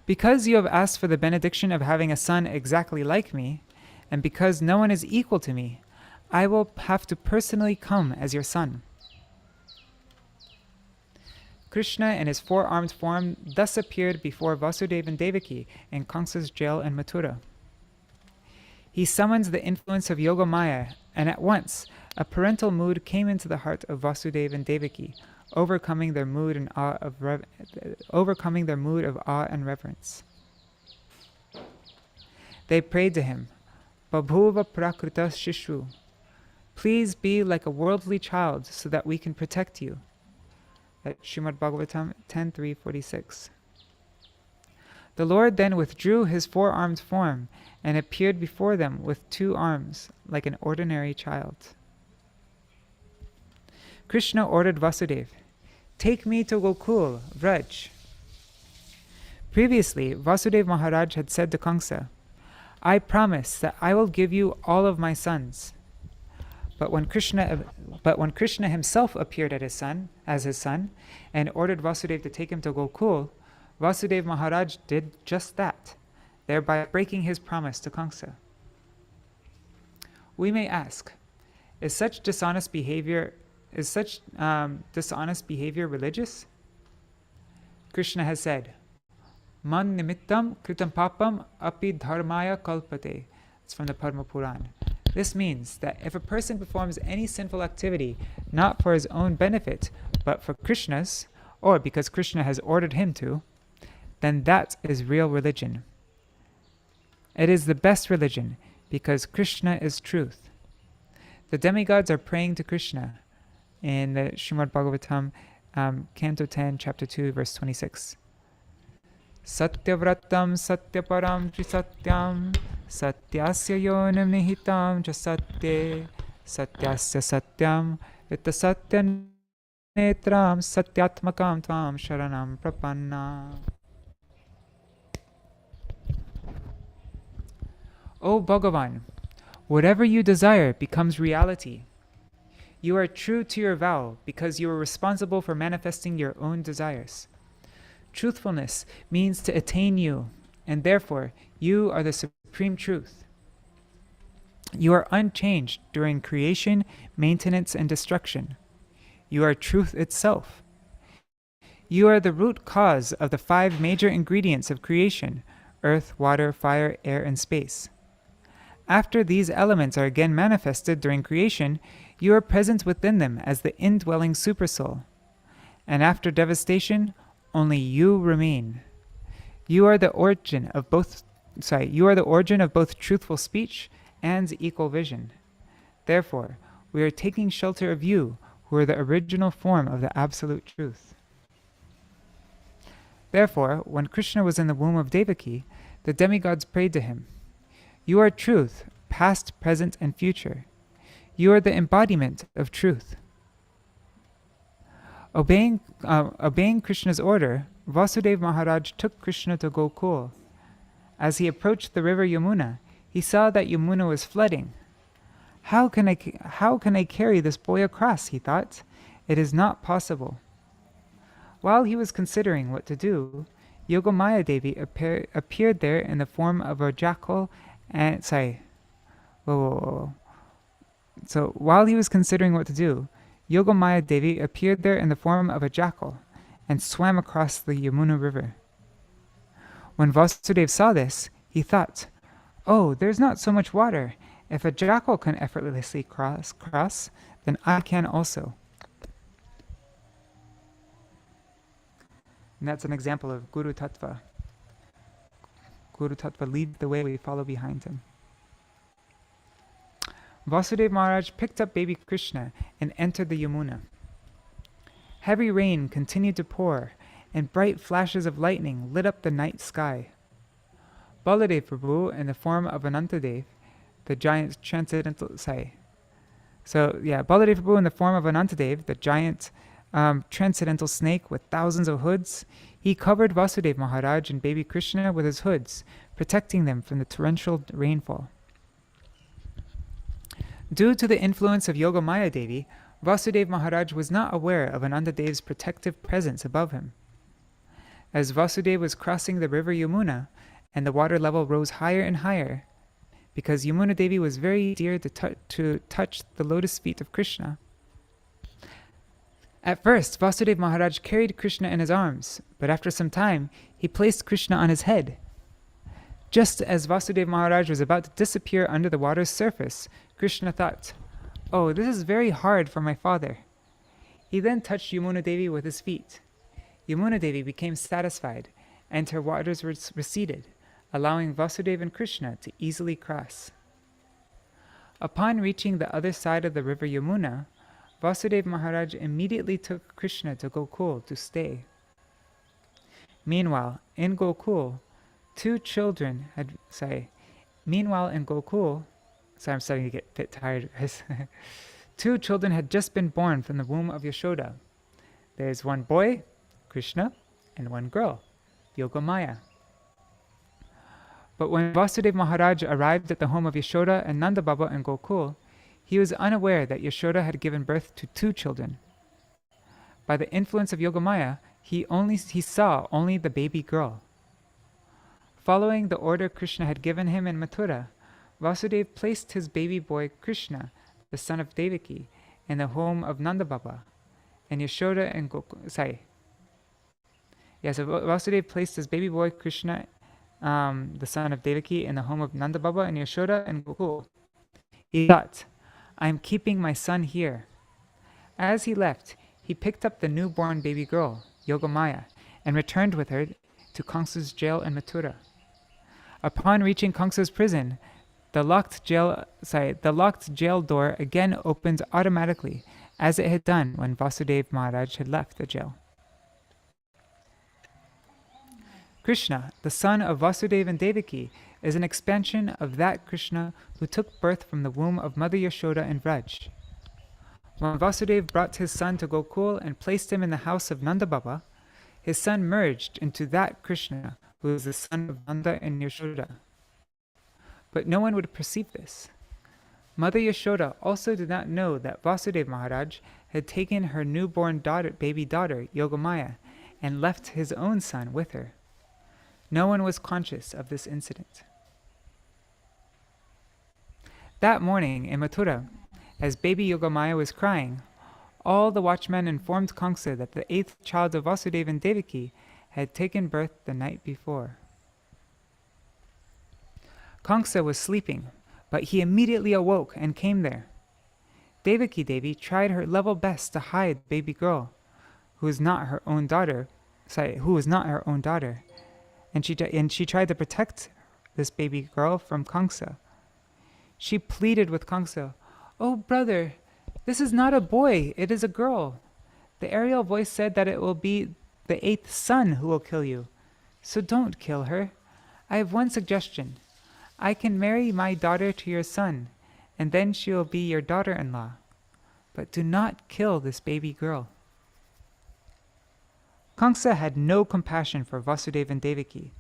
Because you have asked for the benediction of having a son exactly like me, and because no one is equal to me, I will have to personally come as your son. Krishna in his 4-armed form thus appeared before Vasudeva and Devaki in Kamsa's jail in Mathura. He summons the influence of Yogamaya, and at once a parental mood came into the heart of Vasudeva and Devaki, overcoming their mood of awe and reverence. They prayed to him, "Babhuva prakrita shishu," please be like a worldly child so that we can protect you. That's Srimad Bhagavatam 10.3.46. The Lord then withdrew his 4-armed form and appeared before them with 2 arms, like an ordinary child. Krishna ordered Vasudeva, "Take me to Gokul, Vraj." Previously, Vasudeva Maharaj had said to Kamsa, "I promise that I will give you all of my sons." But when Krishna himself appeared as his son, and ordered Vasudeva to take him to Gokul, Vasudeva Maharaj did just that, thereby breaking his promise to Kamsa. We may ask, is such dishonest behavior religious? Krishna has said, "Man nimittam kritam papam api dharmaya kalpate." It's from the Padma Puran. This means that if a person performs any sinful activity not for his own benefit, but for Krishna's, or because Krishna has ordered him to, then that is real religion. It is the best religion, because Krishna is truth. The demigods are praying to Krishna in the Srimad Bhagavatam, Canto 10, Chapter 2, Verse 26. Satyavratam satyaparam trisatyam satyasya yonam nihitam jasatye satyasya satyam vitasatya netram satyatmakam tvam sharanam prapanna. O Bhagavan, whatever you desire becomes reality. You are true to your vow because you are responsible for manifesting your own desires. Truthfulness means to attain you, and therefore you are the supreme truth. You are unchanged during creation, maintenance, and destruction. You are truth itself. You are the root cause of the 5 major ingredients of creation: earth, water, fire, air, and space. After these elements are again manifested during creation, you are present within them as the indwelling supersoul. And after devastation, only you remain. You are the origin of both truthful speech and equal vision. Therefore, we are taking shelter of you, who are the original form of the absolute truth. Therefore, when Krishna was in the womb of Devaki, the demigods prayed to him, "You are truth, past, present, and future. You are the embodiment of truth." Obeying Krishna's order, Vasudeva Maharaj took Krishna to Gokul. As he approached the river Yamuna, he saw that Yamuna was flooding. How can I carry this boy across?" he thought. "It is not possible." While he was considering what to do, Yogamaya Devi appeared there in the form of a jackal and So while he was considering what to do, Yogamaya Devi appeared there in the form of a jackal and swam across the Yamuna river. When Vasudeva saw this, he thought, "Oh, there's not so much water. If a jackal can effortlessly cross, then I can also." And that's an example of Guru Tattva. Guru Tattva leads the way, we follow behind him. Vasudeva Maharaj picked up baby Krishna and entered the Yamuna. Heavy rain continued to pour, and bright flashes of lightning lit up the night sky. Baladev Prabhu, in the form of Anantadev, the giant transcendental Baladev Prabhu in the form of Anantadev, the giant transcendental snake with thousands of hoods, he covered Vasudeva Maharaj and baby Krishna with his hoods, protecting them from the torrential rainfall. Due to the influence of Yogamaya Devi, Vasudeva Maharaj was not aware of Anandadev's protective presence above him. As Vasudeva was crossing the river Yamuna, and the water level rose higher and higher, because Yamuna Devi was very dear to touch the lotus feet of Krishna. At first, Vasudeva Maharaj carried Krishna in his arms, but after some time, he placed Krishna on his head. Just as Vasudeva Maharaj was about to disappear under the water's surface, Krishna thought, "Oh, this is very hard for my father." He then touched Yamuna Devi with his feet. Yamuna Devi became satisfied, and her waters receded, allowing Vasudeva and Krishna to easily cross. Upon reaching the other side of the river Yamuna, Vasudeva Maharaj immediately took Krishna to Gokul to stay. Meanwhile, in Gokul, I'm starting to get a bit tired, guys. 2 children had just been born from the womb of Yashoda. There's one boy, Krishna, and one girl, Yogamaya. But when Vasudeva Maharaj arrived at the home of Yashoda and Nanda Baba in Gokul, He was unaware that Yashoda had given birth to 2 children. By the influence of Yogamaya, he saw only the baby girl. Following the order Krishna had given him in Mathura, Vasudeva placed his baby boy Krishna, the son of Devaki, in the home of Nanda Baba, and Yashoda and Gokul. So Vasudeva placed his baby boy Krishna, the son of Devaki, in the home of Nanda Baba and Yashoda and Gokul. He thought, "I am keeping my son here." As he left, he picked up the newborn baby girl, Yogamaya, and returned with her to Kamsa's jail in Mathura. Upon reaching Kamsa's prison, the locked jail door again opened automatically, as it had done when Vasudeva Maharaj had left the jail. Krishna, the son of Vasudeva and Devaki, is an expansion of that Krishna who took birth from the womb of Mother Yashoda and Vraj. When Vasudeva brought his son to Gokul and placed him in the house of Nanda Baba, his son merged into that Krishna who is the son of Nanda and Yashoda. But no one would perceive this. Mother Yashoda also did not know that Vasudeva Maharaj had taken her newborn baby daughter, Yogamaya, and left his own son with her. No one was conscious of this incident. That morning in Mathura, as baby Yogamaya was crying, all the watchmen informed Kamsa that the 8th child of Vasudeva and Devaki had taken birth the night before. Kamsa was sleeping, but he immediately awoke and came there. Devaki Devi tried her level best to hide the baby girl, who was not her own daughter, and she tried to protect this baby girl from Kamsa. She pleaded with Kamsa, "Oh brother, this is not a boy, it is a girl. The aerial voice said that it will be the 8th son who will kill you. So don't kill her. I have one suggestion. I can marry my daughter to your son, and then she will be your daughter-in-law. But do not kill this baby girl." Kamsa had no compassion for Vasudeva and Devaki.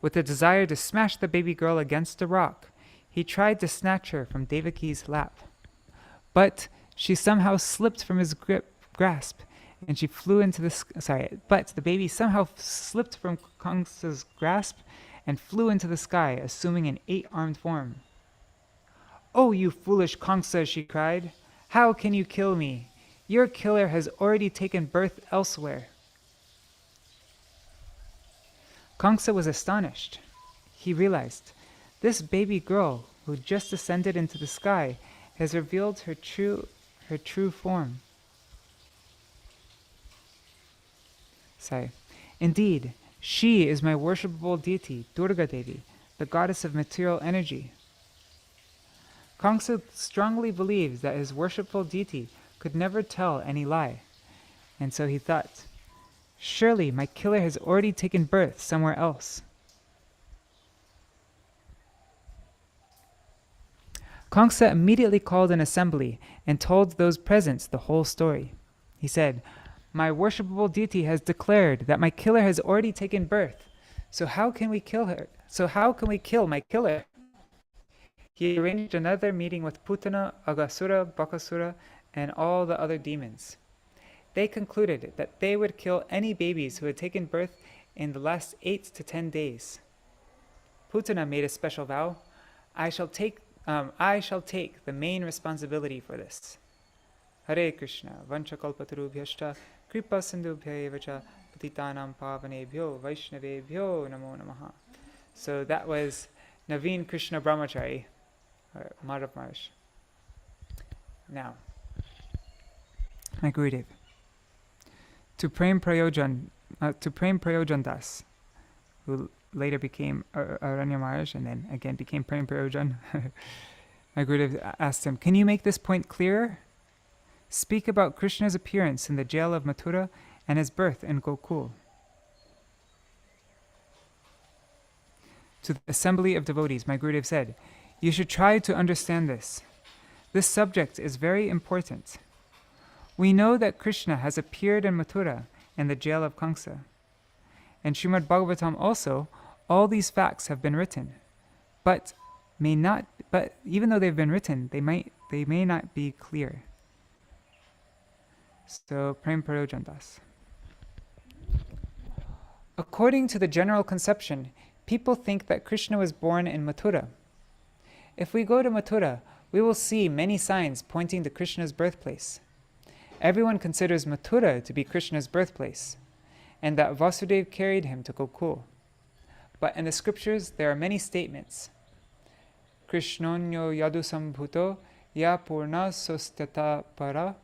With a desire to smash the baby girl against a rock, he tried to snatch her from Devaki's lap. But she somehow slipped from his grasp, and she flew into the baby somehow slipped from Kamsa's grasp and flew into the sky, assuming an 8-armed form. "Oh, you foolish Kamsa," she cried. "How can you kill me? Your killer has already taken birth elsewhere." Kamsa was astonished. He realized, this baby girl who just ascended into the sky has revealed her true form. Indeed, she is my worshipable deity, Durga Devi, the goddess of material energy. Kamsa strongly believes that his worshipful deity could never tell any lie, and so he thought, surely my killer has already taken birth somewhere else. Kamsa immediately called an assembly and told those present the whole story. He said, "My worshipable deity has declared that my killer has already taken birth. So how can we kill her? So how can we kill my killer?" He arranged another meeting with Putana, Aghasura, Bakasura, and all the other demons. They concluded that they would kill any babies who had taken birth in the last 8 to 10 days. Putana made a special vow, I shall take the main responsibility for this. Hare Krishna, vanchakalpatarubhyashta, kripa sindhubhya evacha, patitanam pavanebhyo, vaishnavebhyo namo namaha. So that was Naveen Krishna Brahmachari, or Madhav Maharaj. Now, my Gurudev, to Prem Prayojan Das, who later became Aranya Maharaj and then again became Prem Prayojan, my Gurudev asked him, "Can you make this point clearer? Speak about Krishna's appearance in the jail of Mathura and his birth in Gokul." To the assembly of devotees, my Gurudev said, "You should try to understand this. This subject is very important. We know that Krishna has appeared in Mathura in the jail of Kamsa. In Srimad Bhagavatam also, all these facts have been written, but even though they've been written, they might they may not be clear. So, Prem Prayojandas. According to the general conception, people think that Krishna was born in Mathura. If we go to Mathura, we will see many signs pointing to Krishna's birthplace. Everyone considers Mathura to be Krishna's birthplace, and that Vasudeva carried him to Gokul. But in the scriptures, there are many statements. Krishnonyo yadu sambhuto ya purna sostata para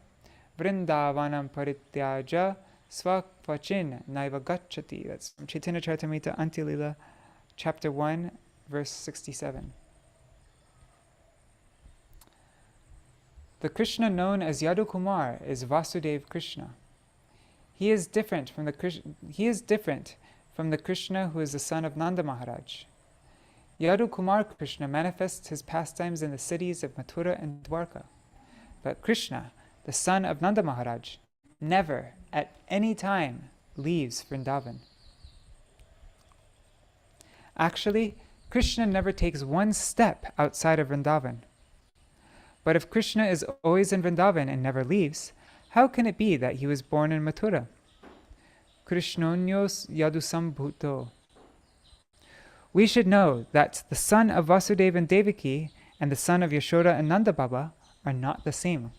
vrindavanam parityaja svakvachin naiva gacchati. That's from Chaitanya Charitamrita Antilila, chapter 1, verse 67. The Krishna known as Yadu Kumar is Vasudeva Krishna. He is different from the Krishna who is the son of Nanda Maharaj. Yadu Kumar Krishna manifests his pastimes in the cities of Mathura and Dwarka. But Krishna, the son of Nanda Maharaj, never at any time leaves Vrindavan. Actually, Krishna never takes one step outside of Vrindavan. But if Krishna is always in Vrindavan and never leaves, how can it be that he was born in Mathura? Krishnonyos yadusambhuto. We should know that the son of Vasudeva and Devaki and the son of Yashoda and Nanda Baba are not the same.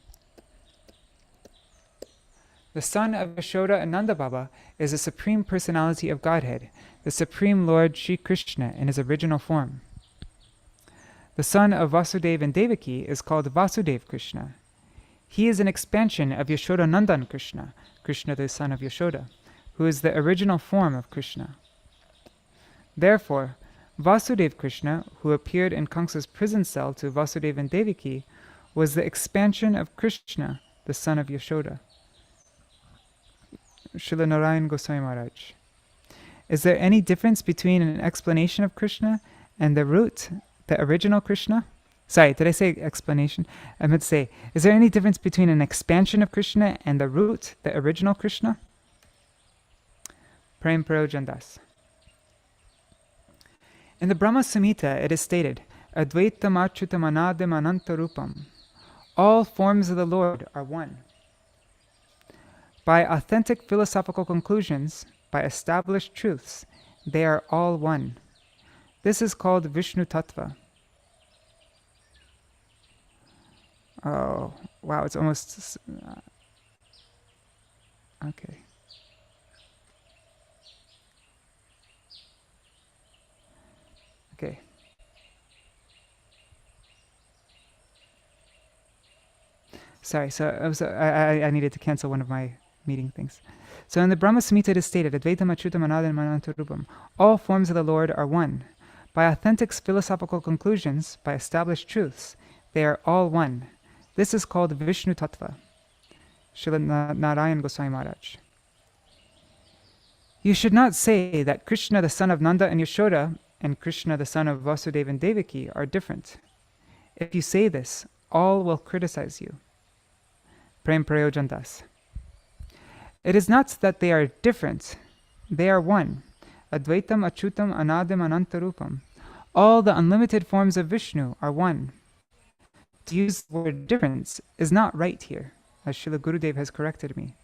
The son of Yashoda and Nanda Baba is the Supreme Personality of Godhead, the Supreme Lord Śrī Kṛṣṇa in his original form. The son of Vasudeva and Devaki is called Vasudeva Krishna. He is an expansion of Yashoda Nandan Krishna, Krishna the son of Yashoda, who is the original form of Krishna. Therefore, Vasudeva Krishna, who appeared in Kamsa's prison cell to Vasudeva and Devaki, was the expansion of Krishna, the son of Yashoda. Srila Narayan Goswami Maharaj. Is there any difference between an explanation of Krishna and the root, the original Krishna? Sorry, did I say explanation? I meant to say, is there any difference between an expansion of Krishna and the root, the original Krishna? Prem Prayojandas. In the Brahma Samhita, it is stated, Advaitam Achyutam Anadim Anantarupam. All forms of the Lord are one. By authentic philosophical conclusions, by established truths, they are all one. This is called Vishnu Tattva. Oh, wow, it's almost... okay. Okay. Sorry, so I needed to cancel one of my meeting things. So in the Brahma Samhita it is stated, Advaitam Achyutam Anadam Anantarupam. All forms of the Lord are one. By authentic philosophical conclusions, by established truths, they are all one. This is called Vishnu Tattva. Srila Narayan Goswami Maharaj. You should not say that Krishna the son of Nanda and Yashoda and Krishna the son of Vasudeva and Devaki are different. If you say this, all will criticize you. Prem Prayojandas. It is not that they are different, they are one. Advaitam Achyutam Anadim Anantarupam. All the unlimited forms of Vishnu are one. To use the word difference is not right here, as Srila Gurudev has corrected me.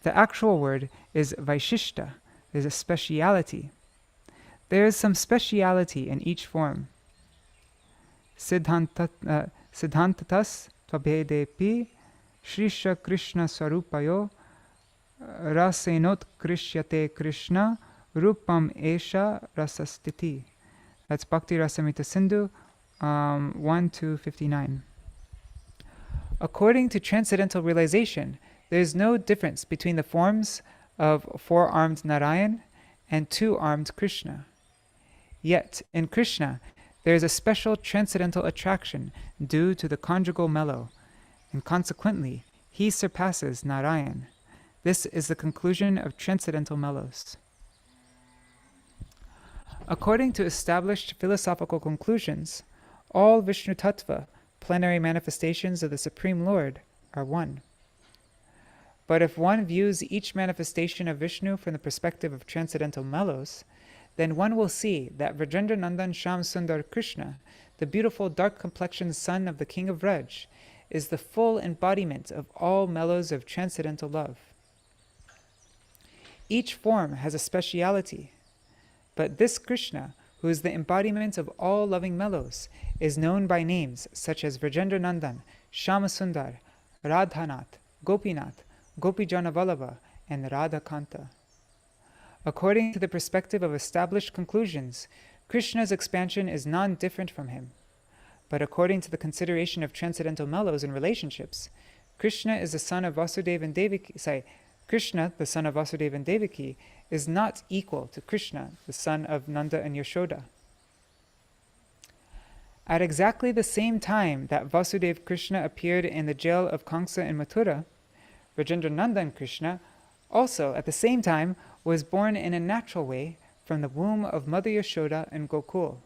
The actual word is Vaishishta, is a speciality. There is some speciality in each form. Siddhantatas tvabhedepi Śrī Kṛṣṇa Swarupayo Rasenot Krishyate Krishna Rupam Esha Rasastiti. That's Bhakti Rasamrita Sindhu 1-59. According to transcendental realization, there is no difference between the forms of four-armed Narayan and two-armed Krishna. Yet, in Krishna, there is a special transcendental attraction due to the conjugal mellow, and consequently, he surpasses Narayan. This is the conclusion of transcendental mellows. According to established philosophical conclusions, all Vishnu Tattva, plenary manifestations of the Supreme Lord, are one. But if one views each manifestation of Vishnu from the perspective of transcendental mellows, then one will see that Vrajendranandan Shyam Sundar Krishna, the beautiful dark-complexioned son of the king of Vraj, is the full embodiment of all mellows of transcendental love. Each form has a speciality, but this Krishna, who is the embodiment of all loving mellows, is known by names such as Vrajendranandan, Shyamasundar, Radhanath, Gopinath, Gopijana Vallabha, and Radhakanta. According to the perspective of established conclusions, Krishna's expansion is non-different from him. But according to the consideration of transcendental mellows and relationships, Krishna is the son of Vasudeva and Devaki. Krishna, the son of Vasudeva and Devaki, is not equal to Krishna, the son of Nanda and Yashoda. At exactly the same time that Vasudeva Krishna appeared in the jail of Kamsa in Mathura, Vrajendranandan Krishna also at the same time was born in a natural way from the womb of Mother Yashoda in Gokul.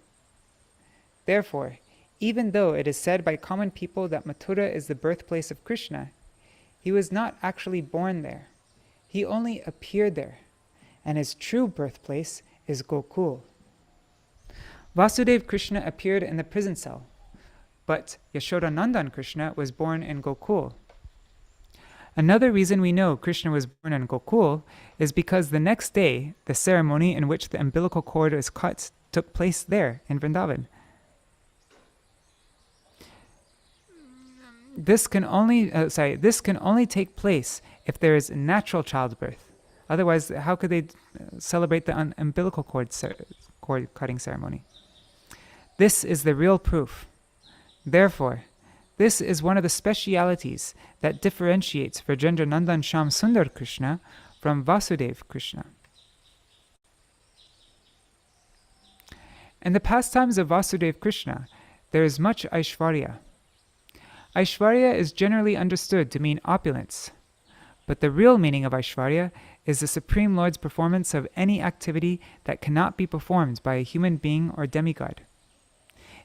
Therefore, even though it is said by common people that Mathura is the birthplace of Krishna, he was not actually born there. He only appeared there, and his true birthplace is Gokul. Vasudeva Krishna appeared in the prison cell, but Yashodanandan Krishna was born in Gokul. Another reason we know Krishna was born in Gokul is because the next day, the ceremony in which the umbilical cord is cut took place there in Vrindavan. This can only take place if there is natural childbirth. Otherwise, how could they celebrate the umbilical cord cutting ceremony? This is the real proof. Therefore, this is one of the specialities that differentiates Vrajendranandan Shyam Sundar Krishna from Vasudeva Krishna. In the pastimes of Vasudeva Krishna, there is much Aishvarya. Aishvarya is generally understood to mean opulence, but the real meaning of Aishvarya is the Supreme Lord's performance of any activity that cannot be performed by a human being or demigod.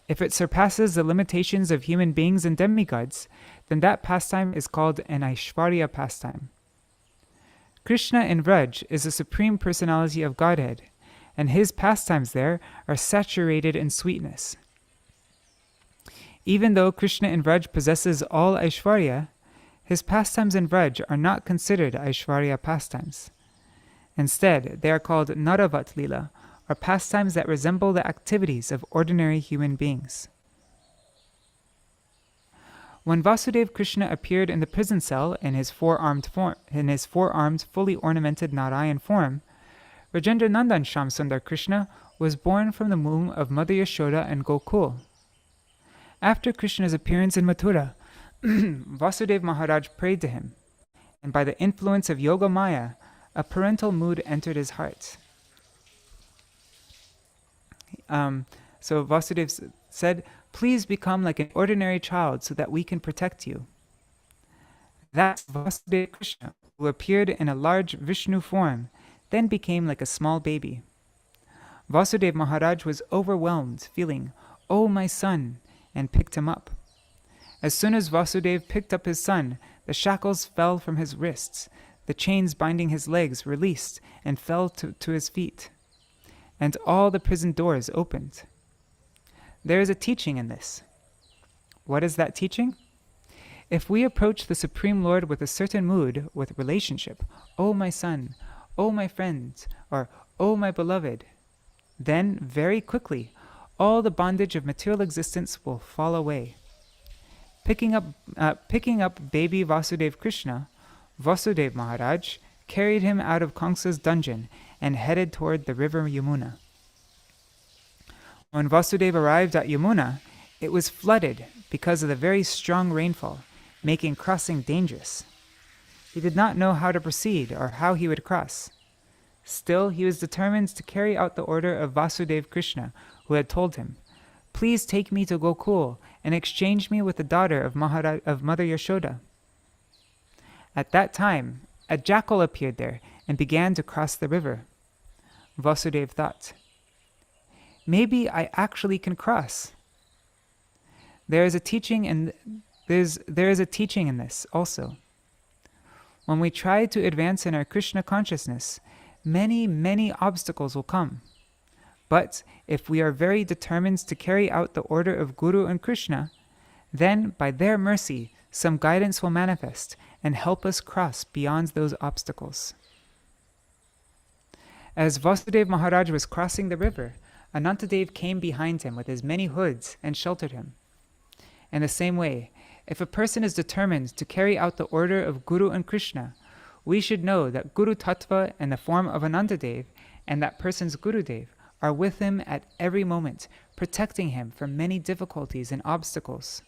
If it surpasses the limitations of human beings and demigods, then that pastime is called an Aishvarya pastime. Krishna in Vraj is the Supreme Personality of Godhead, and his pastimes there are saturated in sweetness. Even though Krishna in Vraj possesses all Aishvarya, his pastimes in Vraj are not considered Aishvarya pastimes. Instead, they are called Naravat Lila, or pastimes that resemble the activities of ordinary human beings. When Vasudeva Krishna appeared in the prison cell in his four-armed, fully ornamented Narayan form, Vrajendranandan Shyam Sundar Krishna was born from the womb of Mother Yashoda and Gokul. After Krishna's appearance in Mathura, Vasudeva Maharaj prayed to him, and by the influence of Yoga Maya, a parental mood entered his heart. So Vasudeva said, "Please become like an ordinary child so that we can protect you." That Vasudeva Krishna, who appeared in a large Vishnu form, then became like a small baby. Vasudeva Maharaj was overwhelmed, feeling, "Oh, my son," and picked him up. As soon as Vasudeva picked up his son, the shackles fell from his wrists, the chains binding his legs released and fell to his feet, and all the prison doors opened. There is a teaching in this. What is that teaching? If we approach the Supreme Lord with a certain mood, with relationship, "Oh my son," "Oh my friend," or "Oh my beloved," then very quickly all the bondage of material existence will fall away. Picking up baby Vasudeva Krishna, Vasudeva Maharaj carried him out of Kamsa's dungeon and headed toward the river Yamuna. When Vasudeva arrived at Yamuna, it was flooded because of the very strong rainfall, making crossing dangerous. He did not know how to proceed or how he would cross. Still, he was determined to carry out the order of Vasudeva Krishna, who had told him, "Please take me to Gokul and exchange me with the daughter of Mother Yashoda." At that time, a jackal appeared there and began to cross the river. Vasudeva thought, "Maybe I actually can cross." There is a teaching in this also. When we try to advance in our Krishna consciousness, many obstacles will come. But if we are very determined to carry out the order of Guru and Krishna, then by their mercy some guidance will manifest and help us cross beyond those obstacles. As Vasudeva Maharaj was crossing the river, Anantadev came behind him with his many hoods and sheltered him. In the same way, if a person is determined to carry out the order of Guru and Krishna, we should know that Guru Tattva in the form of Anantadev and that person's Gurudev are with him at every moment, protecting him from many difficulties and obstacles.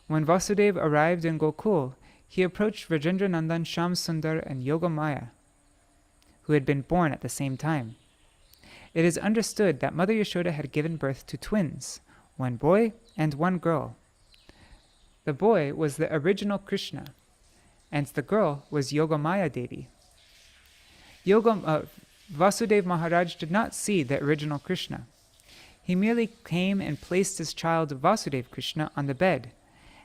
When Vasudeva arrived in Gokul, he approached Rajendra Nandan, Shyam Sundar and Yogamaya, who had been born at the same time. It is understood that Mother Yashoda had given birth to twins, one boy and one girl. The boy was the original Krishna, and the girl was Yogamaya Devi. Vasudeva Maharaj did not see the original Krishna. He merely came and placed his child Vasudeva Krishna on the bed,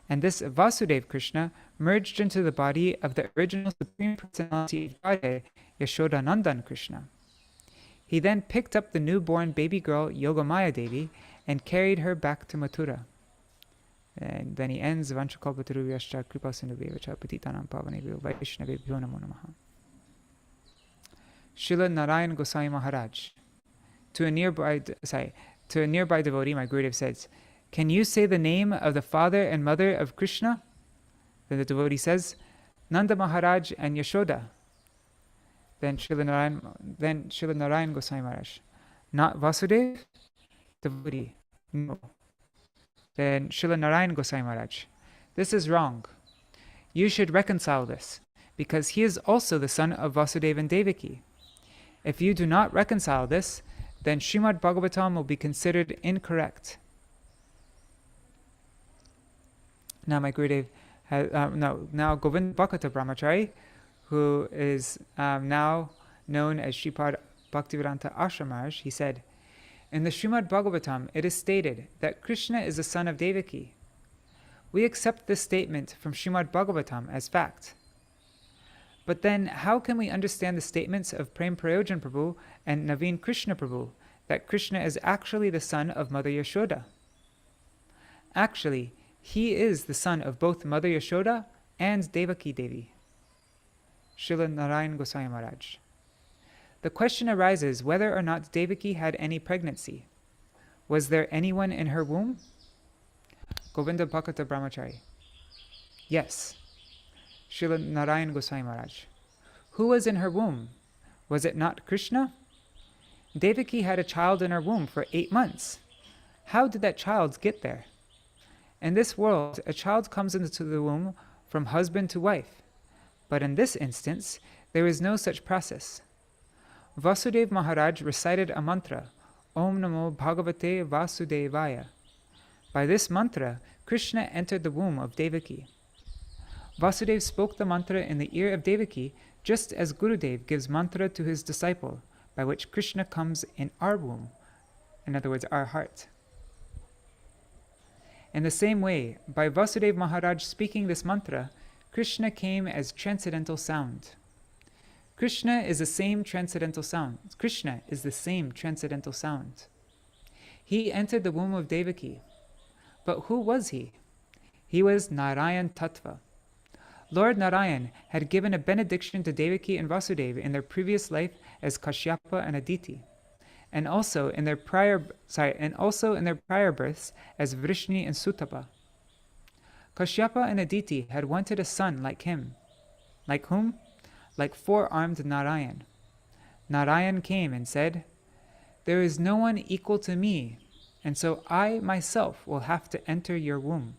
and this Vasudeva Krishna merged into the body of the original Supreme Personality of Godhead, Yashoda Nandan Krishna. He then picked up the newborn baby girl Yogamaya Devi and carried her back to Mathura. And then he ends Vanchakalpatarubhyascha Kripasindubhyevacha Patitanam Pavanebhyo Vaishnavebhyo Namo Namaha. Srila Narayan Gosai Maharaj. To a nearby devotee, my Gurudev says, "Can you say the name of the father and mother of Krishna?" Then the devotee says, "Nanda Maharaj and Yashoda." Then Srila Narayan Gosai Maharaj, "Not Vasudeva?" Devotee, "No." Then Srila Narayan Gosai Maharaj, "This is wrong. You should reconcile this, because he is also the son of Vasudeva and Devaki. If you do not reconcile this, then Srimad Bhagavatam will be considered incorrect." Now my Gurudev now Govind Bhakata Brahmachari, who is now known as Sripad Bhaktivedanta Ashram Maharaj, he said, "In the Srimad Bhagavatam, it is stated that Krishna is the son of Devaki. We accept this statement from Srimad Bhagavatam as fact. But then, how can we understand the statements of Prem Prayojan Prabhu and Naveen Krishna Prabhu that Krishna is actually the son of Mother Yashoda? Actually, he is the son of both Mother Yashoda and Devaki Devi." Srila Narayan Gosai Maharaj. The question arises whether or not Devaki had any pregnancy. Was there anyone in her womb? Govinda Bhakata Brahmachari. Yes. Srila Narayan Gosai Maharaj. Who was in her womb? Was it not Krishna? Devaki had a child in her womb for 8 months. How did that child get there? In this world, a child comes into the womb from husband to wife. But in this instance, there is no such process. Vasudeva Maharaj recited a mantra, Om Namo Bhagavate Vasudevaya. By this mantra, Krishna entered the womb of Devaki. Vasudeva spoke the mantra in the ear of Devaki, just as Gurudev gives mantra to his disciple, by which Krishna comes in our womb, in other words, our heart. In the same way, by Vasudeva Maharaj speaking this mantra, Krishna came as transcendental sound. Krishna is the same transcendental sound. Krishna is the same transcendental sound. He entered the womb of Devaki. But who was he? He was Narayan Tattva. Lord Narayan had given a benediction to Devaki and Vasudeva in their previous life as Kashyapa and Aditi, and also in their prior births as Vrishni and Sutapa. Kashyapa and Aditi had wanted a son like him. Like whom? Like four-armed Narayan. Narayan came and said, "There is no one equal to me, and so I myself will have to enter your womb."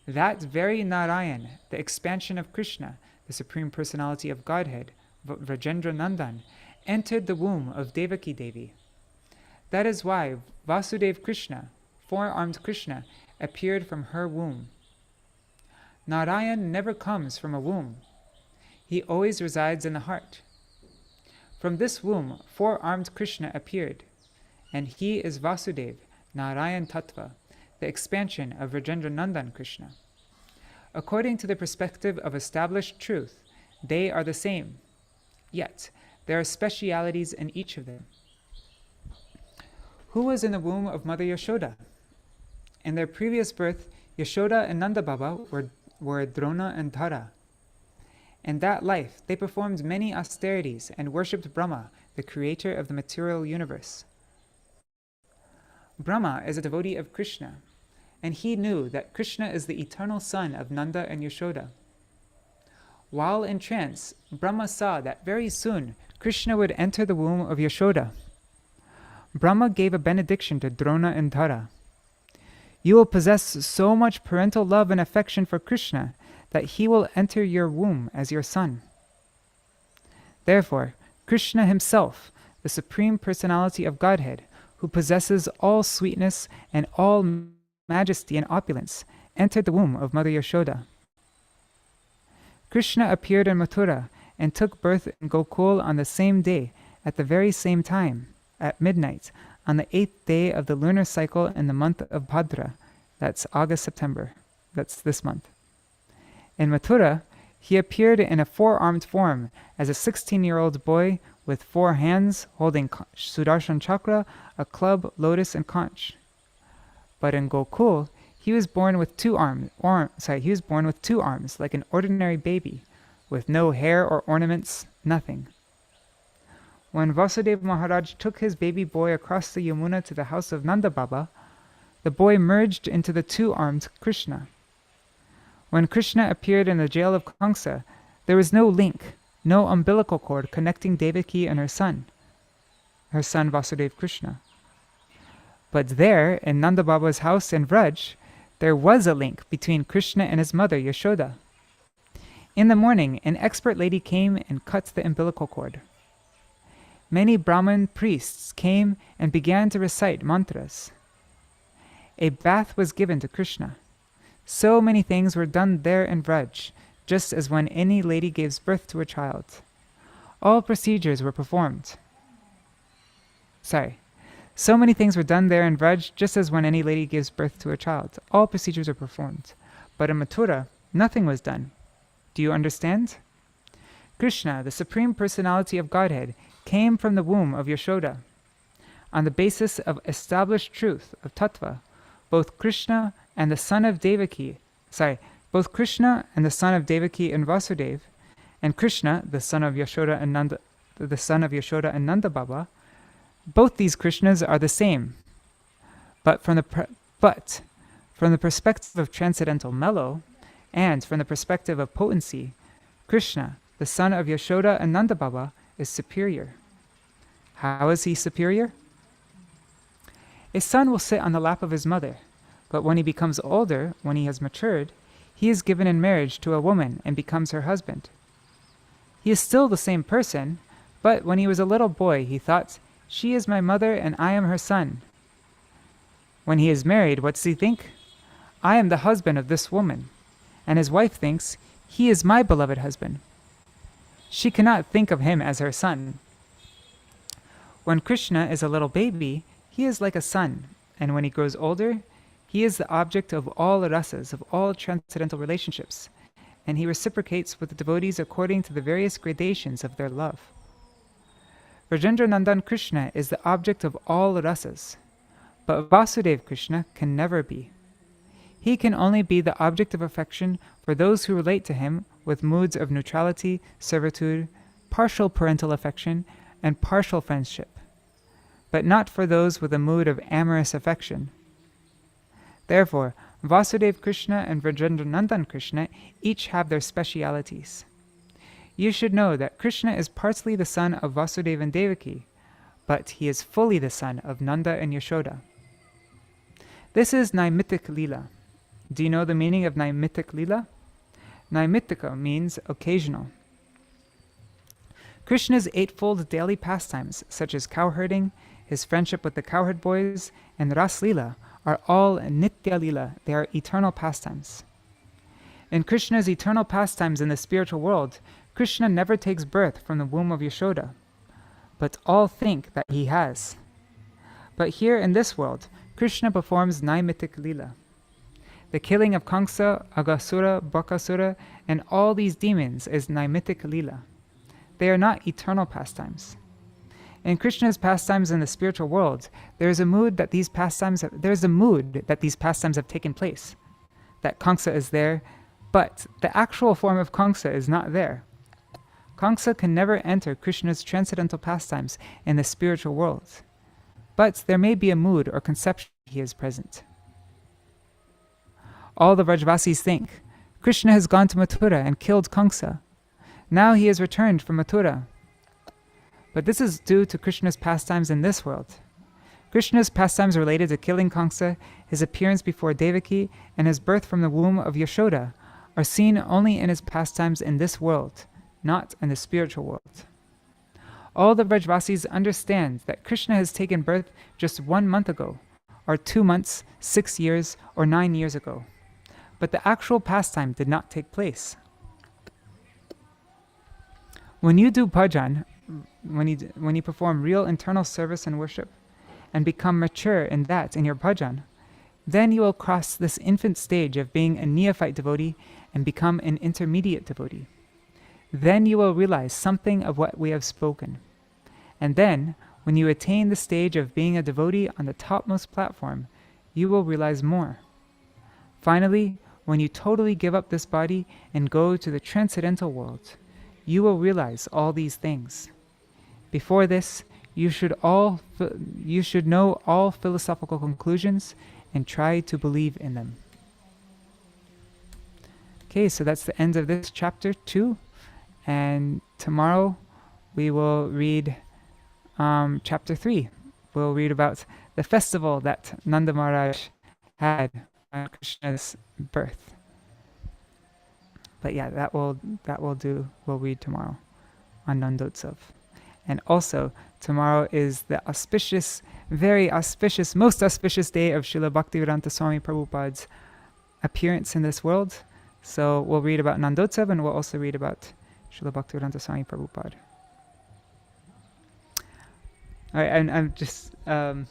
That very Narayan, the expansion of Krishna, the Supreme Personality of Godhead, Rajendra Nandan, entered the womb of Devaki Devi. That is why Vasudeva Krishna, four-armed Krishna, appeared from her womb. Narayan never comes from a womb. He always resides in the heart. From this womb, four-armed Krishna appeared, and he is Vasudeva, Narayan Tattva, the expansion of Rajendra Nandan Krishna. According to the perspective of established truth, they are the same. Yet, there are specialities in each of them. Who was in the womb of Mother Yashoda? In their previous birth, Yashoda and Nanda Baba were Drona and Dhara. In that life, they performed many austerities and worshipped Brahma, the creator of the material universe. Brahma is a devotee of Kṛṣṇa, and he knew that Kṛṣṇa is the eternal son of Nanda and Yashoda. While in trance, Brahma saw that very soon Kṛṣṇa would enter the womb of Yashoda. Brahma gave a benediction to Drona and Dhara. You will possess so much parental love and affection for Kṛṣṇa that he will enter your womb as your son. Therefore, Kṛṣṇa himself, the Supreme Personality of Godhead, who possesses all sweetness and all majesty and opulence, entered the womb of Mother Yashoda. Kṛṣṇa appeared in Mathura and took birth in Gokul on the same day, at the very same time, at midnight, on the 8th day of the lunar cycle in the month of Bhadra, that's August-September, that's this month. In Mathura, he appeared in a four-armed form as a 16-year-old boy with 4 hands holding Sudarshan Chakra, a club, lotus, and conch. But in Gokul, he was born with 2 arms, like an ordinary baby, with no hair or ornaments, nothing. When Vasudeva Maharaj took his baby boy across the Yamuna to the house of Nanda Baba, the boy merged into the 2-armed Kṛṣṇa. When Kṛṣṇa appeared in the jail of Kamsa, there was no link, no umbilical cord connecting Devaki and her son Vasudeva Kṛṣṇa. But there, in Nanda Baba's house in Vraj, there was a link between Kṛṣṇa and his mother Yashoda. In the morning, an expert lady came and cut the umbilical cord. Many Brahmin priests came and began to recite mantras. A bath was given to Kṛṣṇa. So many things were done there in Vraj, just as when any lady gives birth to a child. All procedures were performed. So many things were done there in Vraj, just as when any lady gives birth to a child. All procedures were performed. But in Mathura, nothing was done. Do you understand? Kṛṣṇa, the Supreme Personality of Godhead, came from the womb of Yashoda. On the basis of established truth of Tattva, both Kṛṣṇa and the son of Devaki and Vasudeva, and Kṛṣṇa, the son of Yashoda and Nanda Baba, both these Krishnas are the same. But from the perspective of transcendental mellow, and from the perspective of potency, Kṛṣṇa, the son of Yashoda and Nanda Baba, is superior. How is he superior? A son will sit on the lap of his mother, but when he becomes older, when he has matured, he is given in marriage to a woman and becomes her husband. He is still the same person, but when he was a little boy, he thought, "She is my mother and I am her son." When he is married, what does he think? "I am the husband of this woman," and his wife thinks, "He is my beloved husband." She cannot think of him as her son. When Kṛṣṇa is a little baby, he is like a son, and when he grows older, he is the object of all rasas, of all transcendental relationships, and he reciprocates with the devotees according to the various gradations of their love. Rajendra Nandan Kṛṣṇa is the object of all rasas, but Vasudeva Kṛṣṇa can never be. He can only be the object of affection for those who relate to him with moods of neutrality, servitude, partial parental affection, and partial friendship, but not for those with a mood of amorous affection. Therefore, Vasudeva Kṛṣṇa and Rajendra Nandan Kṛṣṇa each have their specialities. You should know that Kṛṣṇa is partly the son of Vasudeva and Devaki, but he is fully the son of Nanda and Yashoda. This is Naimitic Lila. Do you know the meaning of Naimitic Lila? Naimittika means occasional. Kṛṣṇa's eightfold daily pastimes, such as cowherding, his friendship with the cowherd boys, and Ras Lila, are all Nitya Lila. They are eternal pastimes. In Kṛṣṇa's eternal pastimes in the spiritual world, Kṛṣṇa never takes birth from the womb of Yashoda, but all think that he has. But here in this world, Kṛṣṇa performs Naimitic Lila. The killing of Kamsa, Aghasura, Bakasura, and all these demons is Naimitic Lila. They are not eternal pastimes. In Krishna's pastimes in the spiritual world, there is a mood that these pastimes have taken place. That Kṛṣṇa is there, but the actual form of Kṛṣṇa is not there. Kṛṣṇa can never enter Krishna's transcendental pastimes in the spiritual world, but there may be a mood or conception he is present. All the Vrajvasis think, Krishna has gone to Mathura and killed Kṛṣṇa. Now he has returned from Mathura. But this is due to Krishna's pastimes in this world. Krishna's pastimes related to killing Kṛṣṇa, his appearance before Devaki, and his birth from the womb of Yashoda are seen only in his pastimes in this world, not in the spiritual world. All the Vrajvasis understand that Krishna has taken birth just 1 month ago, or 2 months, 6 years, or 9 years ago. But the actual pastime did not take place. When you do bhajan, when you perform real internal service and worship, and become mature in your bhajan, then you will cross this infant stage of being a neophyte devotee and become an intermediate devotee. Then you will realize something of what we have spoken. And then, when you attain the stage of being a devotee on the topmost platform, you will realize more. Finally, when you totally give up this body and go to the transcendental world, you will realize all these things. Before this, you should know all philosophical conclusions and try to believe in them. Okay, so that's the end of this chapter 2. And tomorrow we will read chapter 3. We'll read about the festival that Nanda Maharaj had on Krishna's birth. But yeah, we'll read tomorrow on Nandotsav. And also, tomorrow is the auspicious, very auspicious, most auspicious day of Srila Bhaktivedanta Swami Prabhupada's appearance in this world. So we'll read about Nandotsav, and we'll also read about Srila Bhaktivedanta Swami Prabhupada. All right, and I'm just, and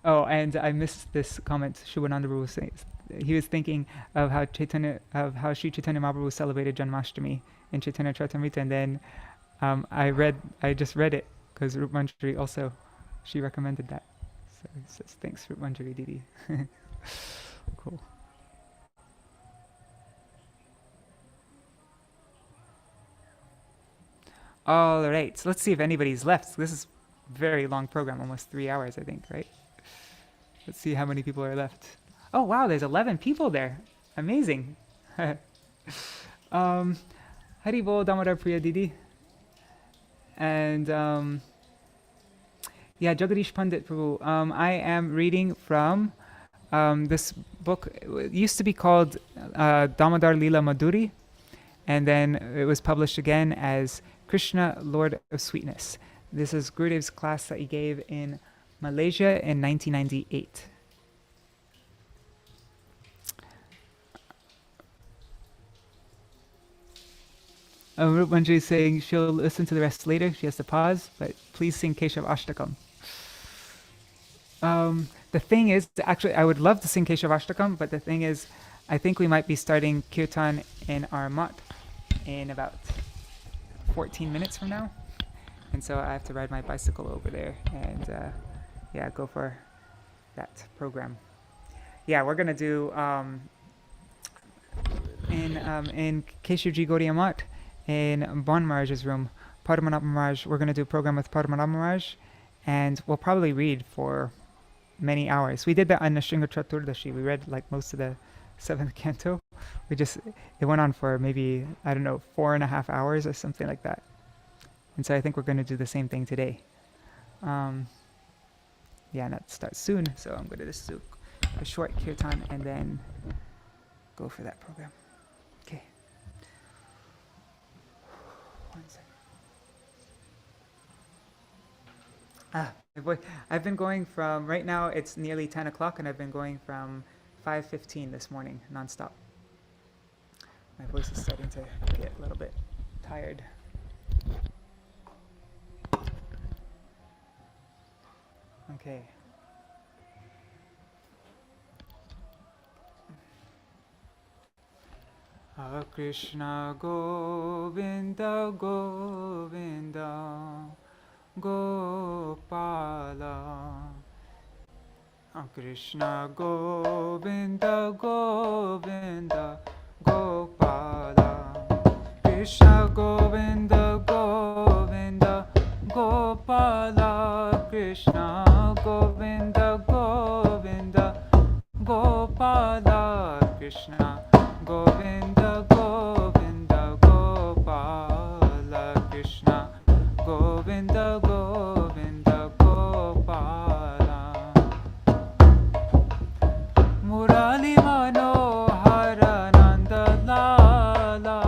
I missed this comment Shubhananda Prabhu was saying. He was thinking of how Śrī Chaitanya Mahaprabhu celebrated Janmashtami in Chaitanya Charitamrita, and then I just read it because Rup Manjari also, she recommended that. So he says, thanks Rup Manjari Didi. Cool. All right, so let's see if anybody's left. This is a very long program, almost 3 hours, I think, right? Let's see how many people are left. Oh, wow, there's 11 people there. Amazing. Haribol Damodar Priya Didi. And Jagadish Pandit Prabhu. I am reading from this book. It used to be called Damodar Leela Madhuri, and then it was published again as Krishna, Lord of Sweetness. This is Gurudev's class that he gave in Malaysia in 1998. Rup Manjari is saying she'll listen to the rest later. She has to pause, but please sing Keshav Ashtakam. The thing is, actually, I would love to sing Keshav Ashtakam, but the thing is, I think we might be starting kirtan in our mat in about 14 minutes from now. And so I have to ride my bicycle over there and go for that program. Yeah, we're going to do in Keshavji Gaudiya Math, in Bon Maharaj's room, Padmanabha Maharaj, we're going to do a program with Padmanabha Maharaj, and we'll probably read for many hours. We did that on Nrsimha Chaturdashi. We read like most of the 7th canto. It went on for maybe, 4.5 hours or something like that. And so I think we're going to do the same thing today. And that starts soon, so I'm going to just do a short kirtan and then go for that program. Okay. 1 second. I've been going from, right now it's nearly 10 o'clock, and I've been going from 5:15 this morning, nonstop. My voice is starting to get a little bit tired. Okay. Krishna Govinda Govinda Gopala. Krishna Govinda Govinda Gopala. Krishna Govinda Govinda Gopala. Krishna Govinda Govinda Gopala. Krishna Govinda Govinda Gopala. Krishna Govinda Govinda Gopala. Murali Manohara Nanda Lala.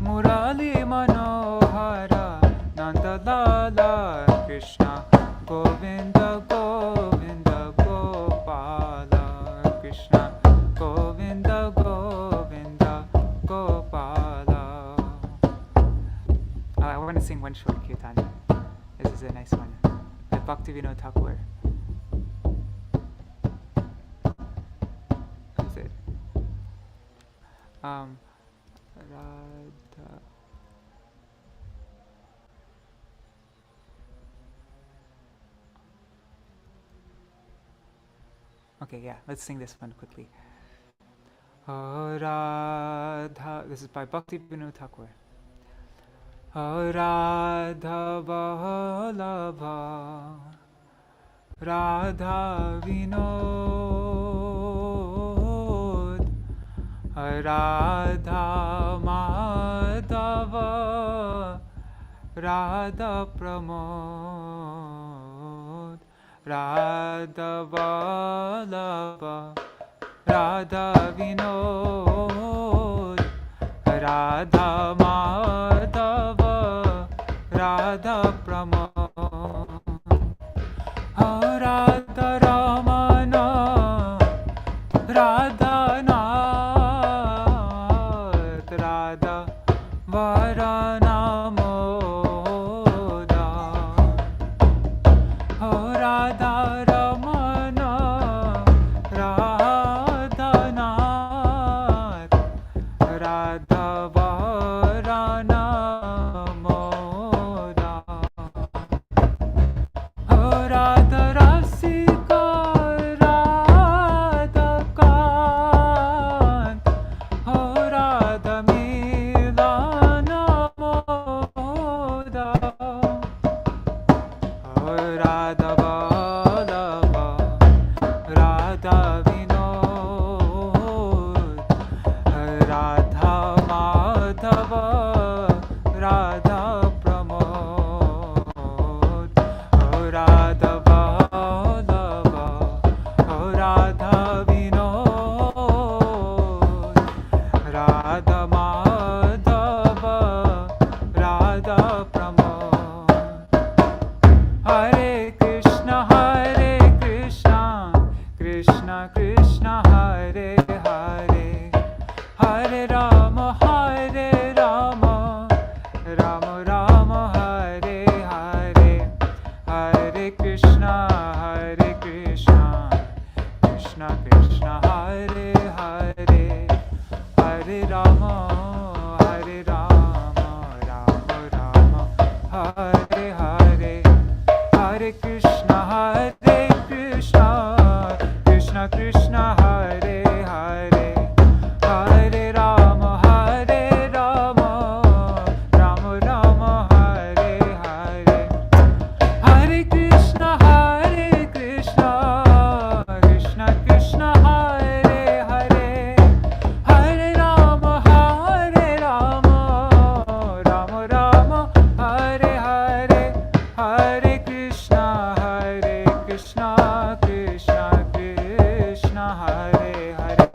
Murali Manohara Nanda Lala. Krishna Govinda Govinda Gopala. Krishna Govinda Govinda Gopala. I want to sing one short kirtan. This is a nice one. By Bhaktivinoda Thakur. What is it? Radha. Okay, yeah, let's sing this one quickly. Radha. This is by Bhaktivinoda Thakur. Radha Vallabha Radha Vinod Radha Madhava Radha Pramod Radha Vallabha Radha Vinod Radha Madhava Radha Pramod Radha Ramana Radha Nath Radha Varanamoda Radha Ramana Radha Nath Radha Varanamoda Radha Rasika Radha Kant Radha Milanamoda Radha Vallabha Radha Vinod Radha Madhava Radha Pramod Radha Vallabha Radha Vinod Radha Madhava Radha Pramod Hare Krishna Krishna Krishna Hare Hare Hare Rama Rama Rama Hare Hare Hare Krishna Krishna Krishna Hare Hare Hare Rama Rama Rama Hare Hare Hare Krishna Krishna Krishna Hare Hare Hare Rama Rama Rama Hare Hare Hare Krishna Krishna Krishna Hare Hare Hare Rama Rama Rama Hare Hare Hare Krishna Krishna Krishna Hare Hare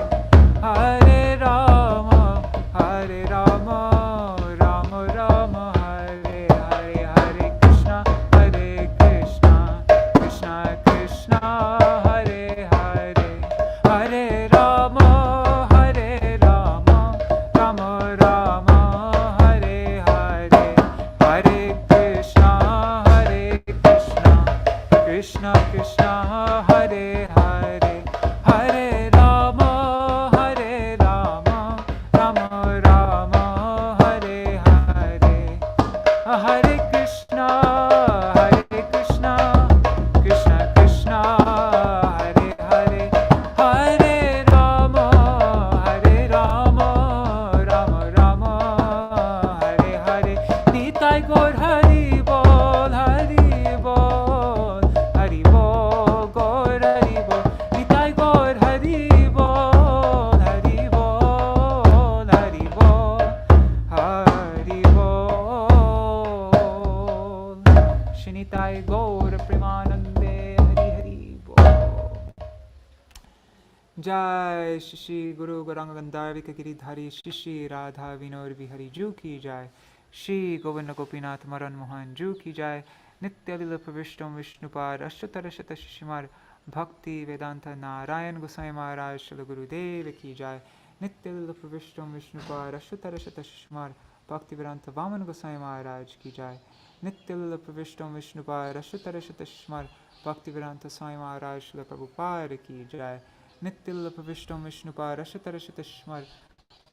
Jai Shri Guru-varga Giridhari Shri Radha Vinod Bihari Ju Ki Jai. Shri Govinda Gopinath Maran Mohan Ju Ki Jai. Nitya Lila Pravishtam Vishnupad Ashtatarashata Shishimar Bhakti Vedanta Narayan Gosai Maharaj Shri Guru Dev Ki Jai. Nitya Lila Pravishtam Vishnupad Ashtatarashata Shishimar Bhakti Vedanta Vaman Gosai Maharaj Ki Jai. Nitya Lila Pravishtam Vishnupad Ashtatarashata Shishimar Bhakti Vedanta Swami Maharaj Shri Prabhupada Ki Jai. Nitya Pravishtam Vishnupad Ashtatarashata Shishimar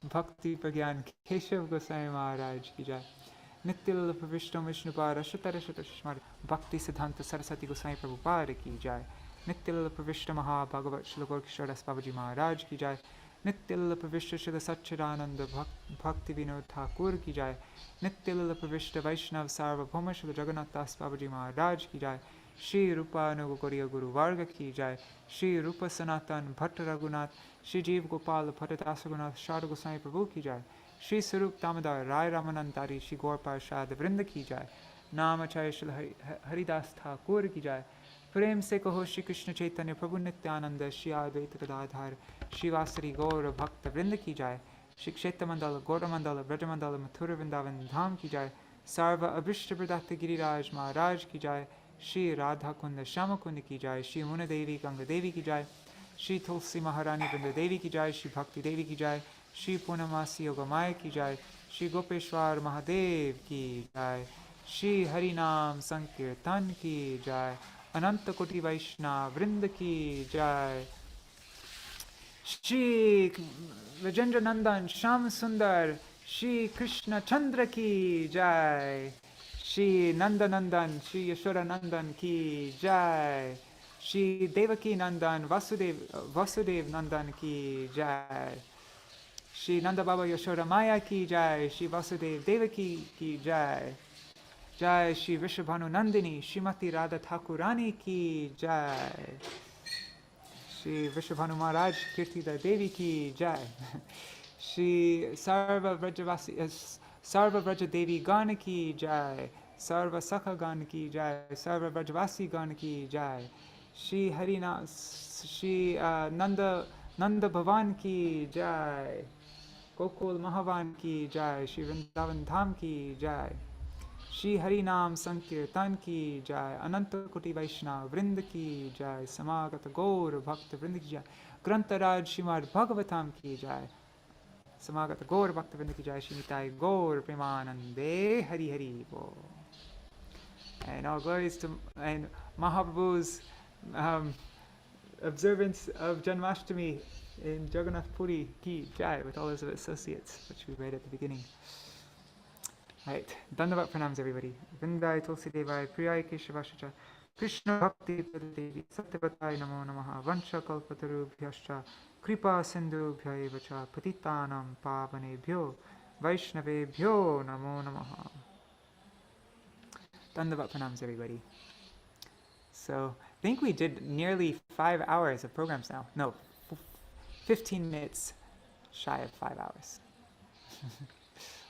Bhakti Pragyan Keshav Gosai Maharaj Ki Jai. Nitya Pravishtam Vishnupad Ashtatarashata Shishimar Bhakti Siddhanta Saraswati Gosai Prabhupada Ki Jai. Nitya Pravishta Maha Bhagavat Shri Gaurkishora Babaji Maharaj Ki Jai. Nitya Pravishta Shri Satchidananda Bhakti Vinod Thakur Ki Jai. Nitya Pravishta Vaishnav Sarvabhauma Shri Jagannath Das Babaji Maharaj Ki Jai. Śrī Kṛṣṇa-janmāṣṭami Guru-varga Ki Jai. Śrī Rupa Sanatan Bhatta Raghunath Śrī Jeev Gopal Bhattadasa Raghunath Sharda Gosai Prabhu Ki Jai. Śrī Sarup Damodar Rai Ramanantari Śrī Gaur Parshad Vrinda Ki Jai. Namacharya Shri Haridas Thakur Ki Jai. Prem se kaho Shri Krishna Chaitanya Prabhu Nityananda Shri Advaita Gadadhar Shri Vasari Gaur Bhakta Vrinda Ki Jai. Shri Kshetra Mandala Gaura Mandala Braja Mandala Mathura Vrindavan Dham Ki Jai. Sarva Abhishta Pradata Giriraj Maharaj Ki Jai. Shri Radha Kunda Shama Kunda Ki Jai. Shri Muna Devi Ganga Devi Ki Jai. Shri Tulsi Maharani Vrinda Devi Ki Jai. Shri Bhakti Devi Ki Jai. Shri Purnamasi Yogamaya Ki Jai. Shri Gopeshwar Mahadev Ki Jai. Shri Harinam Sankirtan Ki Jai. Ananta Koti Vaishnava Vrinda Ki Jai. Shri Rajendra Nandan Sham Sundar Shri Krishna Chandra Ki Jai. Shri Nanda Nandan Shri Yashoda Nandan Ki Jai. Shri Devaki Nandan Vasudev Nandan Ki Jai. Shri Nanda Baba Yashoda Maya Ki Jai. Shri Vasudev Devaki Ki Jai. Jai Shri Vrishabhanu Nandini Shrimati Radha Thakurani Ki Jai. Shri Vrishabhanu Maharaj Kirtida Devi Ki Jai. Shri Sarva Vraja Devi Gana Ki Jai. Sarva Sakha Gana Ki Jai. Sarva Vrajavasi Gana Ki Jai. Shri Harina Shri Nanda Bhavan Ki Jai. Gokul Mahavan Ki Jai. Shri Vrindavan Dham Ki Jai. Shri Harinam Sankirtan Ki Jai. Ananta Koti Vaishnava Vrinda Ki Jai. Samagata Gaur Bhakta Vrinda Ki Jai. Grantaraj Srimad Bhagavatam Ki Jai. Samagata Gaur Bhakta Vrinda Ki Jai. Shimitai Gaur Premanande Hari Hari Bo. And all glories to and Mahaprabhu's observance of Janmashtami in Jagannath Puri Ki Jai with all his associates, which we read at the beginning. Right, Dandavat Pranams everybody. Vrindai Tulsi Devai, Priyai Keshavashacha, Krishna Bhakti Devi, Satyapatai Namo Namaha, Vansha Kalpataru Bhyascha, Kripa Sindhu Bhyaevacha, Patitanam Pavane Bhyo, Vaishnave Bhyo Namo Namaha. Dandavat Pranams everybody. So, I think we did nearly 5 hours of programs now. No, 15 minutes shy of 5 hours.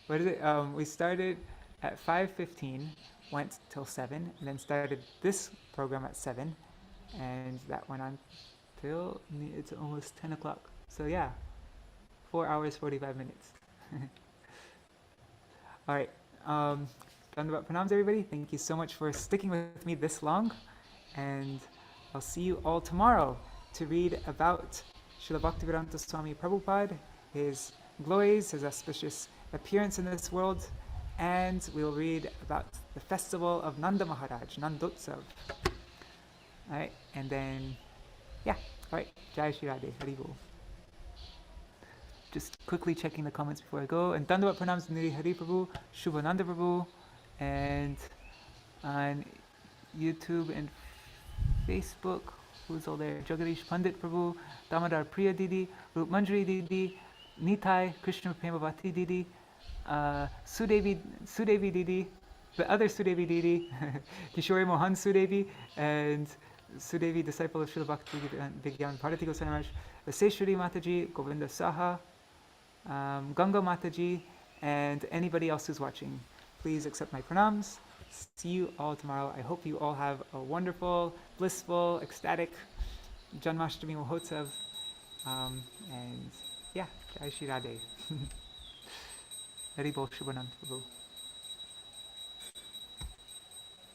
What is it? We started at 5:15, went till 7, and then started this program at 7, and that went on till it's almost 10 o'clock. So yeah, 4 hours, 45 minutes. All right. Dandavat Pranams everybody. Thank you so much for sticking with me this long, and I'll see you all tomorrow to read about Srila Bhaktivedanta Swami Prabhupada, his glories, his auspicious appearance in this world, and we'll read about the festival of Nanda Maharaj, Nandotsav. Alright, and then, yeah, alright, Jai Shri Radhe, Haribol. Just quickly checking the comments before I go, and Dandavat Pranams Niri Hari Prabhu, Shubhananda Prabhu, and on YouTube and Facebook, who's all there? Jagadish Pandit Prabhu, Damodar Priya Didi, Rup Manjari Didi, Nitai, Krishna Premavati Didi, Sudevi Didi, the other Sudevi Didi, Kishore Mohan Sudevi, and Sudevi, disciple of Srila Bhakti Vigyan Bharati Goswami Maharaj, Seshwari Mataji, Govinda Saha, Ganga Mataji, and anybody else who's watching. Please accept my pranams. See you all tomorrow. I hope you all have a wonderful, blissful, ecstatic Janmashtami Mahotsav. And yeah, Jai Shri Radhe. Haribol Shubhanam Prabhu.